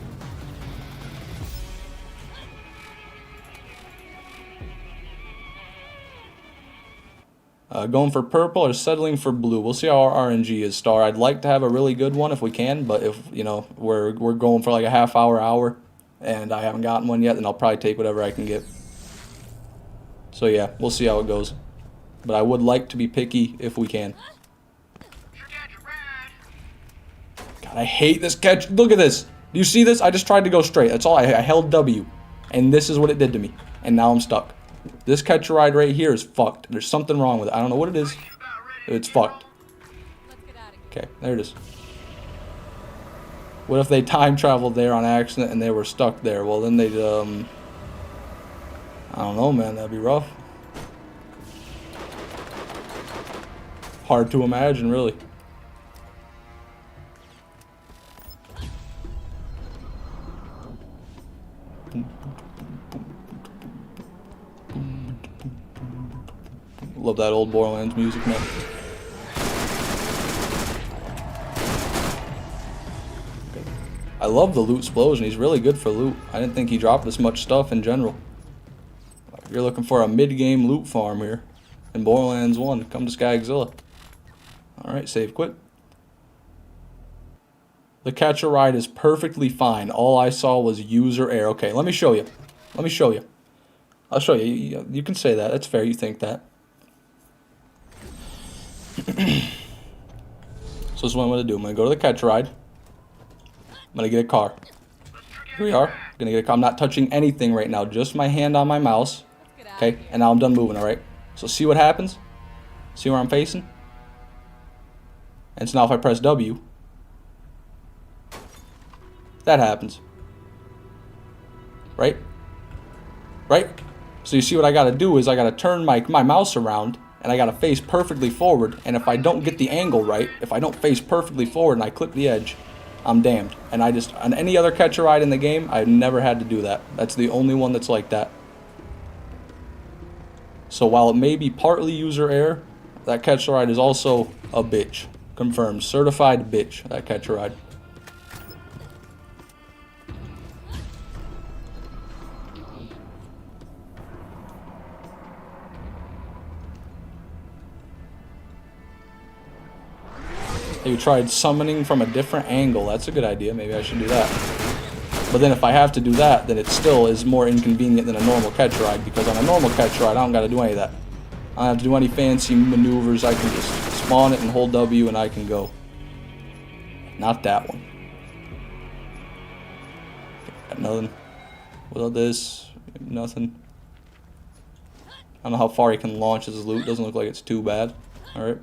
Going for purple or settling for blue. We'll see how our RNG is, Star. I'd like to have a really good one if we can, but if we're going for like a half hour, and I haven't gotten one yet, then I'll probably take whatever I can get. So yeah, we'll see how it goes. But I would like to be picky if we can. God, I hate this catch. Look at this. Do you see this? I just tried to go straight. That's all. I held W. And this is what it did to me. And now I'm stuck. This catch ride right here is fucked. There's something wrong with it. I don't know what it is. It's fucked. Okay, there it is. What if they time traveled there on accident and they were stuck there? Well, then they'd, I don't know, man. That'd be rough. Hard to imagine, really. Love that old Borderlands music, man. I love the loot explosion. He's really good for loot. I didn't think he dropped this much stuff in general. If you're looking for a mid-game loot farm here in Borderlands 1, come to Skagzilla. Alright, save quick. The catcher ride is perfectly fine. All I saw was user error. Okay, let me show you. Let me show you. I'll show you. You can say that. That's fair. You think that. So this is what I'm going to do. I'm going to go to the catcher ride. I'm going to get a car. Here we are. I'm going to get a car. I'm not touching anything right now. Just my hand on my mouse. Okay, and now I'm done moving, alright? So see what happens? See where I'm facing? And so now if I press W, that happens. Right? Right? So you see what I gotta do is I gotta turn my mouse around and I gotta face perfectly forward, and if I don't get the angle right, if I don't face perfectly forward and I click the edge, I'm damned. And on any other catcher ride in the game, I've never had to do that. That's the only one that's like that. So while it may be partly user error, that catcher ride is also a bitch. Confirmed. Certified bitch, that catcher ride. You tried summoning from a different angle. That's a good idea. Maybe I should do that. But then if I have to do that, then it still is more inconvenient than a normal catch ride, because on a normal catch ride, I don't got to do any of that. I don't have to do any fancy maneuvers. I can just spawn it and hold W and I can go. Not that one. Got nothing. Without this, nothing. I don't know how far he can launch his loot. Doesn't look like it's too bad. Alright.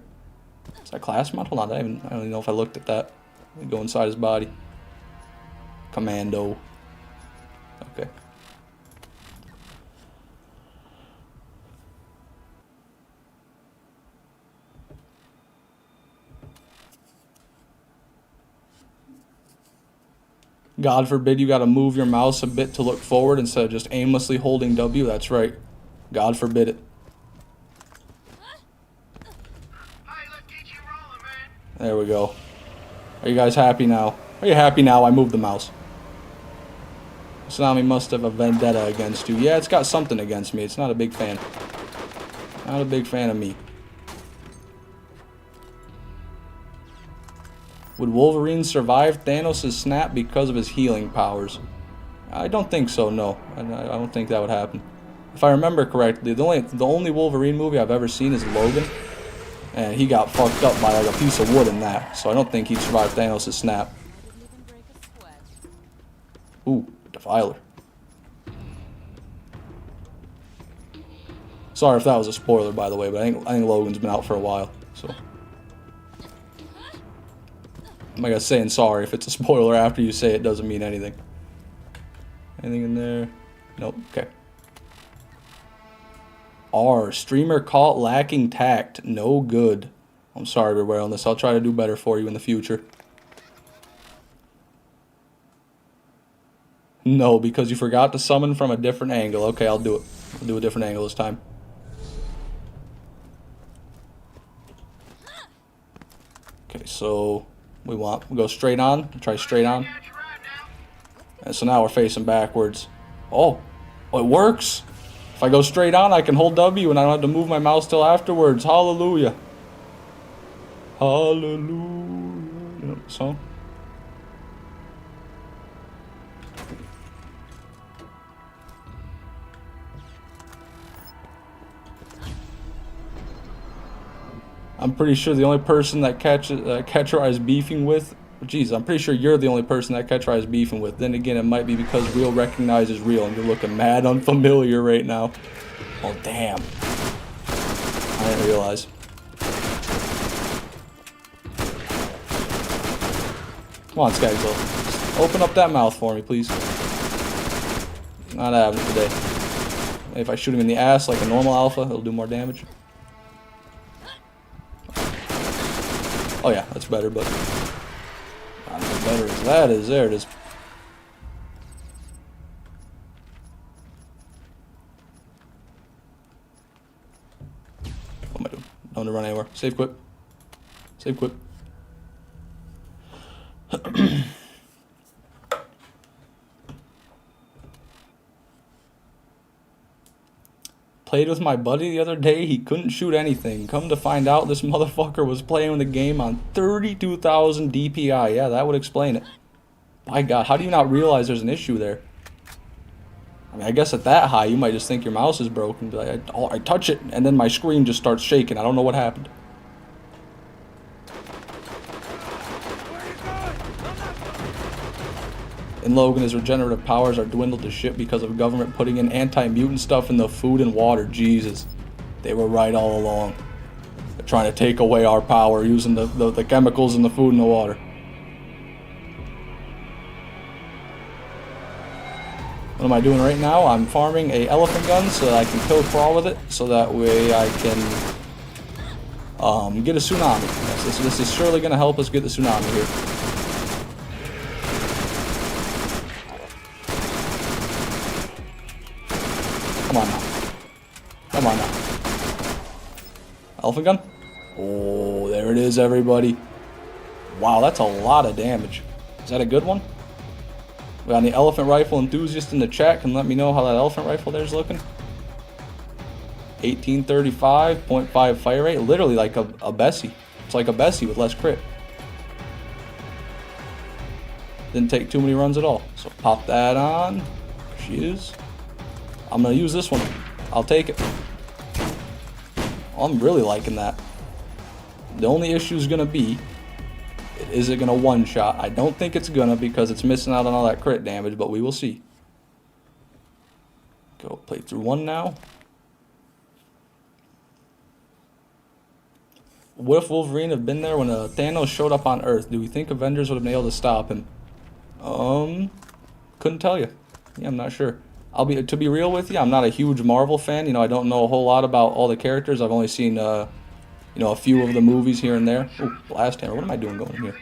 Is that class mod? Hold on, I don't even know if I looked at that. Let me go inside his body. Commando. Okay. God forbid you gotta move your mouse a bit to look forward instead of just aimlessly holding W. That's right. God forbid it. There we go. Are you guys happy now? Are you happy now? I moved the mouse. Tsunami must have a vendetta against you. Yeah, it's got something against me. It's not a big fan. Not a big fan of me. Would Wolverine survive Thanos' snap because of his healing powers? I don't think so, no. I don't think that would happen. If I remember correctly, the only Wolverine movie I've ever seen is Logan. And he got fucked up by like a piece of wood in that. So I don't think he'd survive Thanos' snap. Ooh, Defiler. Sorry if that was a spoiler, by the way, but I think Logan's been out for a while, so. I'm not gonna saying sorry if it's a spoiler after you say it doesn't mean anything. Anything in there? Nope, okay. R, streamer caught lacking tact. No good. I'm sorry everywhere on this. I'll try to do better for you in the future. No, because you forgot to summon from a different angle. Okay, I'll do it. I'll do a different angle this time. Okay, so we go straight on. Try straight on. And so now we're facing backwards. Oh, it works. If I go straight on, I can hold W and I don't have to move my mouse till afterwards. Hallelujah. Hallelujah. You know the song? I'm pretty sure the only person that Catcher is beefing with, geez, I'm pretty sure you're the only person that Catcher is beefing with. Then again, it might be because real recognizes real, and you're looking mad unfamiliar right now. Oh damn! I didn't realize. Come on, Skagzo, open up that mouth for me, please. Not happening today. Maybe if I shoot him in the ass like a normal alpha, it'll do more damage. Oh yeah, that's better, but not as better as that is. There it is. What am I doing? Don't want to run anywhere. Save quick. Save quick. Played with my buddy the other day, he couldn't shoot anything. Come to find out, this motherfucker was playing the game on 32,000 DPI. Yeah, that would explain it. My god, how do you not realize there's an issue there? I mean, I guess at that high, you might just think your mouse is broken. Be like, I touch it, and then my screen just starts shaking. I don't know what happened. In Logan, his regenerative powers are dwindled to shit because of government putting in anti-mutant stuff in the food and water. Jesus. They were right all along. They're trying to take away our power using the chemicals in the food and the water. What am I doing right now? I'm farming a elephant gun so that I can kill crawl with it, so that way I can get a tsunami. Yes, this is surely going to help us get the tsunami here. Come on now. Come on now. Elephant gun? Oh, there it is, everybody. Wow, that's a lot of damage. Is that a good one? We got any elephant rifle enthusiast in the chat can let me know how that elephant rifle there's looking. 1835, 0.5 fire rate. Literally like a Bessie. It's like a Bessie with less crit. Didn't take too many runs at all. So pop that on. There she is. I'm going to use this one. I'll take it. I'm really liking that. The only issue is going to be, is it going to one-shot? I don't think it's going to because it's missing out on all that crit damage, but we will see. Go play through 1 now. What if Wolverine had been there when Thanos showed up on Earth? Do we think Avengers would have been able to stop him? Couldn't tell you. Yeah, I'm not sure. To be real with you, I'm not a huge Marvel fan. You know, I don't know a whole lot about all the characters. I've only seen, you know, a few of the movies here and there. Ooh, blast hammer. What am I doing going in here?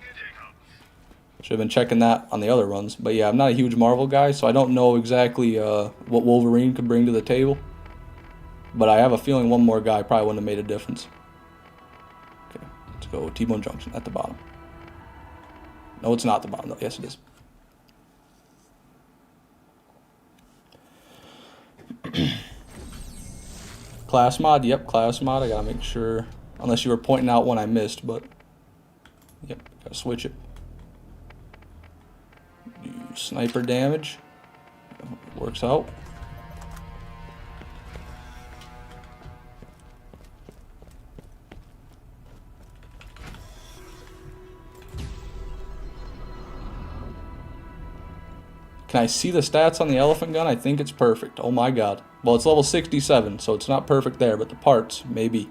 Should have been checking that on the other runs. But yeah, I'm not a huge Marvel guy, so I don't know exactly what Wolverine could bring to the table. But I have a feeling one more guy probably wouldn't have made a difference. Okay, let's go T-Bone Junction at the bottom. No, it's not the bottom, though. Yes, it is. Class mod? Yep, class mod. I gotta make sure. Unless you were pointing out one I missed, but... Yep, gotta switch it. Sniper damage. Works out. Can I see the stats on the elephant gun? I think it's perfect. Oh my god. Well, it's level 67, so it's not perfect there, but the parts, maybe.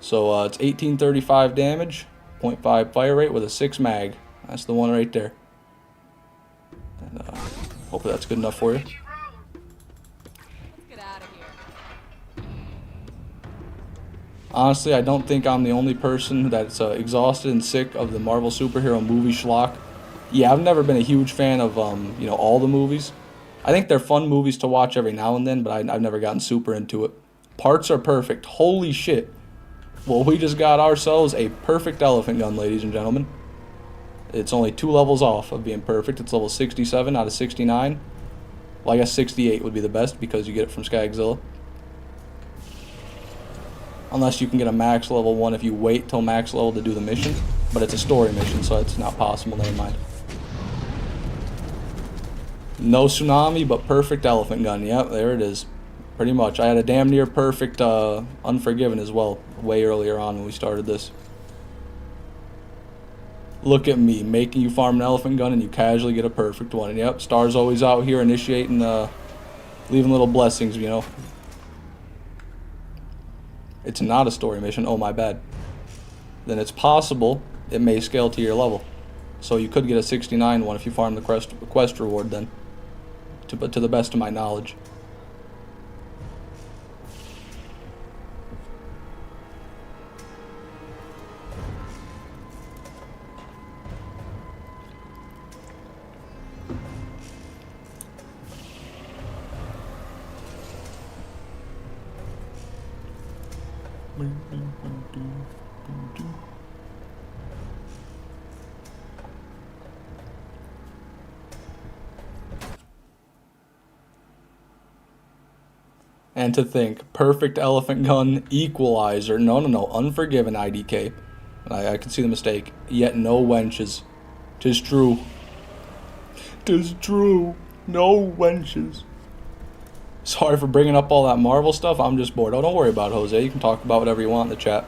So, it's 1835 damage, 0.5 fire rate with a 6 mag. That's the one right there. And, hopefully that's good enough for you. Let's get out of here. Honestly, I don't think I'm the only person that's exhausted and sick of the Marvel superhero movie schlock. Yeah, I've never been a huge fan of, you know, all the movies. I think they're fun movies to watch every now and then, but I've never gotten super into it. Parts are perfect. Holy shit. Well, we just got ourselves a perfect elephant gun, ladies and gentlemen. It's only 2 levels off of being perfect. It's level 67 out of 69. Well, I guess 68 would be the best because you get it from Skagzilla. Unless you can get a max level 1 if you wait till max level to do the mission. But it's a story mission, so it's not possible, never mind. No Tsunami, but perfect elephant gun. Yep, there it is. Pretty much. I had a damn near perfect Unforgiven as well, way earlier on when we started this. Look at me, making you farm an elephant gun and you casually get a perfect one. And yep, Star's always out here initiating, leaving little blessings, you know. It's not a story mission. Oh, my bad. Then it's possible it may scale to your level. So you could get a 69 one if you farm the quest reward then. But to the best of my knowledge. And to think, perfect elephant gun, equalizer, no, Unforgiven IDK. I can see the mistake. Yet no wenches. 'Tis true. 'Tis true. No wenches. Sorry for bringing up all that Marvel stuff. I'm just bored. Oh, don't worry about it, Jose. You can talk about whatever you want in the chat.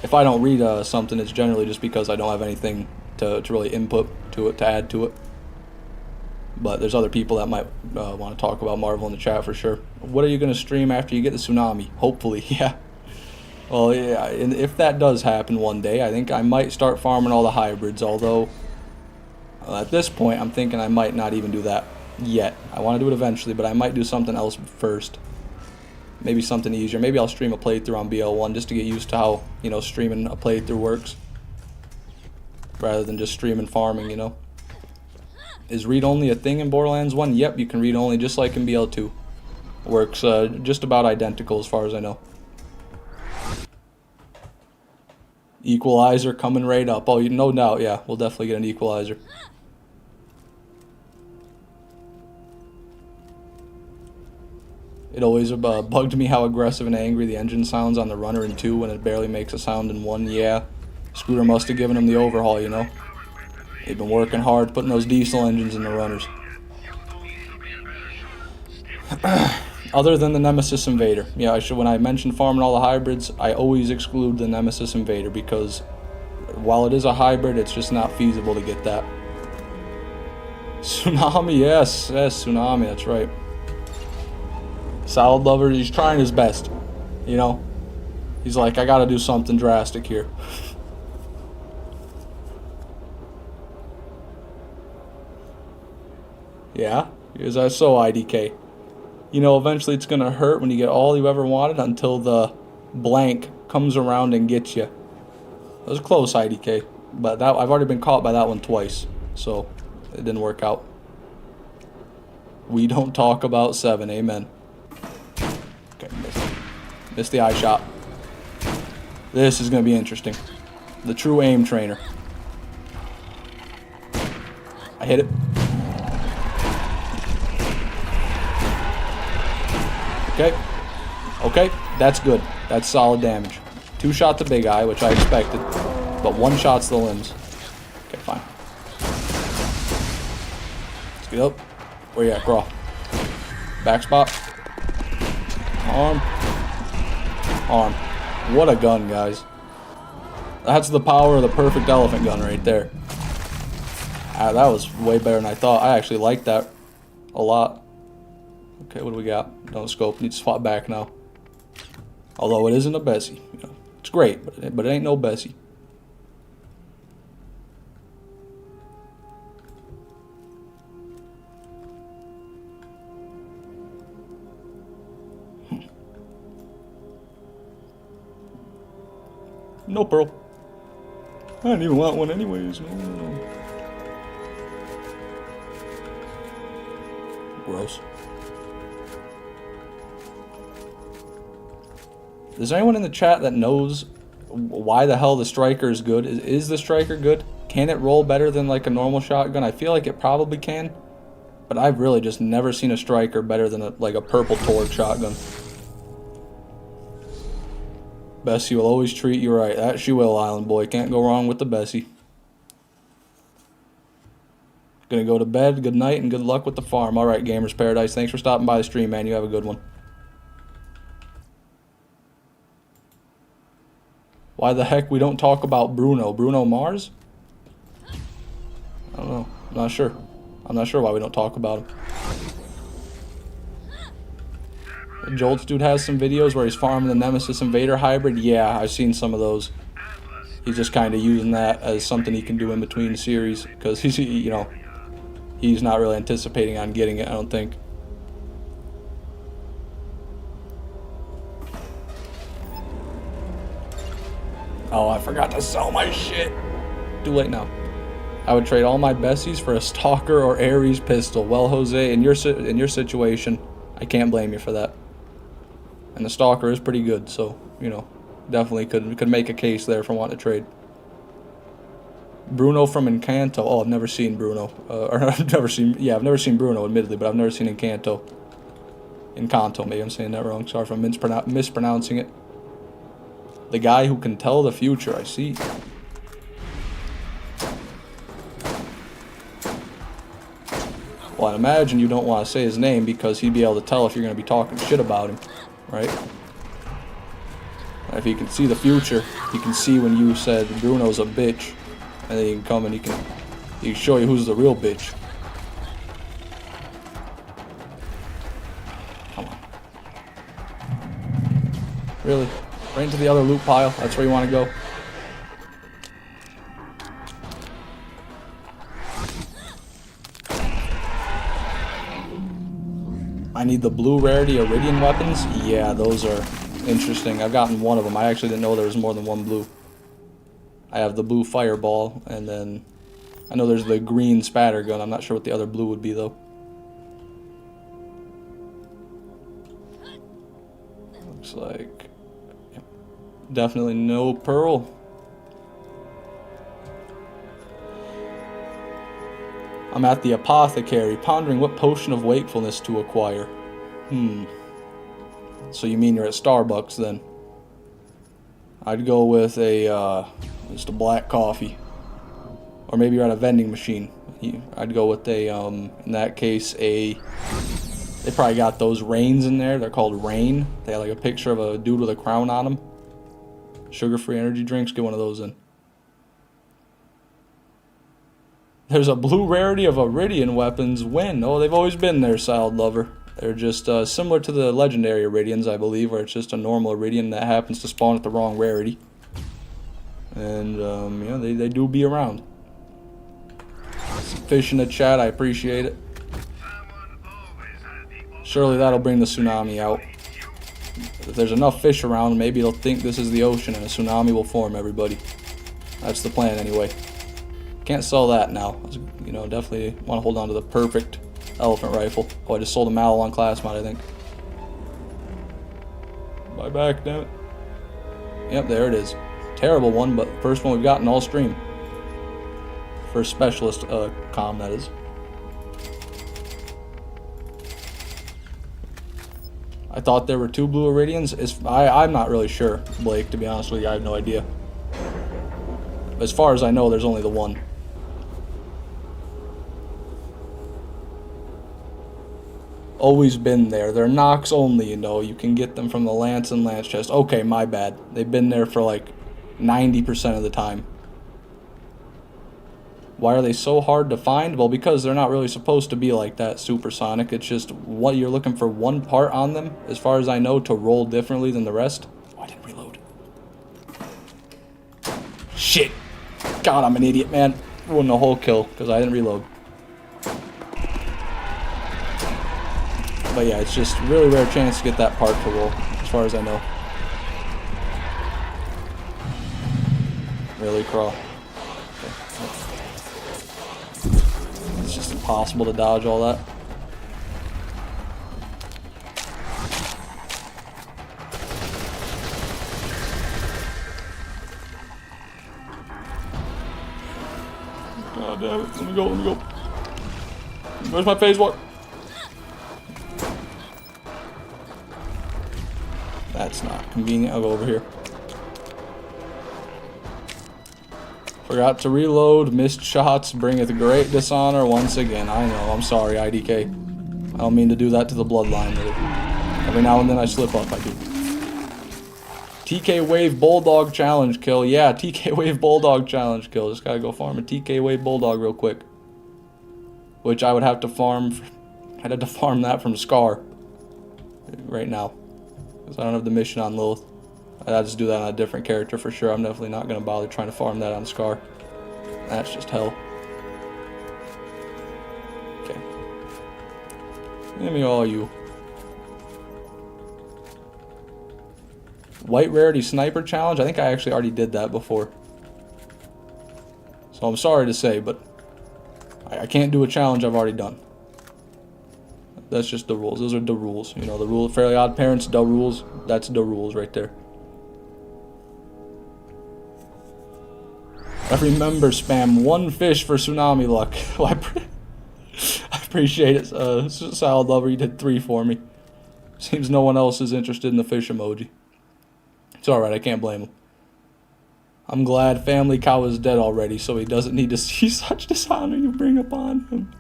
If I don't read something, it's generally just because I don't have anything to really input to it, to add to it. But there's other people that might want to talk about Marvel in the chat for sure. What are you going to stream after you get the Tsunami? Hopefully, yeah. Well, yeah, and if that does happen one day, I think I might start farming all the hybrids, although at this point I'm thinking I might not even do that yet. I want to do it eventually, but I might do something else first. Maybe something easier. Maybe I'll stream a playthrough on BL1 just to get used to how, you know, streaming a playthrough works. Rather than just streaming farming, you know. Is read-only a thing in Borderlands 1? Yep, you can read-only just like in BL2. Works just about identical as far as I know. Equalizer coming right up. Oh, no doubt, yeah. We'll definitely get an equalizer. It always bugged me how aggressive and angry the engine sounds on the runner in 2 when it barely makes a sound in 1. Yeah, Scooter must have given him the overhaul, you know. They've been working hard putting those diesel engines in the runners. Other than the Nemesis Invader. Yeah, when I mentioned farming all the hybrids, I always exclude the Nemesis Invader because while it is a hybrid, it's just not feasible to get that. Tsunami, yes, Tsunami, that's right. Salad Lover, he's trying his best, you know? He's like, I gotta do something drastic here. Yeah, is that so, IDK? You know, eventually it's gonna hurt when you get all you ever wanted until the blank comes around and gets you. That was close, IDK, but that I've already been caught by that one twice, so it didn't work out. We don't talk about 7, amen. Okay, missed the eye shot. This is gonna be interesting. The true aim trainer. I hit it. Okay. Okay, that's good. That's solid damage. 2 shot the big eye, which I expected, but 1 shot's the limbs. Okay, fine. Let's get up. Where you at, Crawl? Back spot. Arm. Arm. What a gun, guys. That's the power of the perfect elephant gun right there. That was way better than I thought. I actually like that a lot. Okay, what do we got? Don't scope. Need to swap back now. Although it isn't a Bessie. You know, it's great, but it ain't no Bessie. No pearl. I didn't even want one anyways. No. Gross. Is there anyone in the chat that knows why the hell the striker is good? Is the striker good? Can it roll better than like a normal shotgun? I feel like it probably can, but I've really just never seen a striker better than like a purple Torque shotgun. Bessie will always treat you right. That she will, Island Boy. Can't go wrong with the Bessie. Gonna go to bed. Good night and good luck with the farm. Alright, Gamers Paradise. Thanks for stopping by the stream, man. You have a good one. Why the heck we don't talk about Bruno? Bruno Mars? I don't know. I'm not sure. I'm not sure why we don't talk about him. Jolts dude has some videos where he's farming the Nemesis Invader hybrid. Yeah, I've seen some of those. He's just kind of using that as something he can do in between series because he's, you know, he's not really anticipating on getting it, I don't think. Oh, I forgot to sell my shit. Too late now. I would trade all my Bessies for a Stalker or Ares pistol. Well, Jose, in your situation, I can't blame you for that. And the Stalker is pretty good, so, you know, definitely could make a case there for wanting to trade. Bruno from Encanto. Oh, I've never seen Bruno. I've never seen Bruno, admittedly, but I've never seen Encanto. Encanto, maybe I'm saying that wrong. Sorry if I'm mispronouncing it. The guy who can tell the future, I see. Well, I imagine you don't want to say his name because he'd be able to tell if you're going to be talking shit about him, right? If he can see the future, he can see when you said Bruno's a bitch, and then he can come and he can show you who's the real bitch. Come on. Really? Right into the other loot pile? That's where you want to go? I need the blue rarity Iridian weapons. Yeah, those are interesting. I've gotten one of them. I actually didn't know there was more than one blue. I have the blue fireball, and then I know there's the green spatter gun. I'm not sure what the other blue would be, though. Looks like... Yep. Definitely no pearl. I'm at the apothecary, pondering what potion of wakefulness to acquire. So you mean you're at Starbucks, then? I'd go with a, just a black coffee. Or maybe you're at a vending machine. I'd go with a, in that case, they probably got those Reigns in there. They're called Rain. They have like a picture of a dude with a crown on them. Sugar-free energy drinks, get one of those in. There's a blue rarity of Iridian weapons. When? Oh, they've always been there, Siled Lover. They're just similar to the legendary Iridians, I believe, where it's just a normal Iridian that happens to spawn at the wrong rarity. And, you know, they do be around. Some fish in the chat, I appreciate it. Surely that'll bring the tsunami out. If there's enough fish around, maybe they'll think this is the ocean and a tsunami will form, everybody. That's the plan, anyway. Can't sell that now. You know, definitely want to hold on to the perfect elephant rifle. Oh, I just sold a Mallow on class mod, I think. Buy back, damn it. Yep, there it is. Terrible one, but first one we've gotten all stream. First specialist comm, that is. I thought there were 2 blue Iridians. I'm not really sure, Blake, to be honest with you. I have no idea. As far as I know, there's only the one. Always been there. They're Nox only, you know. You can get them from the Lance and Lance chest. Okay, my bad. They've been there for like 90% of the time. Why are they so hard to find? Well, because they're not really supposed to be like that supersonic. It's just what you're looking for one part on them, as far as I know, to roll differently than the rest. Oh, I didn't reload. Shit. God, I'm an idiot, man. Ruined the whole kill because I didn't reload. But yeah, it's just really rare chance to get that part to roll, as far as I know. Really, Crawl? It's just impossible to dodge all that. God damn it. Let me go, let me go. Where's my phase walk? That's not convenient. I'll go over here. Forgot to reload. Missed shots bringeth great dishonor once again. I know. I'm sorry, IDK. I don't mean to do that to the bloodline. Every now and then I slip up. I do. TK Wave Bulldog Challenge kill. Yeah, TK Wave Bulldog Challenge kill. Just gotta go farm a TK Wave Bulldog real quick. Which I would have to farm. I'd have to farm that from Scar. Right now. Because I don't have the mission on Lilith. I'd just do that on a different character for sure. I'm definitely not going to bother trying to farm that on Scar. That's just hell. Okay. Give me all you. White Rarity Sniper Challenge? I think I actually already did that before. So I'm sorry to say, but I can't do a challenge I've already done. That's just the rules. Those are the rules. You know, the rule of Fairly Odd Parents, the rules. That's the rules right there. I remember spam 1 fish for tsunami luck. Well, I appreciate it, Salad Lover. You did 3 for me. Seems no one else is interested in the fish emoji. It's alright, I can't blame him. I'm glad Family Cow is dead already, so he doesn't need to see such dishonor you bring upon him.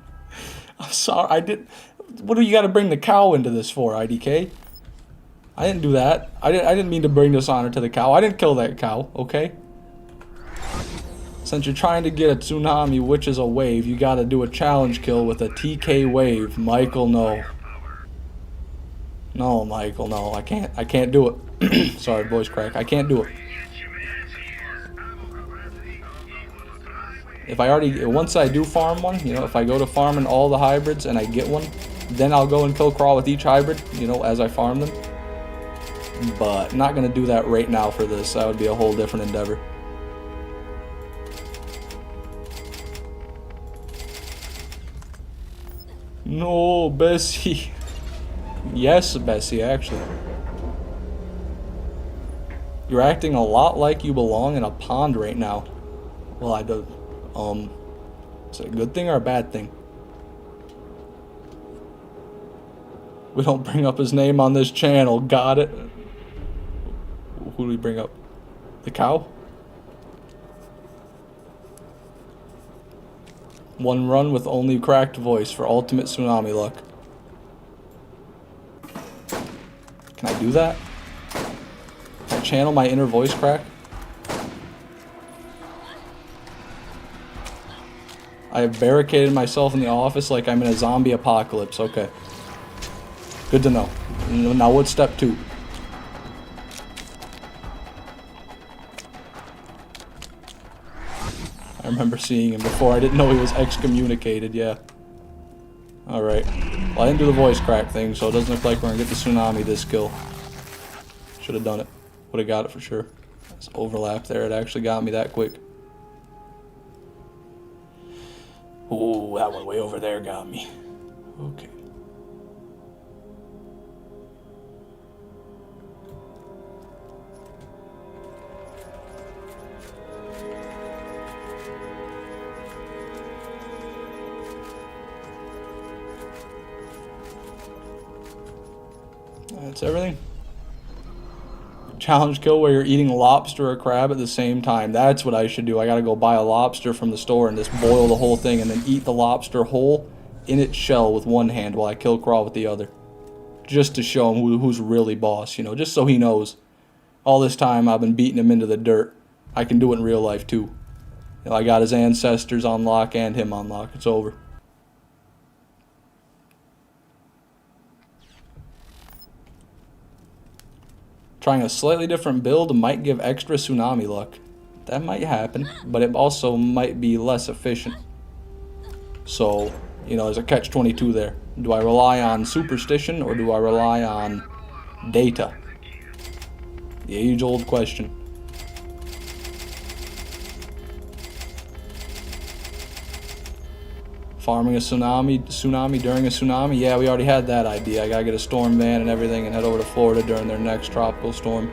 I'm sorry, what do you gotta bring the cow into this for, IDK? I didn't do that. I didn't mean to bring dishonor to the cow. I didn't kill that cow, okay? Since you're trying to get a tsunami, which is a wave, you gotta do a challenge kill with a TK wave. Michael, no. No, Michael, no. I can't do it. Sorry, voice crack. I can't do it. If I already, once I do farm one, you know, if I go to farming all the hybrids and I get one, then I'll go and kill crawl with each hybrid, you know, as I farm them. But I'm not gonna do that right now for this. That would be a whole different endeavor. No, Bessie. Yes, Bessie, actually. You're acting a lot like you belong in a pond right now. Well, I do. Is it a good thing or a bad thing? We don't bring up his name on this channel. Got it. Who do we bring up? The cow? One run with only cracked voice for ultimate tsunami luck. Can I do that? Can I channel my inner voice crack? I have barricaded myself in the office like I'm in a zombie apocalypse. Okay. Good to know. Now what's step 2? I remember seeing him before. I didn't know he was excommunicated, yeah. Alright. Well, I didn't do the voice crack thing, so it doesn't look like we're gonna get the tsunami this kill. Should have done it. Would have got it for sure. This overlap there, it actually got me that quick. Ooh, that one way over there got me. Okay. That's everything. Challenge kill where you're eating lobster or crab at the same time. That's what I should do. I gotta go buy a lobster from the store and just boil the whole thing and then eat the lobster whole in its shell with one hand while I kill Craw with the other. Just to show him who's really boss, you know, just so he knows. All this time I've been beating him into the dirt. I can do it in real life too. You know, I got his ancestors on lock and him on lock. It's over. Trying a slightly different build might give extra tsunami luck. That might happen, but it also might be less efficient. So, you know, there's a catch-22 there. Do I rely on superstition or do I rely on data? The age-old question. Farming a tsunami during a tsunami? Yeah, we already had that idea. I gotta get a storm van and everything and head over to Florida during their next tropical storm.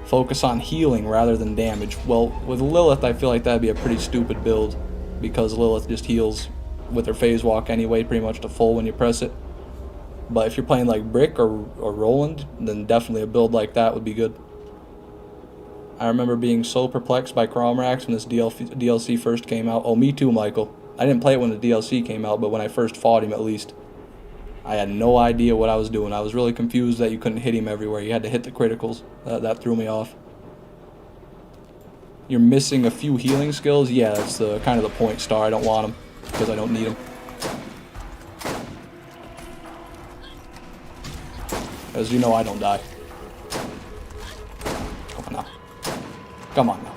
Focus on healing rather than damage. Well, with Lilith, I feel like that'd be a pretty stupid build because Lilith just heals with her phase walk anyway, pretty much to full when you press it. But if you're playing like Brick or Roland, then definitely a build like that would be good. I remember being so perplexed by Cromerax when this DLC first came out. Oh, me too, Michael. I didn't play it when the DLC came out, but when I first fought him at least. I had no idea what I was doing. I was really confused that you couldn't hit him everywhere. You had to hit the criticals. That threw me off. You're missing a few healing skills? Yeah, that's kind of the point, Star. I don't want them because I don't need them. As you know, I don't die. Come on now. Come on now.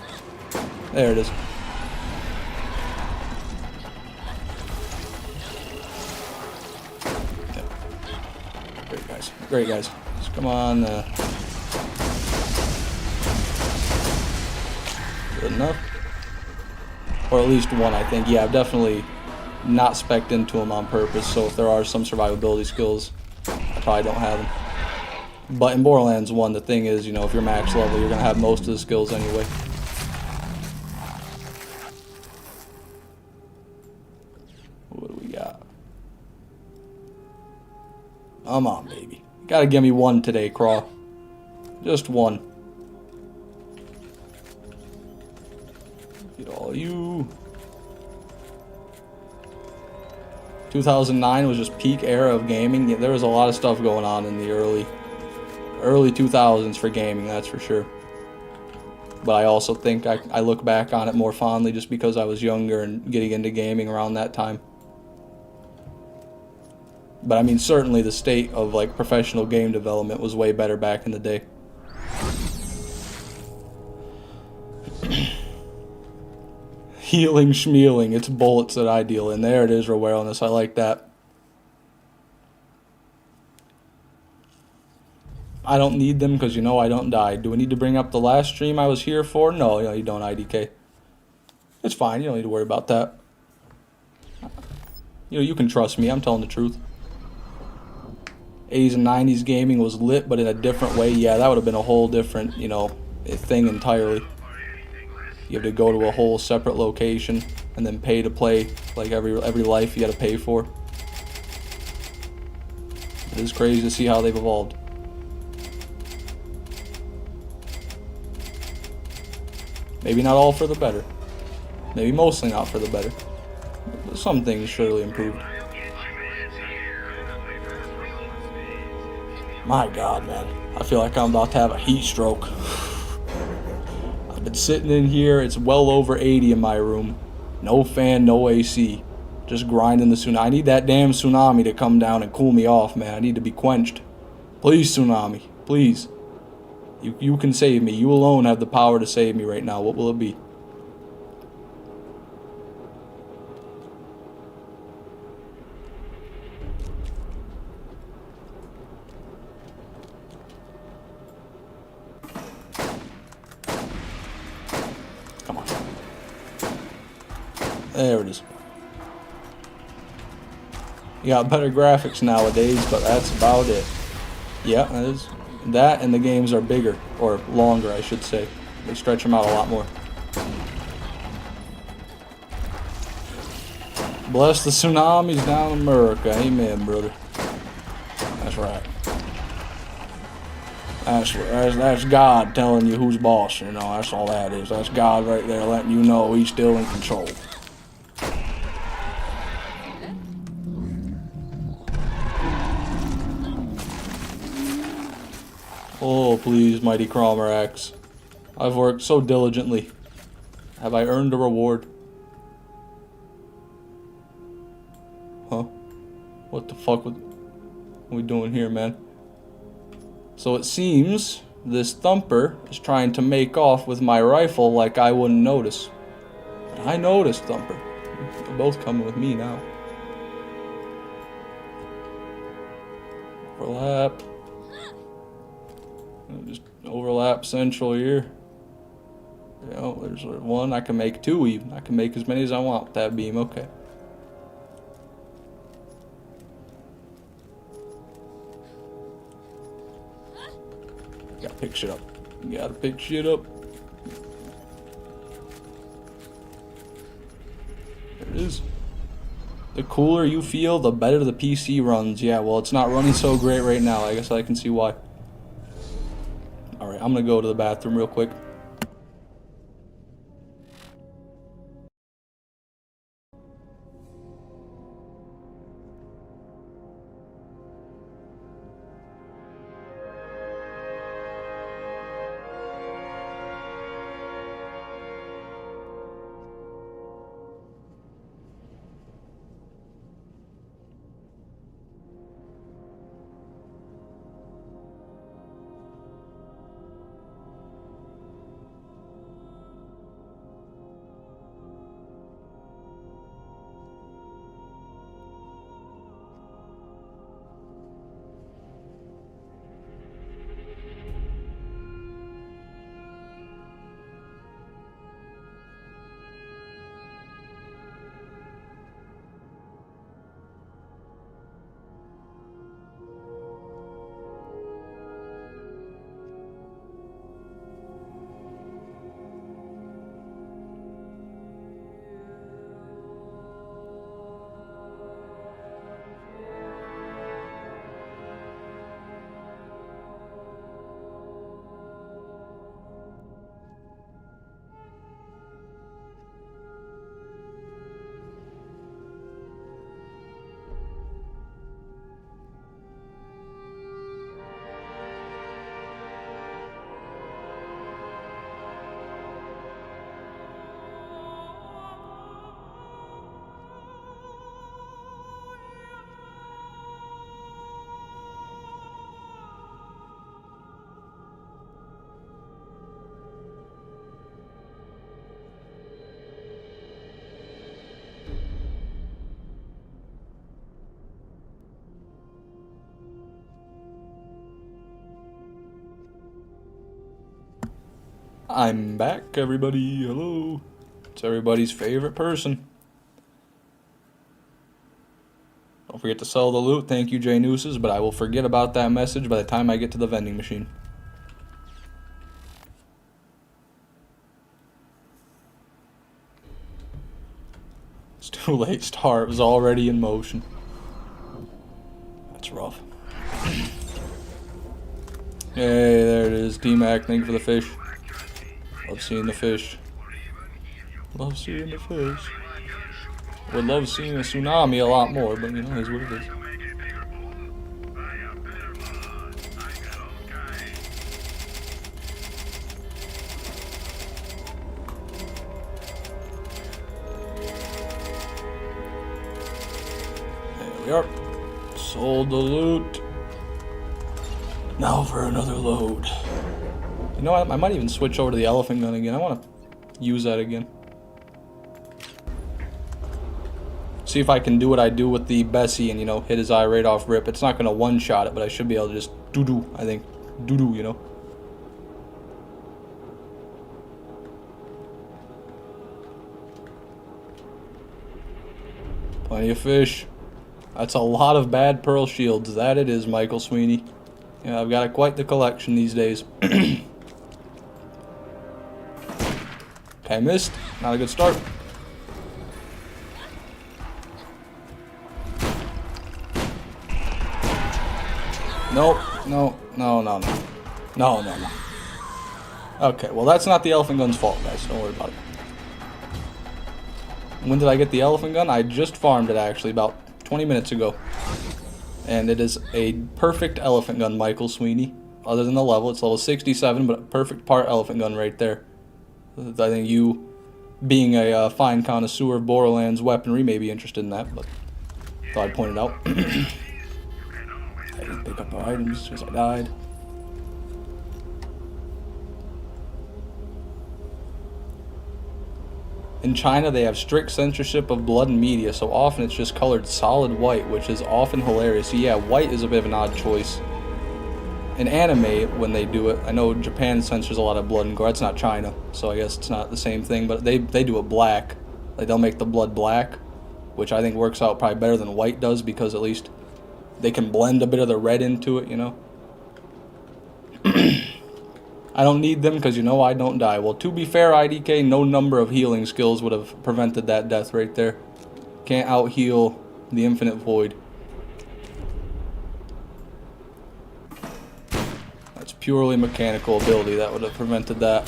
There it is. Okay. Great guys. Great guys. Just come on. Good enough. Or at least one, I think. Yeah, I've definitely not spec'd into them on purpose, so if there are some survivability skills, I probably don't have them. But in Borderlands 1, the thing is, you know, if you're max level, you're going to have most of the skills anyway. What do we got? Come on, baby. You got to give me one today, Craw. Just one. Get all you. 2009 was just peak era of gaming. Yeah, there was a lot of stuff going on in the early 2000s for gaming, that's for sure. But I also think I look back on it more fondly just because I was younger and getting into gaming around that time. But I mean, certainly the state of like professional game development was way better back in the day. Healing schmealing, it's bullets that I deal in. There it is, Roweroness, I like that. I don't need them because you know I don't die. Do we need to bring up the last stream I was here for? No, you don't, IDK. It's fine, you don't need to worry about that. You know, you can trust me, I'm telling the truth. 80s and 90s gaming was lit, but in a different way. Yeah, that would have been a whole different, you know, thing entirely. You have to go to a whole separate location and then pay to play. Like every life you got to pay for. It is crazy to see how they've evolved. Maybe not all for the better. Maybe mostly not for the better. But some things surely improved. My God, man. I feel like I'm about to have a heat stroke. I've been sitting in here. It's well over 80 in my room. No fan, no AC. Just grinding the tsunami. I need that damn tsunami to come down and cool me off, man. I need to be quenched. Please, tsunami. Please. You can save me. You alone have the power to save me right now. What will it be? Come on. There it is. You got better graphics nowadays, but that's about it. Yeah, that is. That and the games are bigger, or longer, I should say. They stretch them out a lot more. Bless the tsunamis down in America. Amen, brother. That's right. That's God telling you who's boss, you know. That's all that is. That's God right there letting you know he's still in control. Oh, please, mighty Cromerax. I've worked so diligently. Have I earned a reward? Huh? What the fuck are we doing here, man? So it seems this thumper is trying to make off with my rifle like I wouldn't notice. But I noticed, Thumper. They're both coming with me now. Overlap. Just overlap central here. You know, there's one. I can make two even. I can make as many as I want with that beam. Okay. Gotta pick shit up. You gotta pick shit up. There it is. The cooler you feel, the better the PC runs. Yeah, well, it's not running so great right now. I guess I can see why. Alright, I'm gonna go to the bathroom real quick. I'm back, everybody. Hello. It's everybody's favorite person. Don't forget to sell the loot. Thank you, Jay Nooses, but I will forget about that message by the time I get to the vending machine. It's too late, Star. It was already in motion. That's rough. Hey, there it is. T-Mac, thank you for the fish. Love seeing the fish. Love seeing the fish. Would love seeing a tsunami a lot more, but you know, it's what it is. There we are. Sold the loot. Now for another load. You know what? I might even switch over to the elephant gun again. I want to use that again. See if I can do what I do with the Bessie and, you know, hit his eye right off rip. It's not going to one-shot it, but I should be able to just doo-doo, I think. Doo-doo, you know. Plenty of fish. That's a lot of bad pearl shields. That it is, Michael Sweeney. Yeah, I've got quite the collection these days. Okay, missed. Not a good start. Nope. No. Okay, well that's not the elephant gun's fault, guys. Don't worry about it. When did I get the elephant gun? I just farmed it, actually, about 20 minutes ago. And it is a perfect elephant gun, Michael Sweeney. Other than the level, it's level 67, but a perfect part elephant gun right there. I think you, being a fine connoisseur of Borderlands weaponry, may be interested in that, but thought I'd point it out. I didn't pick up our items because I died. In China, they have strict censorship of blood and media, so often it's just colored solid white, which is often hilarious. So yeah, white is a bit of an odd choice. In anime, when they do it, I know Japan censors a lot of blood and gore. That's not China, so I guess it's not the same thing, but they do it black. Like, they'll make the blood black, which I think works out probably better than white does, because at least they can blend a bit of the red into it, you know? I don't need them because you know I don't die. Well, to be fair, IDK, no number of healing skills would have prevented that death right there. Can't out-heal the infinite void. That's purely mechanical ability that would have prevented that.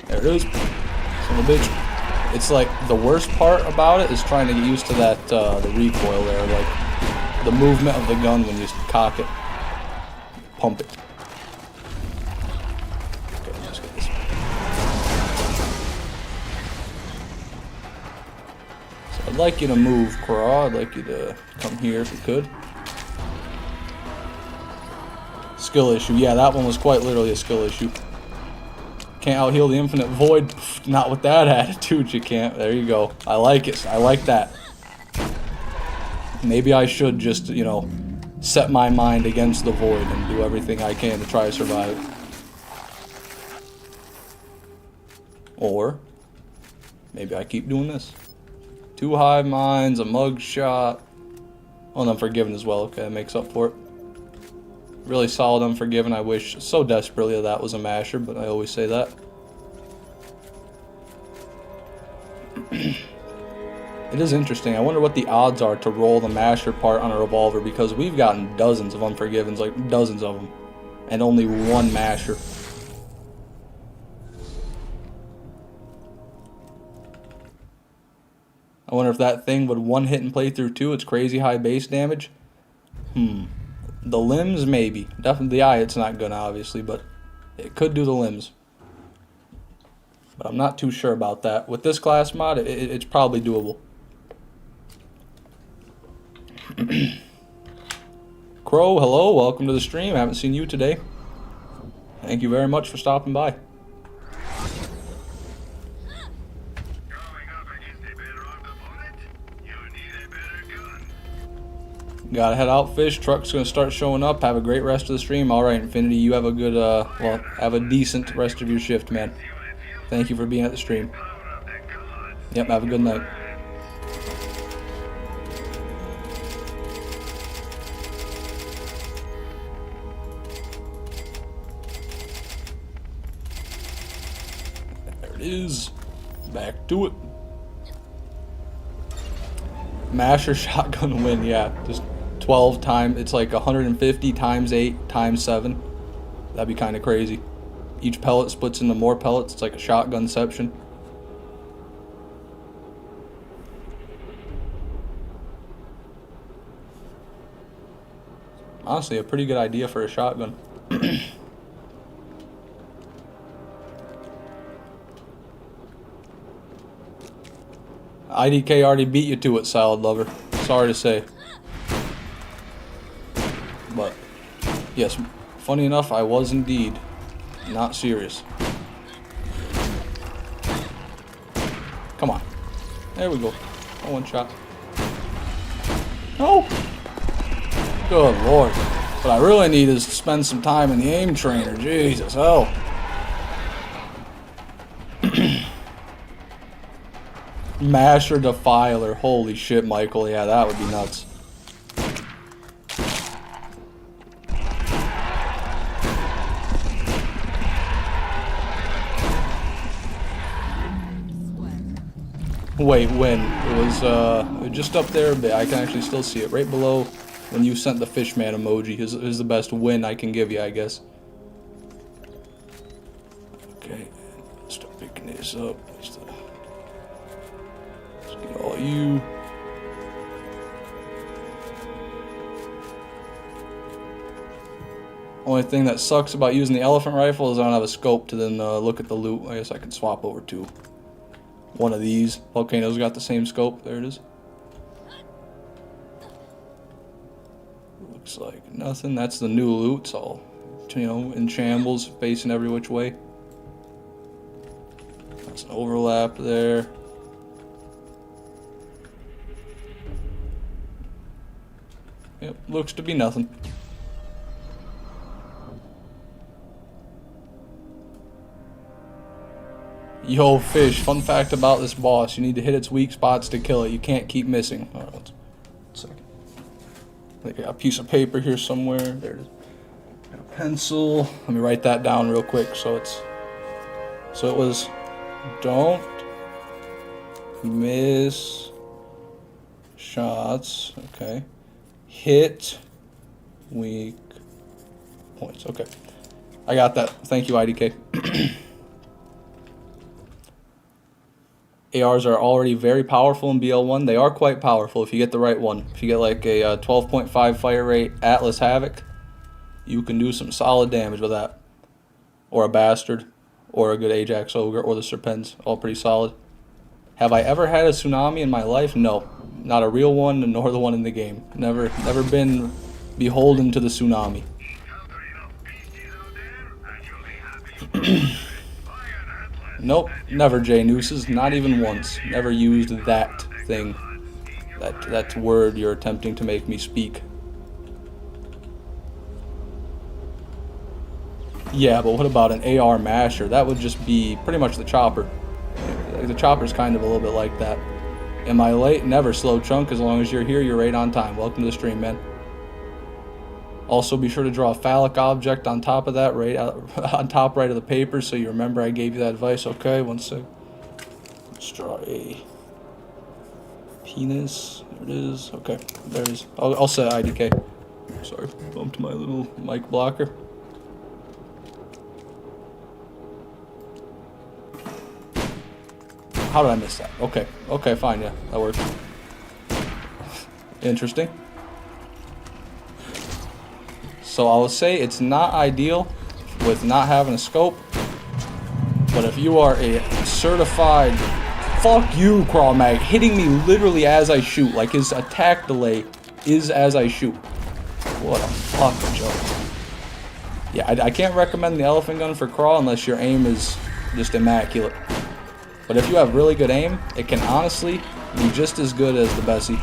There it is. Son of a bitch. It's like, the worst part about it is trying to get used to that, the recoil there, like, the movement of the gun when you cock it. Pump it. Okay, let's get this. So I'd like you to move, Craw. I'd like you to come here if you could. Skill issue. Yeah, that one was quite literally a skill issue. Can't out-heal the infinite void. Not with that attitude, you can't. There you go. I like it. I like that. Maybe I should just, you know, set my mind against the void and do everything I can to try to survive. Or, maybe I keep doing this. 2 hive minds, a mug shot. Oh, and Unforgiven as well. Okay, that makes up for it. Really solid Unforgiven. I wish so desperately that that was a masher, but I always say that. It is interesting. I wonder what the odds are to roll the masher part on a revolver, because we've gotten dozens of Unforgivens, like dozens of them, and only one masher. I wonder if that thing would one hit and play through too. It's crazy high base damage. The limbs, maybe. Definitely the eye, it's not gonna, obviously, but it could do the limbs. But I'm not too sure about that. With this class mod, it's probably doable. Crow, hello, welcome to the stream. I haven't seen you today. Thank you very much for stopping by. Gotta head out, fish. Truck's gonna start showing up. Have a great rest of the stream. Alright, Infinity, you have a good, well, have a decent rest of your shift, man. Thank you for being at the stream. Yep, have a good night. There it is. Back to it. Masher shotgun win, yeah. Just 12 times, it's like 150 times 8 times 7. That'd be kind of crazy. Each pellet splits into more pellets. It's like a shotgunception. Honestly, a pretty good idea for a shotgun. IDK already beat you to it, Salad Lover. Sorry to say. But, yes, funny enough, I was indeed not serious. Come on. There we go. Oh, one shot. No! Good lord. What I really need is to spend some time in the aim trainer. Jesus, hell. Masher Defiler. Holy shit, Michael. Yeah, that would be nuts. Wait, when? It was just up there a bit. I can actually still see it. Right below when you sent the fishman emoji is the best win I can give you, I guess. Okay. Start picking this up. Let's get all you. Only thing that sucks about using the elephant rifle is I don't have a scope to then look at the loot. I guess I could swap over to one of these. Volcano's got the same scope. There it is. Looks like nothing. That's the new loot. It's all, you know, in shambles, facing every which way. That's an overlap there. Yep, looks to be nothing. Yo, fish, fun fact about this boss. You need to hit its weak spots to kill it. You can't keep missing. Alright, one second. I got a piece of paper here somewhere. There it is. Got a pencil. Let me write that down real quick. So it was, don't miss shots. Okay. Hit weak points. Okay. I got that. Thank you, IDK. ARs are already very powerful in BL1. They are quite powerful if you get the right one. If you get like a 12.5 fire rate Atlas Havoc, you can do some solid damage with that. Or a Bastard, or a good Ajax Ogre, or the Serpents. All pretty solid. Have I ever had a Tsunami in my life? No. Not a real one, nor the one in the game. Never been beholden to the Tsunami. Nope, never J Nooses, not even once. Never used that thing. That word you're attempting to make me speak. Yeah, but what about an AR masher? That would just be pretty much the chopper. The chopper's kind of a little bit like that. Am I late? Never, Slow Chunk. As long as you're here, you're right on time. Welcome to the stream, man. Also, be sure to draw a phallic object on top of that, right on top right of the paper, so you remember I gave you that advice. Okay, one sec. Let's draw a penis. There it is. Okay, there's. I'll set IDK. Sorry, bumped my little mic blocker. How did I miss that? Okay, okay, fine, yeah, that works. Interesting. So I will say it's not ideal with not having a scope, but if you are a certified, fuck you, Cromerax, hitting me literally as I shoot, like his attack delay is as I shoot. What a fucking joke. Yeah, I can't recommend the elephant gun for crawl unless your aim is just immaculate. But if you have really good aim, it can honestly be just as good as the Bessie,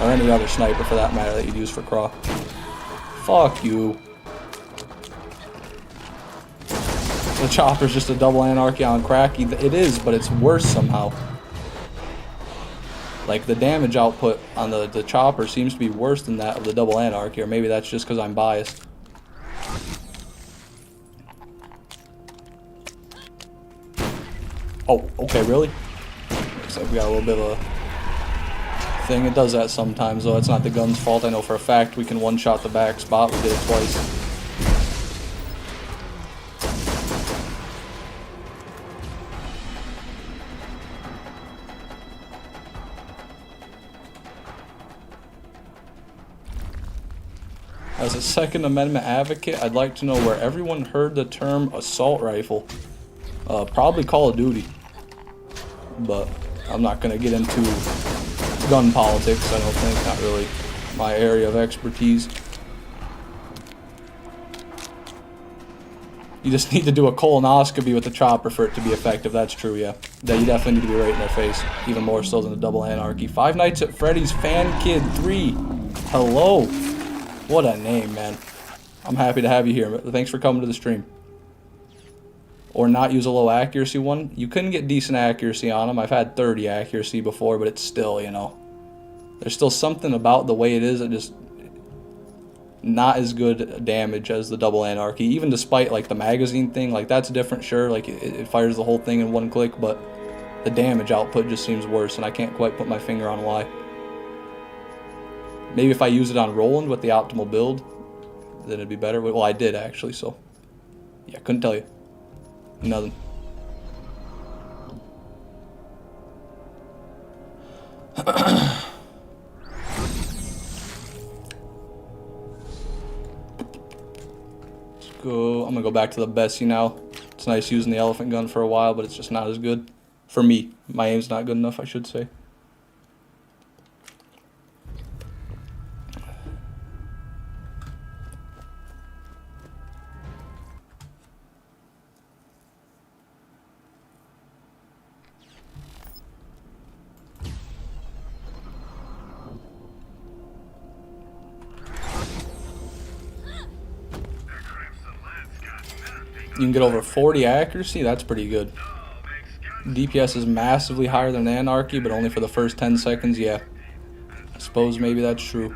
or any other sniper for that matter that you'd use for crawl. Fuck you. The chopper's just a double anarchy on crack. It is, but it's worse somehow. Like, the damage output on the chopper seems to be worse than that of the double anarchy, or maybe that's just because I'm biased. Oh, okay, really? Looks like we got a little bit of a thing. It does that sometimes, though. It's not the gun's fault. I know for a fact we can one-shot the back spot. We did it twice. As a Second Amendment advocate, I'd like to know where everyone heard the term assault rifle. Probably Call of Duty. But I'm not going to get into gun politics, I don't think. Not really my area of expertise. You just need to do a colonoscopy with the chopper for it to be effective. That's true, yeah. That you definitely need to be right in their face. Even more so than the double anarchy. Five Nights at Freddy's Fan Kid 3. Hello. What a name, man. I'm happy to have you here. Thanks for coming to the stream. Or not use a low accuracy one. You couldn't get decent accuracy on them. I've had 30 accuracy before, but it's still, you know. There's still something about the way it is that just... not as good damage as the double anarchy, even despite like the magazine thing. Like that's different, sure, like it fires the whole thing in one click, but the damage output just seems worse, and I can't quite put my finger on why. Maybe if I use it on Roland with the optimal build, then it'd be better. Well, I did actually, so yeah, couldn't tell you. Nothing. I'm gonna go back to the Bessie now. It's nice using the elephant gun for a while, but it's just not as good. For me. My aim's not good enough, I should say. You can get over 40 accuracy, that's pretty good. DPS is massively higher than Anarchy, but only for the first 10 seconds, yeah. I suppose maybe that's true.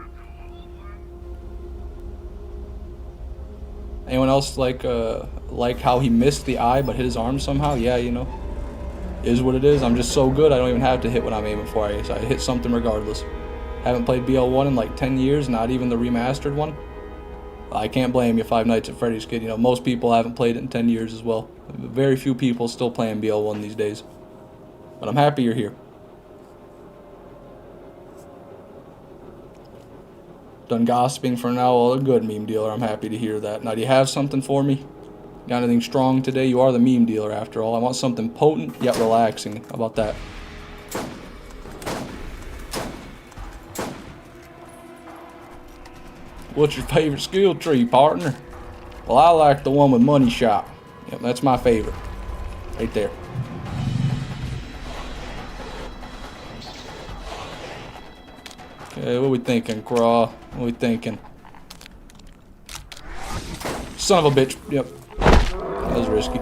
Anyone else like how he missed the eye but hit his arm somehow? Yeah, you know. Is what it is. I'm just so good I don't even have to hit what I'm aiming for. I hit something regardless. Haven't played BL1 in like 10 years, not even the remastered one. I can't blame you, Five Nights at Freddy's kid. You know, most people haven't played it in 10 years as well. Very few people still playing BL1 these days. But I'm happy you're here. Done gossiping for now. Well, a good meme dealer. I'm happy to hear that. Now, do you have something for me? Got anything strong today? You are the meme dealer after all. I want something potent yet relaxing. How about that? What's your favorite skill tree, partner? Well, I like the one with money shot. Yep, that's my favorite. Right there. Okay, what are we thinking, Craw? What are we thinking? Son of a bitch. Yep. That was risky.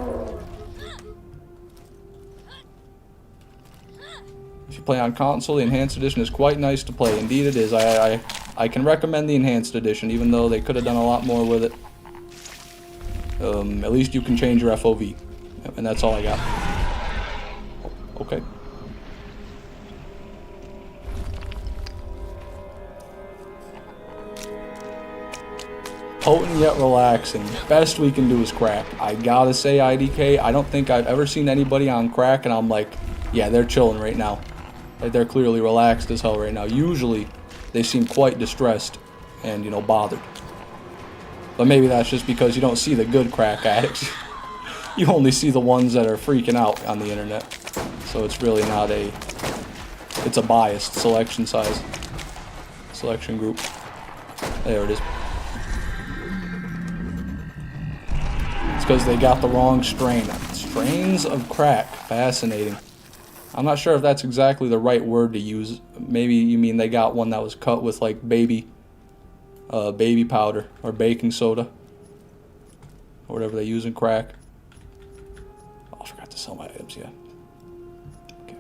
If you play on console, the Enhanced Edition is quite nice to play. Indeed it is. I can recommend the Enhanced Edition, even though they could have done a lot more with it. At least you can change your FOV. And that's all I got. Okay. Potent yet relaxing. Best we can do is crack. I gotta say, IDK, I don't think I've ever seen anybody on crack and I'm like, yeah, they're chilling right now. Like, they're clearly relaxed as hell right now. Usually, they seem quite distressed and, you know, bothered. But maybe that's just because you don't see the good crack addicts. You only see the ones that are freaking out on the internet. So it's really not a... it's a biased selection size. Selection group. There it is. It's because they got the wrong strain. Strains of crack. Fascinating. I'm not sure if that's exactly the right word to use. Maybe you mean they got one that was cut with like baby powder or baking soda or whatever they use in crack. Oh, I forgot to sell my items, yeah. Okay.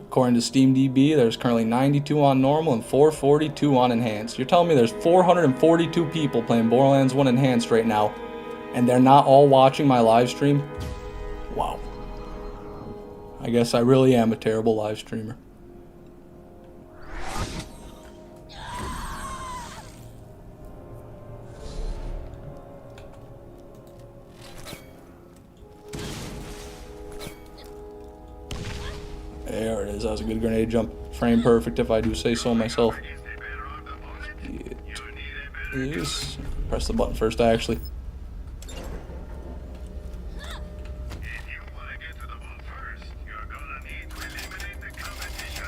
According to SteamDB, there's currently 92 on normal and 442 on enhanced. You're telling me there's 442 people playing Borderlands 1 enhanced right now, and they're not all watching my live stream? Wow. I guess I really am a terrible live streamer. There it is. is. That was a good grenade jump. Frame perfect, if I do say so myself. It is. Press the button first, actually. If you want to get to the ball first, you're gonna need to eliminate the competition.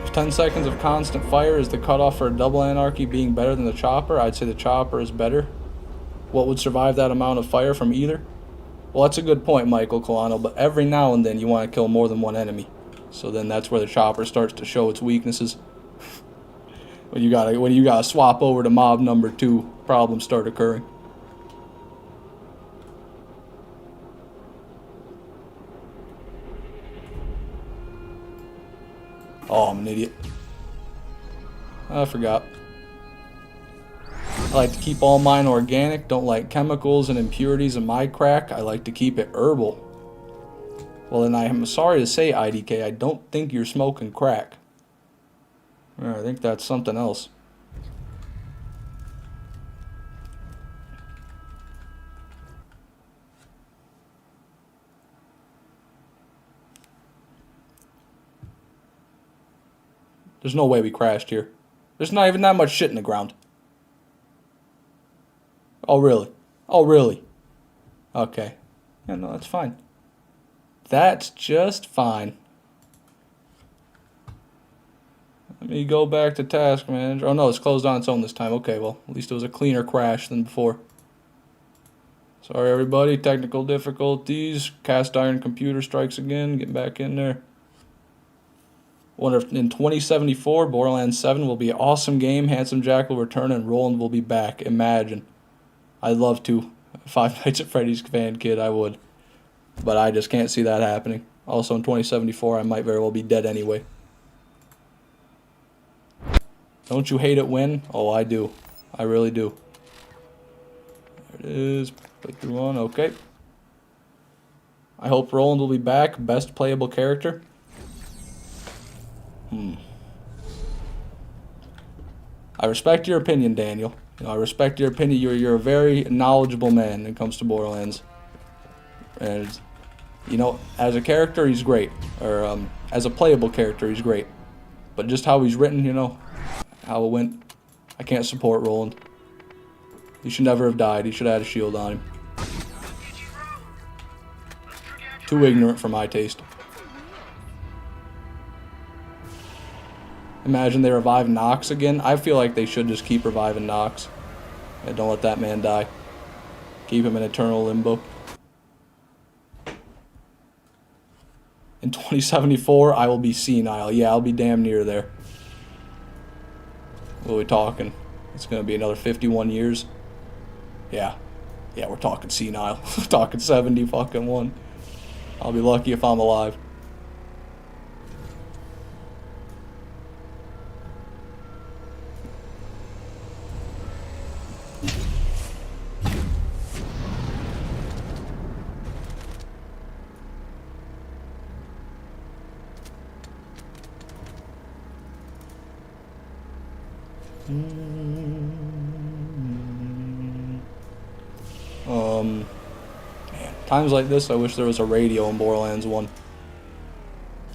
If 10 seconds of constant fire is the cutoff for a double anarchy being better than the chopper, I'd say the chopper is better. What would survive that amount of fire from either? Well, that's a good point, Michael Colano, but every now and then you want to kill more than one enemy. So then that's where the chopper starts to show its weaknesses. when you gotta swap over to mob number 2, problems start occurring. Oh, I'm an idiot. I forgot. I like to keep all mine organic, don't like chemicals and impurities in my crack. I like to keep it herbal. Well, then I am sorry to say, IDK, I don't think you're smoking crack. I think that's something else. There's no way we crashed here. There's not even that much shit in the ground. Oh, really? Oh, really? Okay. Yeah, no, that's fine. That's just fine. Let me go back to Task Manager. Oh, no, it's closed on its own this time. Okay, well, at least it was a cleaner crash than before. Sorry, everybody. Technical difficulties. Cast iron computer strikes again. Getting back in there. Wonder if in 2074, Borderlands 7 will be an awesome game. Handsome Jack will return and Roland will be back. Imagine. I'd love to. Five Nights at Freddy's fan kid, I would. But I just can't see that happening. Also in 2074, I might very well be dead anyway. Don't you hate it when? Oh, I do. I really do. There it is. Playthrough 1, okay. I hope Roland will be back. Best playable character. I respect your opinion, Daniel. You know, I respect your opinion. You're a very knowledgeable man when it comes to Borderlands. And, you know, as a character, he's great. Or, as a playable character, he's great. But just how he's written, you know, how it went, I can't support Roland. He should never have died. He should have had a shield on him. Too ignorant for my taste. Imagine they revive Nox again. I feel like they should just keep reviving Nox. Yeah, don't let that man die. Keep him in eternal limbo. In 2074, I will be senile. Yeah, I'll be damn near there. What are we talking? It's going to be another 51 years. Yeah. Yeah, we're talking senile. We're talking 70 fucking 1. I'll be lucky if I'm alive. Man, times like this, I wish there was a radio in Borderlands 1.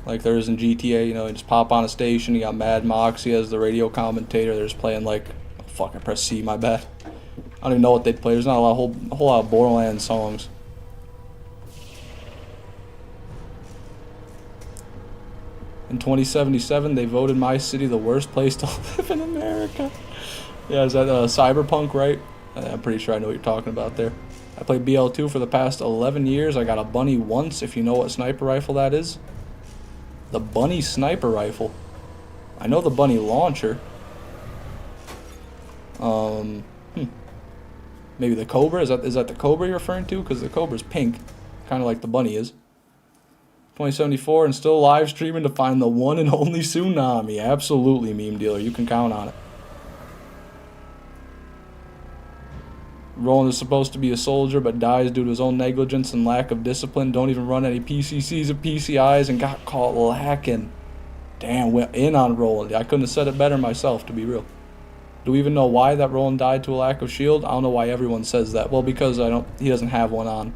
Like there is in GTA, you know, you just pop on a station, you got Mad Moxie as the radio commentator, they're just playing like, oh, fuck, I pressed C, my bad. I don't even know what they'd play, there's not a whole lot of Borderlands songs. In 2077, they voted my city the worst place to live in America. Yeah, is that Cyberpunk, right? I'm pretty sure I know what you're talking about there. I played BL2 for the past 11 years. I got a Bunny once, if you know what sniper rifle that is. The Bunny sniper rifle. I know the Bunny launcher. Maybe the Cobra? Is that the Cobra you're referring to? Because the Cobra's pink, kind of like the Bunny is. 2074 and still live streaming to find the one and only Tsunami. Absolutely, meme dealer. You can count on it. Roland is supposed to be a soldier, but dies due to his own negligence and lack of discipline. Don't even run any PCCs or PCIs and got caught lacking. Damn, went in on Roland. I couldn't have said it better myself, to be real. Do we even know why that Roland died to a lack of shield? I don't know why everyone says that. Well, because he doesn't have one on.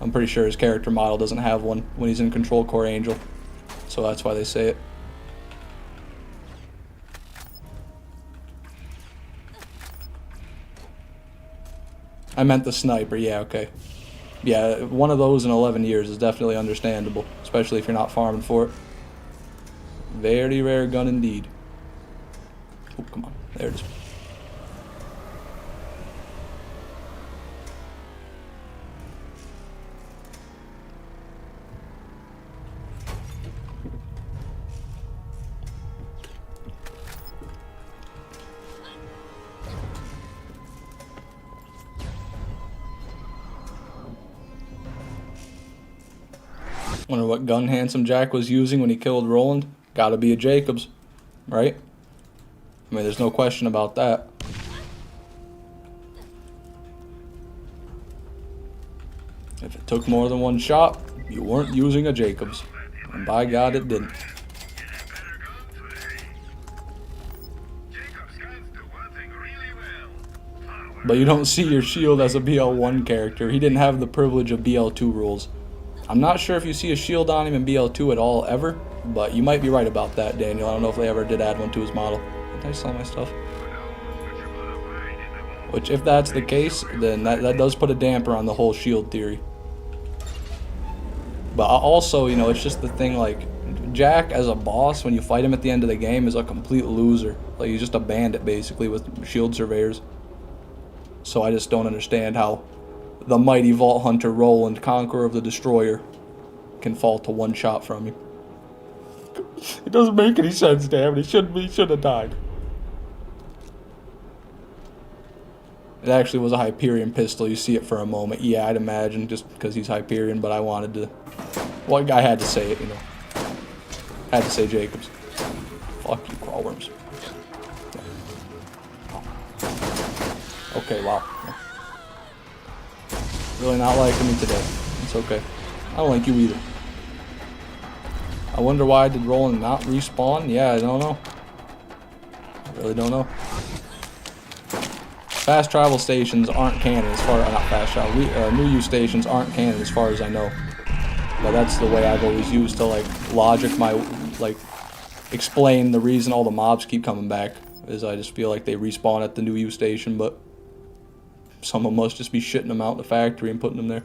I'm pretty sure his character model doesn't have one when he's in Control Core Angel. So that's why they say it. I meant the sniper, yeah, okay. Yeah, one of those in 11 years is definitely understandable, especially if you're not farming for it. Very rare gun indeed. Oh, come on. There it is. Wonder what gun Handsome Jack was using when he killed Roland. Gotta be a Jacobs, right? I mean, there's no question about that. If it took more than one shot, you weren't using a Jacobs. And by God, it didn't. But you don't see your shield as a BL1 character. He didn't have the privilege of BL2 rules. I'm not sure if you see a shield on him in BL2 at all, ever. But you might be right about that, Daniel. I don't know if they ever did add one to his model. Did I sell my stuff? Which, if that's the case, then that does put a damper on the whole shield theory. But also, you know, it's just the thing, like, Jack as a boss, when you fight him at the end of the game, is a complete loser. Like, he's just a bandit, basically, with shield surveyors. So I just don't understand how the mighty Vault Hunter Roland, Conqueror of the Destroyer, can fall to one shot from you. It doesn't make any sense, damn it. He should have died. It actually was a Hyperion pistol. You see it for a moment. Yeah, I'd imagine, just because he's Hyperion, but I wanted to... Well, I had to say it, you know. Had to say Jacobs. Fuck you, crawlworms. Okay, wow. Really not liking me today. It's okay. I don't like you either. I wonder why did Roland not respawn? Yeah, I don't know. I really don't know. Fast travel stations aren't canon as far as... Not fast travel. New use stations aren't canon as far as I know. But that's the way I've always used to, like, logic my... Like, explain the reason all the mobs keep coming back. Is I just feel like they respawn at the new use station, but... Someone must just be shitting them out in the factory and putting them there.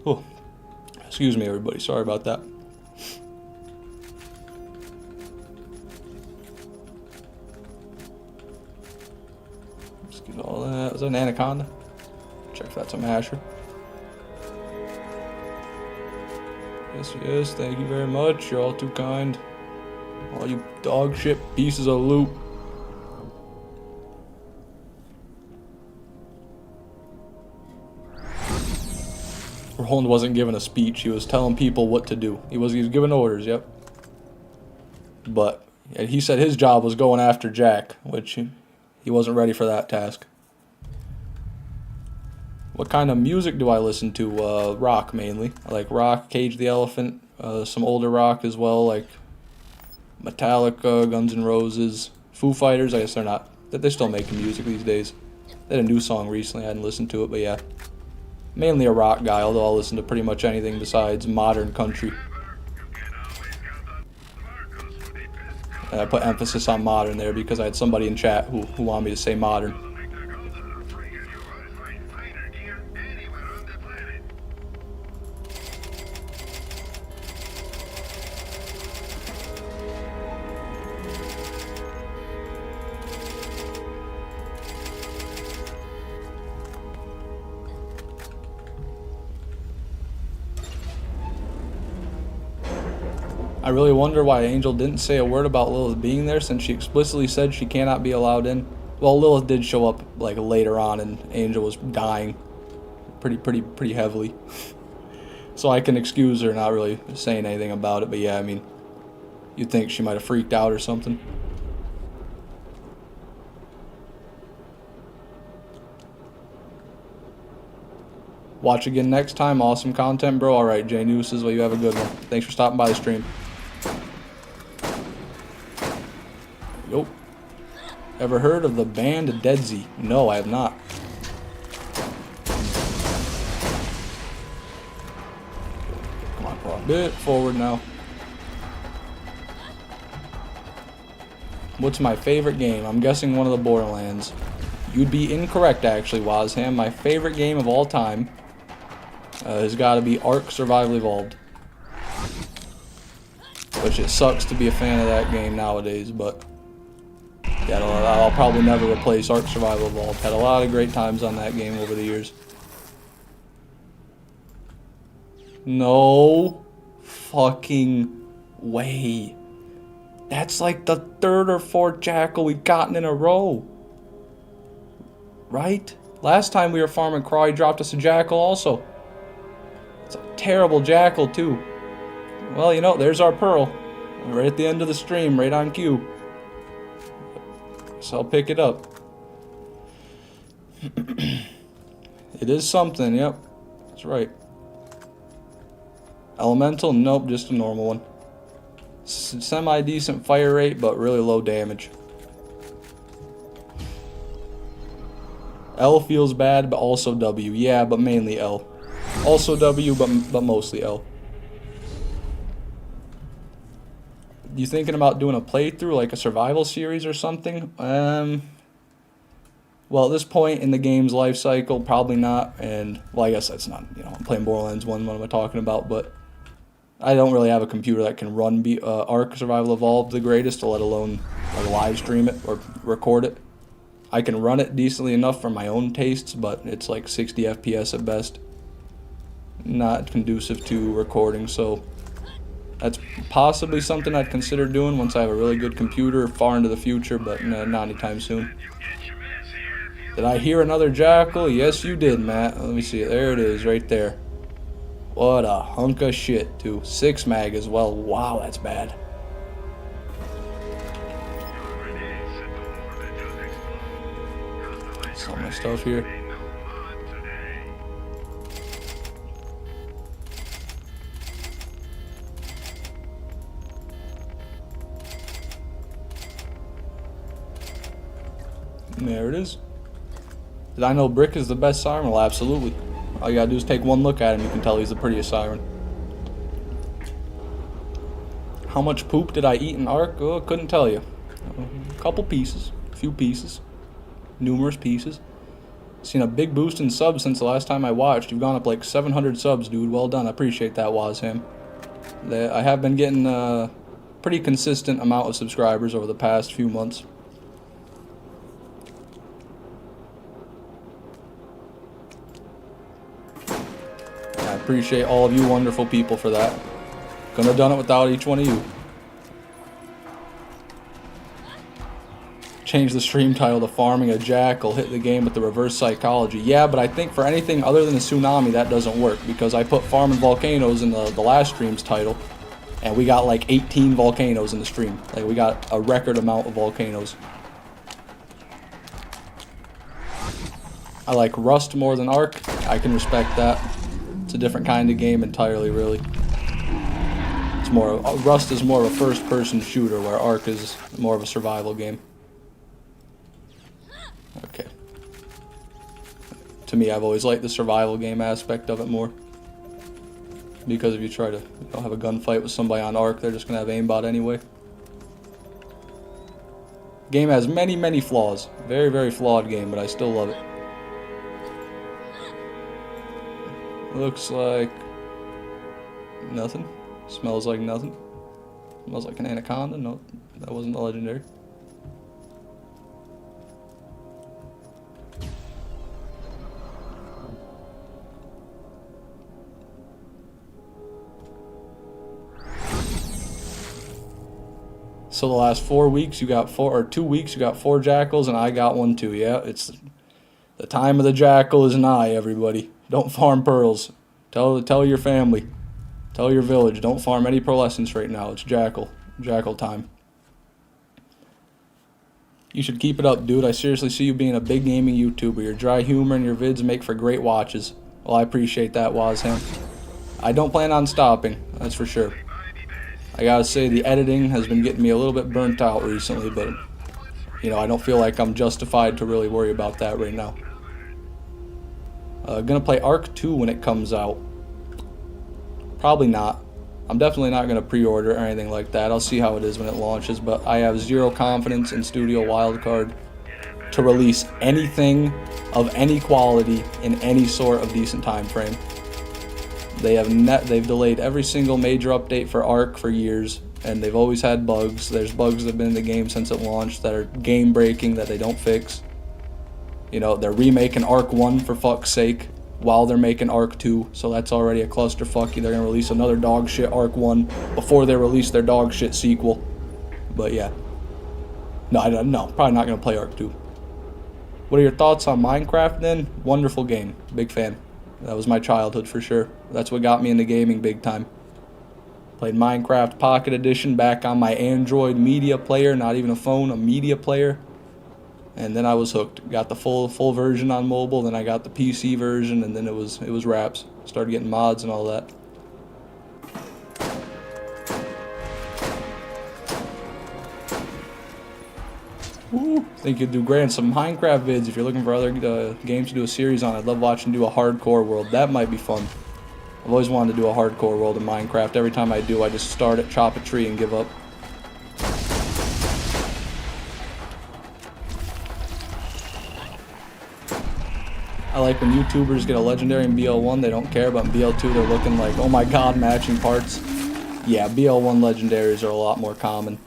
Oh, excuse me, everybody. Sorry about that. Let's get all that. Was that an anaconda? Check if that's a masher. Yes, yes. Thank you very much. You're all too kind. All you dog shit pieces of loot. Roland wasn't giving a speech. He was telling people what to do. He was giving orders, yep. But he said his job was going after Jack, which he wasn't ready for that task. What kind of music do I listen to? Rock, mainly. I like rock, Cage the Elephant, some older rock as well, like Metallica, Guns N' Roses, Foo Fighters. I guess they're not. They're still making music these days. They had a new song recently. I hadn't listened to it, but yeah. Mainly a rock guy, although I'll listen to pretty much anything besides modern country. And I put emphasis on modern there because I had somebody in chat who wanted me to say modern. I really wonder why Angel didn't say a word about Lilith being there, since she explicitly said she cannot be allowed in. Well, Lilith did show up like later on, and Angel was dying pretty heavily. So I can excuse her not really saying anything about it, but yeah, I mean, you'd think she might have freaked out or something. Watch again next time. Awesome content, bro. All right, Jay Nooses, well, you have a good one. Thanks for stopping by the stream. Nope. Ever heard of the band Deadsy? No, I have not. Come on, bro. A bit forward now. What's my favorite game? I'm guessing one of the Borderlands. You'd be incorrect, actually, Wazham. My favorite game of all time has got to be Ark Survival Evolved. Which it sucks to be a fan of that game nowadays, but yeah, I'll probably never replace Ark Survival Evolved. Had a lot of great times on that game over the years. No fucking way. That's like the third or fourth jackal we've gotten in a row. Right? Last time we were farming Craw, he dropped us a jackal also. It's a terrible jackal too. Well, you know, there's our pearl. Right at the end of the stream, right on cue. So I'll pick it up. It is something, yep. That's right. Elemental? Nope, just a normal one. Semi-decent fire rate, but really low damage. L feels bad, but also W. Yeah, but mainly L. Also W, but mostly L. You thinking about doing a playthrough, like a survival series or something? Well, at this point in the game's life cycle, probably not. And, well, I guess that's not, you know, I'm playing Borderlands 1, what am I talking about? But I don't really have a computer that can run Ark Survival Evolved the greatest, let alone like live stream it or record it. I can run it decently enough for my own tastes, but it's like 60 FPS at best. Not conducive to recording, so that's possibly something I'd consider doing once I have a really good computer far into the future, but not anytime soon. Did I hear another jackal? Yes, you did, Matt. Let me see. There it is, right there. What a hunk of shit, too. 6 mag as well. Wow, that's bad. Some of my stuff here. There it is. Did I know Brick is the best siren? Well, absolutely. All you gotta do is take one look at him, you can tell he's the prettiest siren. How much poop did I eat in Ark? Oh, couldn't tell you. A couple pieces, a few pieces, numerous pieces. Seen a big boost in subs since the last time I watched. You've gone up like 700 subs, dude. Well done. I appreciate that, Wazham. I have been getting a pretty consistent amount of subscribers over the past few months. I appreciate all of you wonderful people for that. Couldn't have done it without each one of you. Change the stream title to Farming a Jackal, hit the game with the reverse psychology. Yeah, but I think for anything other than the Tsunami, that doesn't work, because I put Farming Volcanoes in the last stream's title, and we got like 18 volcanoes in the stream. Like, we got a record amount of volcanoes. I like Rust more than Ark. I can respect that. It's a different kind of game entirely, really. It's more, Rust is more of a first-person shooter, where Ark is more of a survival game. Okay. To me, I've always liked the survival game aspect of it more. Because if you try to have a gunfight with somebody on Ark, they're just going to have aimbot anyway. Game has many, many flaws. Very, very flawed game, but I still love it. Looks like nothing. Smells like nothing. Smells like an anaconda. No, that wasn't the legendary. So the last 4 weeks you got 2 weeks you got 4 jackals, and I got one too. Yeah, it's the time of the jackal is nigh, everybody. Don't farm pearls. Tell your family. Tell your village. Don't farm any pearlescence right now. It's jackal time. You should keep it up, dude. I seriously see you being a big gaming YouTuber. Your dry humor and your vids make for great watches. Well, I appreciate that, Wazham. I don't plan on stopping, that's for sure. I gotta say, the editing has been getting me a little bit burnt out recently, but, you know, I don't feel like I'm justified to really worry about that right now. Gonna play Ark 2 when it comes out. Probably not. I'm definitely not gonna pre-order or anything like that. I'll see how it is when it launches, but I have zero confidence in Studio Wildcard to release anything of any quality in any sort of decent time frame. They've delayed every single major update for Ark for years, and they've always had bugs. There's bugs that have been in the game since it launched that are game breaking that they don't fix. You know, they're remaking Ark 1 for fuck's sake while they're making Ark 2, so that's already a clusterfuck. They're gonna release another dog shit Ark 1 before they release their dog shit sequel. But yeah. No, probably not gonna play Ark 2. What are your thoughts on Minecraft then? Wonderful game. Big fan. That was my childhood for sure. That's what got me into gaming big time. Played Minecraft Pocket Edition back on my Android media player, not even a phone, a media player. And then I was hooked. Got the full version on mobile, then I got the PC version, and then it was wraps. Started getting mods and all that. Ooh, think you'd do great on some Minecraft vids if you're looking for other games to do a series on. I'd love watching you do a hardcore world. That might be fun. I've always wanted to do a hardcore world in Minecraft. Every time I do, I just start it, chop a tree, and give up. I like when YouTubers get a legendary in BL1, they don't care, but in BL2 they're looking like, oh my god, matching parts. Yeah, BL1 legendaries are a lot more common.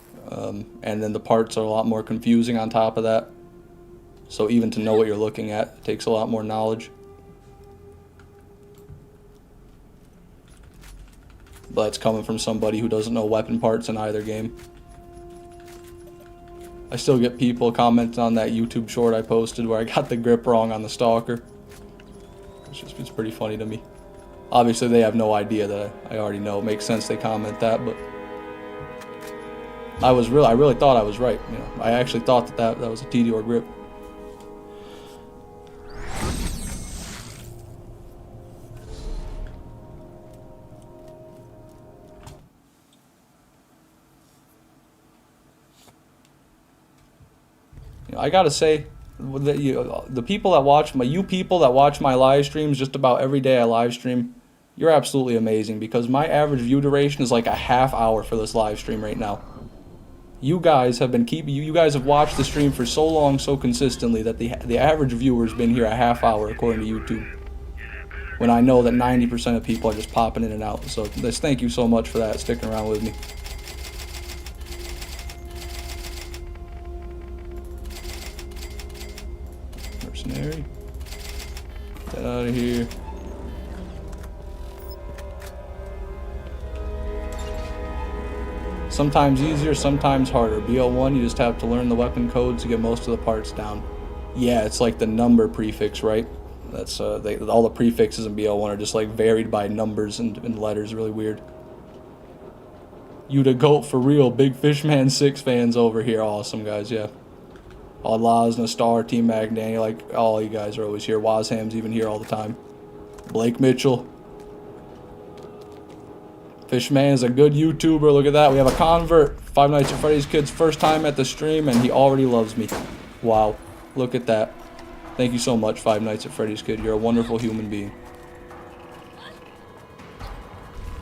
And then the parts are a lot more confusing on top of that. So even to know what you're looking at takes a lot more knowledge. But that's coming from somebody who doesn't know weapon parts in either game. I still get people commenting on that YouTube short I posted where I got the grip wrong on the Stalker. It's pretty funny to me. Obviously they have no idea that I already know. It makes sense they comment that, but I really thought I was right. You know, I actually thought that was a Tedior grip. You know, I gotta say, the people that watch you people that watch my live streams just about every day I live stream, you're absolutely amazing because my average view duration is like a half hour for this live stream right now. You guys have watched the stream for so long, so consistently that the average viewer's been here a half hour according to YouTube. When I know that 90% of people are just popping in and out. So just thank you so much for that, sticking around with me. Mercenary. Get out of here. Sometimes easier, sometimes harder. BL1, you just have to learn the weapon codes to get most of the parts down. Yeah, it's like the number prefix, right? That's all the prefixes in BL1 are just like varied by numbers and letters. Really weird. You the GOAT for real. Big Fishman 6 fans over here. Awesome, guys, yeah. Allah's, Nastar, Team Magdani, like all you guys are always here. Wazham's even here all the time. Blake Mitchell. Fishman is a good YouTuber. Look at that. We have a convert. Five Nights at Freddy's Kid's first time at the stream, and he already loves me. Wow. Look at that. Thank you so much, Five Nights at Freddy's Kid. You're a wonderful human being.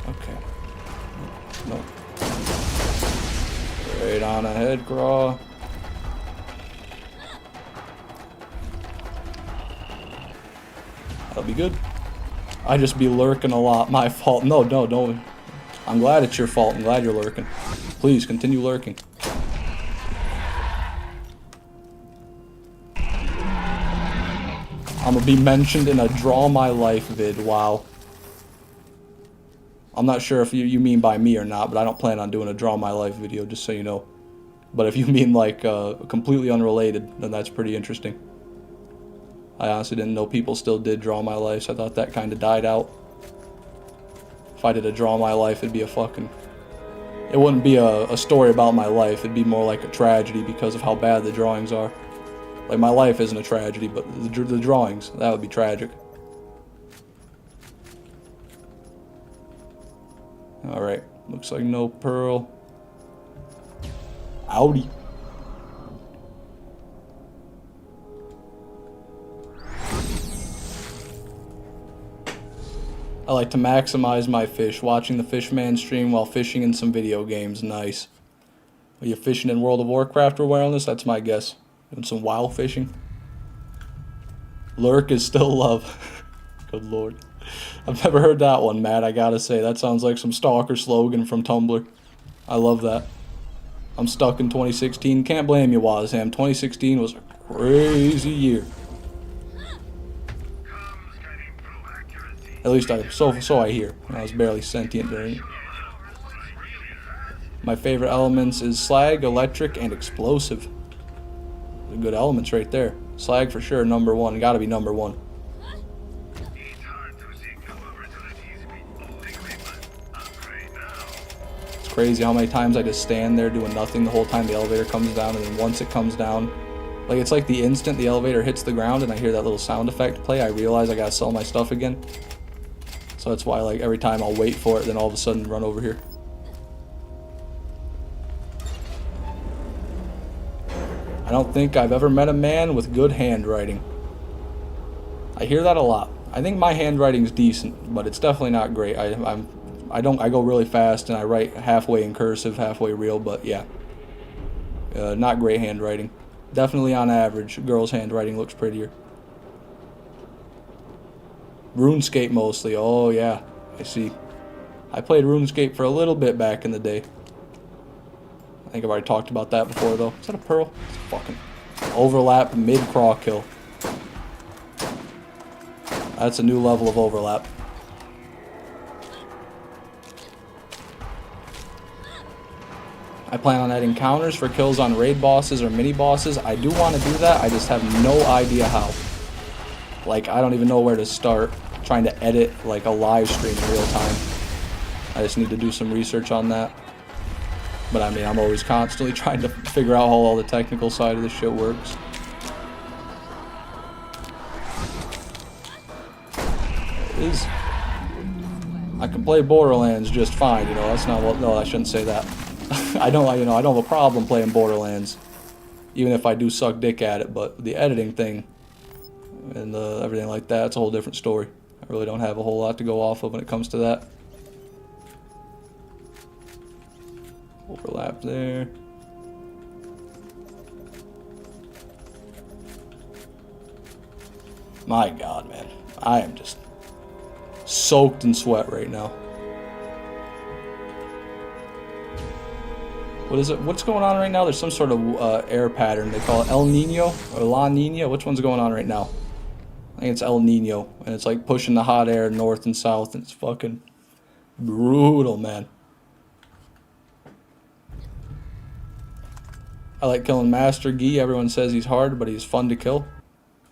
Okay. No. Right on ahead, Craw. That'll be good. I just be lurking a lot. My fault. No, don't. I'm glad it's your fault. I'm glad you're lurking. Please, continue lurking. I'm gonna be mentioned in a Draw My Life vid. Wow. I'm not sure if you mean by me or not, but I don't plan on doing a Draw My Life video, just so you know. But if you mean like completely unrelated, then that's pretty interesting. I honestly didn't know people still did Draw My Life, so I thought that kind of died out. If I did a Draw My Life, it'd be a fucking... It wouldn't be a story about my life. It'd be more like a tragedy because of how bad the drawings are. Like, my life isn't a tragedy, but the drawings, that would be tragic. Alright, looks like no pearl. Audi. I like to maximize my fish, watching the Fishman stream while fishing in some video games. Nice. Are you fishing in World of Warcraft or wilderness? That's my guess. Doing some WoW fishing. Lurk is still love. Good lord. I've never heard that one, Matt, I gotta say. That sounds like some stalker slogan from Tumblr. I love that. I'm stuck in 2016. Can't blame you, Wazham. 2016 was a crazy year. At least so I hear. I was barely sentient during it. My favorite elements is slag, electric, and explosive. The good elements right there. Slag for sure, number one. Gotta be number one. It's crazy how many times I just stand there doing nothing the whole time the elevator comes down, and then once it comes down, like it's like the instant the elevator hits the ground and I hear that little sound effect play, I realize I gotta sell my stuff again. So that's why, like, every time I'll wait for it, then all of a sudden run over here. I don't think I've ever met a man with good handwriting. I hear that a lot. I think my handwriting's decent, but it's definitely not great. I go really fast and I write halfway in cursive, halfway real, but yeah. Not great handwriting. Definitely on average, girls' handwriting looks prettier. RuneScape mostly. Oh yeah, I see. I played RuneScape for a little bit back in the day. I think I've already talked about that before though. Is that a pearl? It's a fucking overlap mid-craw kill. That's a new level of overlap. I plan on adding counters for kills on raid bosses or mini bosses. I do want to do that, I just have no idea how. Like, I don't even know where to start trying to edit like a live stream in real time. I just need to do some research on that. But I mean, I'm always constantly trying to figure out how all the technical side of this shit works. I can play Borderlands just fine, you know. That's not what. No, I shouldn't say that. I don't have a problem playing Borderlands, even if I do suck dick at it. But the editing thing and everything like that, it's a whole different story. I really don't have a whole lot to go off of when it comes to that. Overlap there. My God, man, I am just soaked in sweat right now. What is it? What's going on right now? There's some sort of air pattern. They call it El Nino or La Nina. Which one's going on right now? I think it's El Nino, and it's like pushing the hot air north and south, and it's fucking brutal, man. I like killing Master Gi. Everyone says he's hard, but he's fun to kill.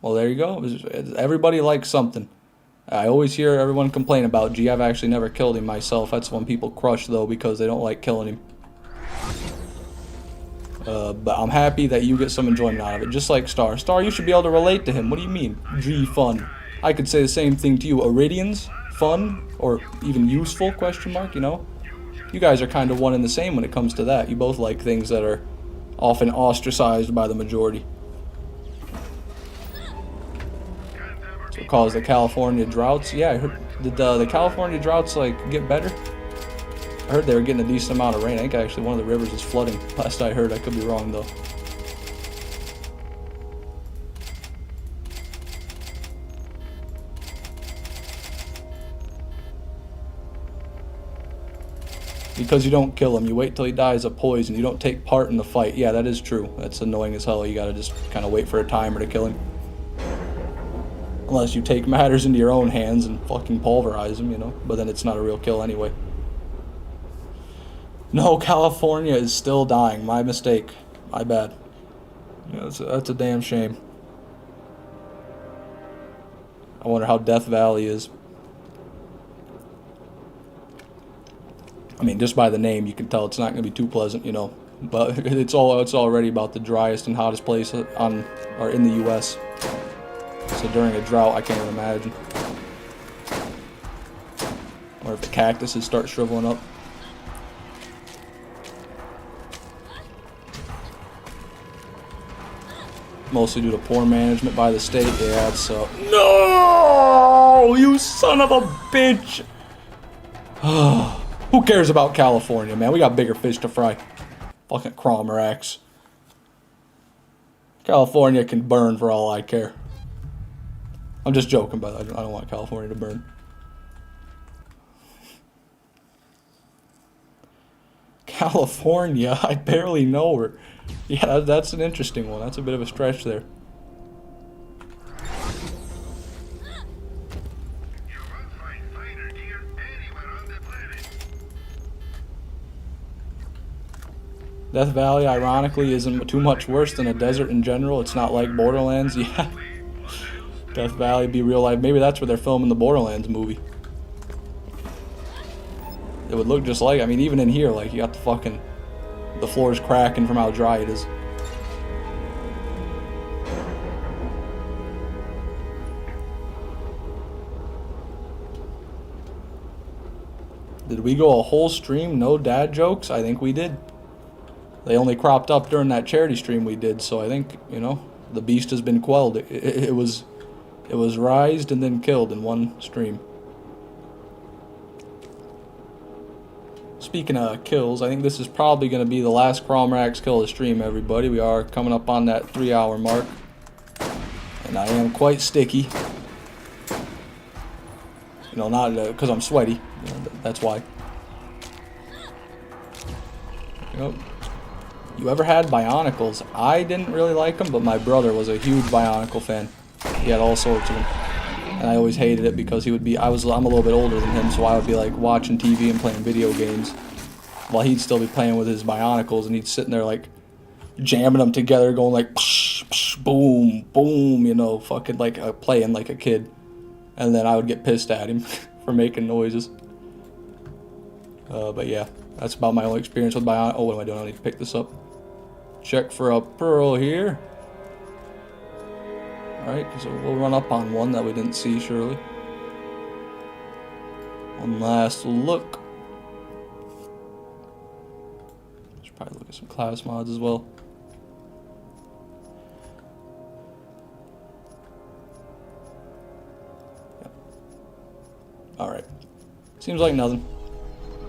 Well, there you go. Everybody likes something. I always hear everyone complain about G. I've actually never killed him myself. That's when people crush, though, because they don't like killing him. But I'm happy that you get some enjoyment out of it, just like Star. Star, you should be able to relate to him. What do you mean? G, fun. I could say the same thing to you. Iridians, fun, or even useful, question mark, you know? You guys are kind of one and the same when it comes to that. You both like things that are often ostracized by the majority. So it caused the California droughts. Yeah, I heard, did the California droughts, like, get better? I heard they were getting a decent amount of rain. I think actually one of the rivers is flooding. Last I heard, I could be wrong though. Because you don't kill him, you wait till he dies of poison. You don't take part in the fight. Yeah, that is true. That's annoying as hell. You gotta just kind of wait for a timer to kill him. Unless you take matters into your own hands and fucking pulverize him, you know. But then it's not a real kill anyway. No, California is still dying. My mistake. My bad. Yeah, that's a damn shame. I wonder how Death Valley is. I mean, just by the name, you can tell it's not going to be too pleasant, you know. But it's already about the driest and hottest place in the U.S. So during a drought, I can't even imagine. Or if the cactuses start shriveling up. Mostly due to poor management by the state. Yeah, so... No! You son of a bitch! Who cares about California, man? We got bigger fish to fry. Fucking Cromerax. California can burn for all I care. I'm just joking, but I don't want California to burn. California? I barely know her. Yeah, that's an interesting one. That's a bit of a stretch there. You won't find finer deer anywhere on the planet. Death Valley, ironically, isn't too much worse than a desert in general. It's not like Borderlands. Yeah. Death Valley be real life. Maybe that's where they're filming the Borderlands movie. It would look just like, I mean, even in here, like, you got the floor's cracking from how dry it is. Did we go a whole stream, no dad jokes? I think we did. They only cropped up during that charity stream we did, so I think, you know, the beast has been quelled. It was rised and then killed in one stream. Speaking of kills, I think this is probably going to be the last Cromerax kill of the stream, everybody. We are coming up on that 3-hour mark. And I am quite sticky. You know, not because I'm sweaty. You know, that's why. Yep. You ever had Bionicles? I didn't really like them, but my brother was a huge Bionicle fan. He had all sorts of them. And I always hated it because he would be, I'm a little bit older than him, so I would be like watching TV and playing video games while he'd still be playing with his Bionicles, and he'd sitting there like jamming them together, going like psh, psh, boom, boom, you know, fucking like playing like a kid. And then I would get pissed at him for making noises. But yeah, that's about my only experience with Bionicle. Oh, what am I doing? I need to pick this up. Check for a pearl here. Alright, so we'll run up on one that we didn't see, surely. One last look. Should probably look at some class mods as well. Yep. Alright. Seems like nothing.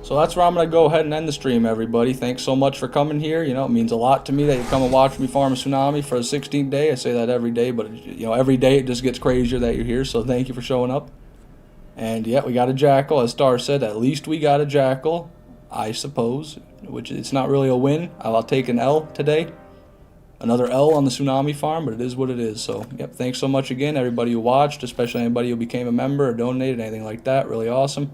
So that's where I'm going to go ahead and end the stream, everybody. Thanks so much for coming here. You know, it means a lot to me that you come and watch me farm a Tsunami for the 16th day. I say that every day, but, you know, every day it just gets crazier that you're here. So thank you for showing up. And, yeah, we got a Jackal. As Star said, at least we got a Jackal, I suppose. Which, it's not really a win. I'll take an L today. Another L on the Tsunami farm, but it is what it is. So, yep, thanks so much again, everybody who watched, especially anybody who became a member or donated, anything like that. Really awesome.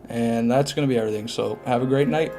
And that's going to be everything. So have a great night.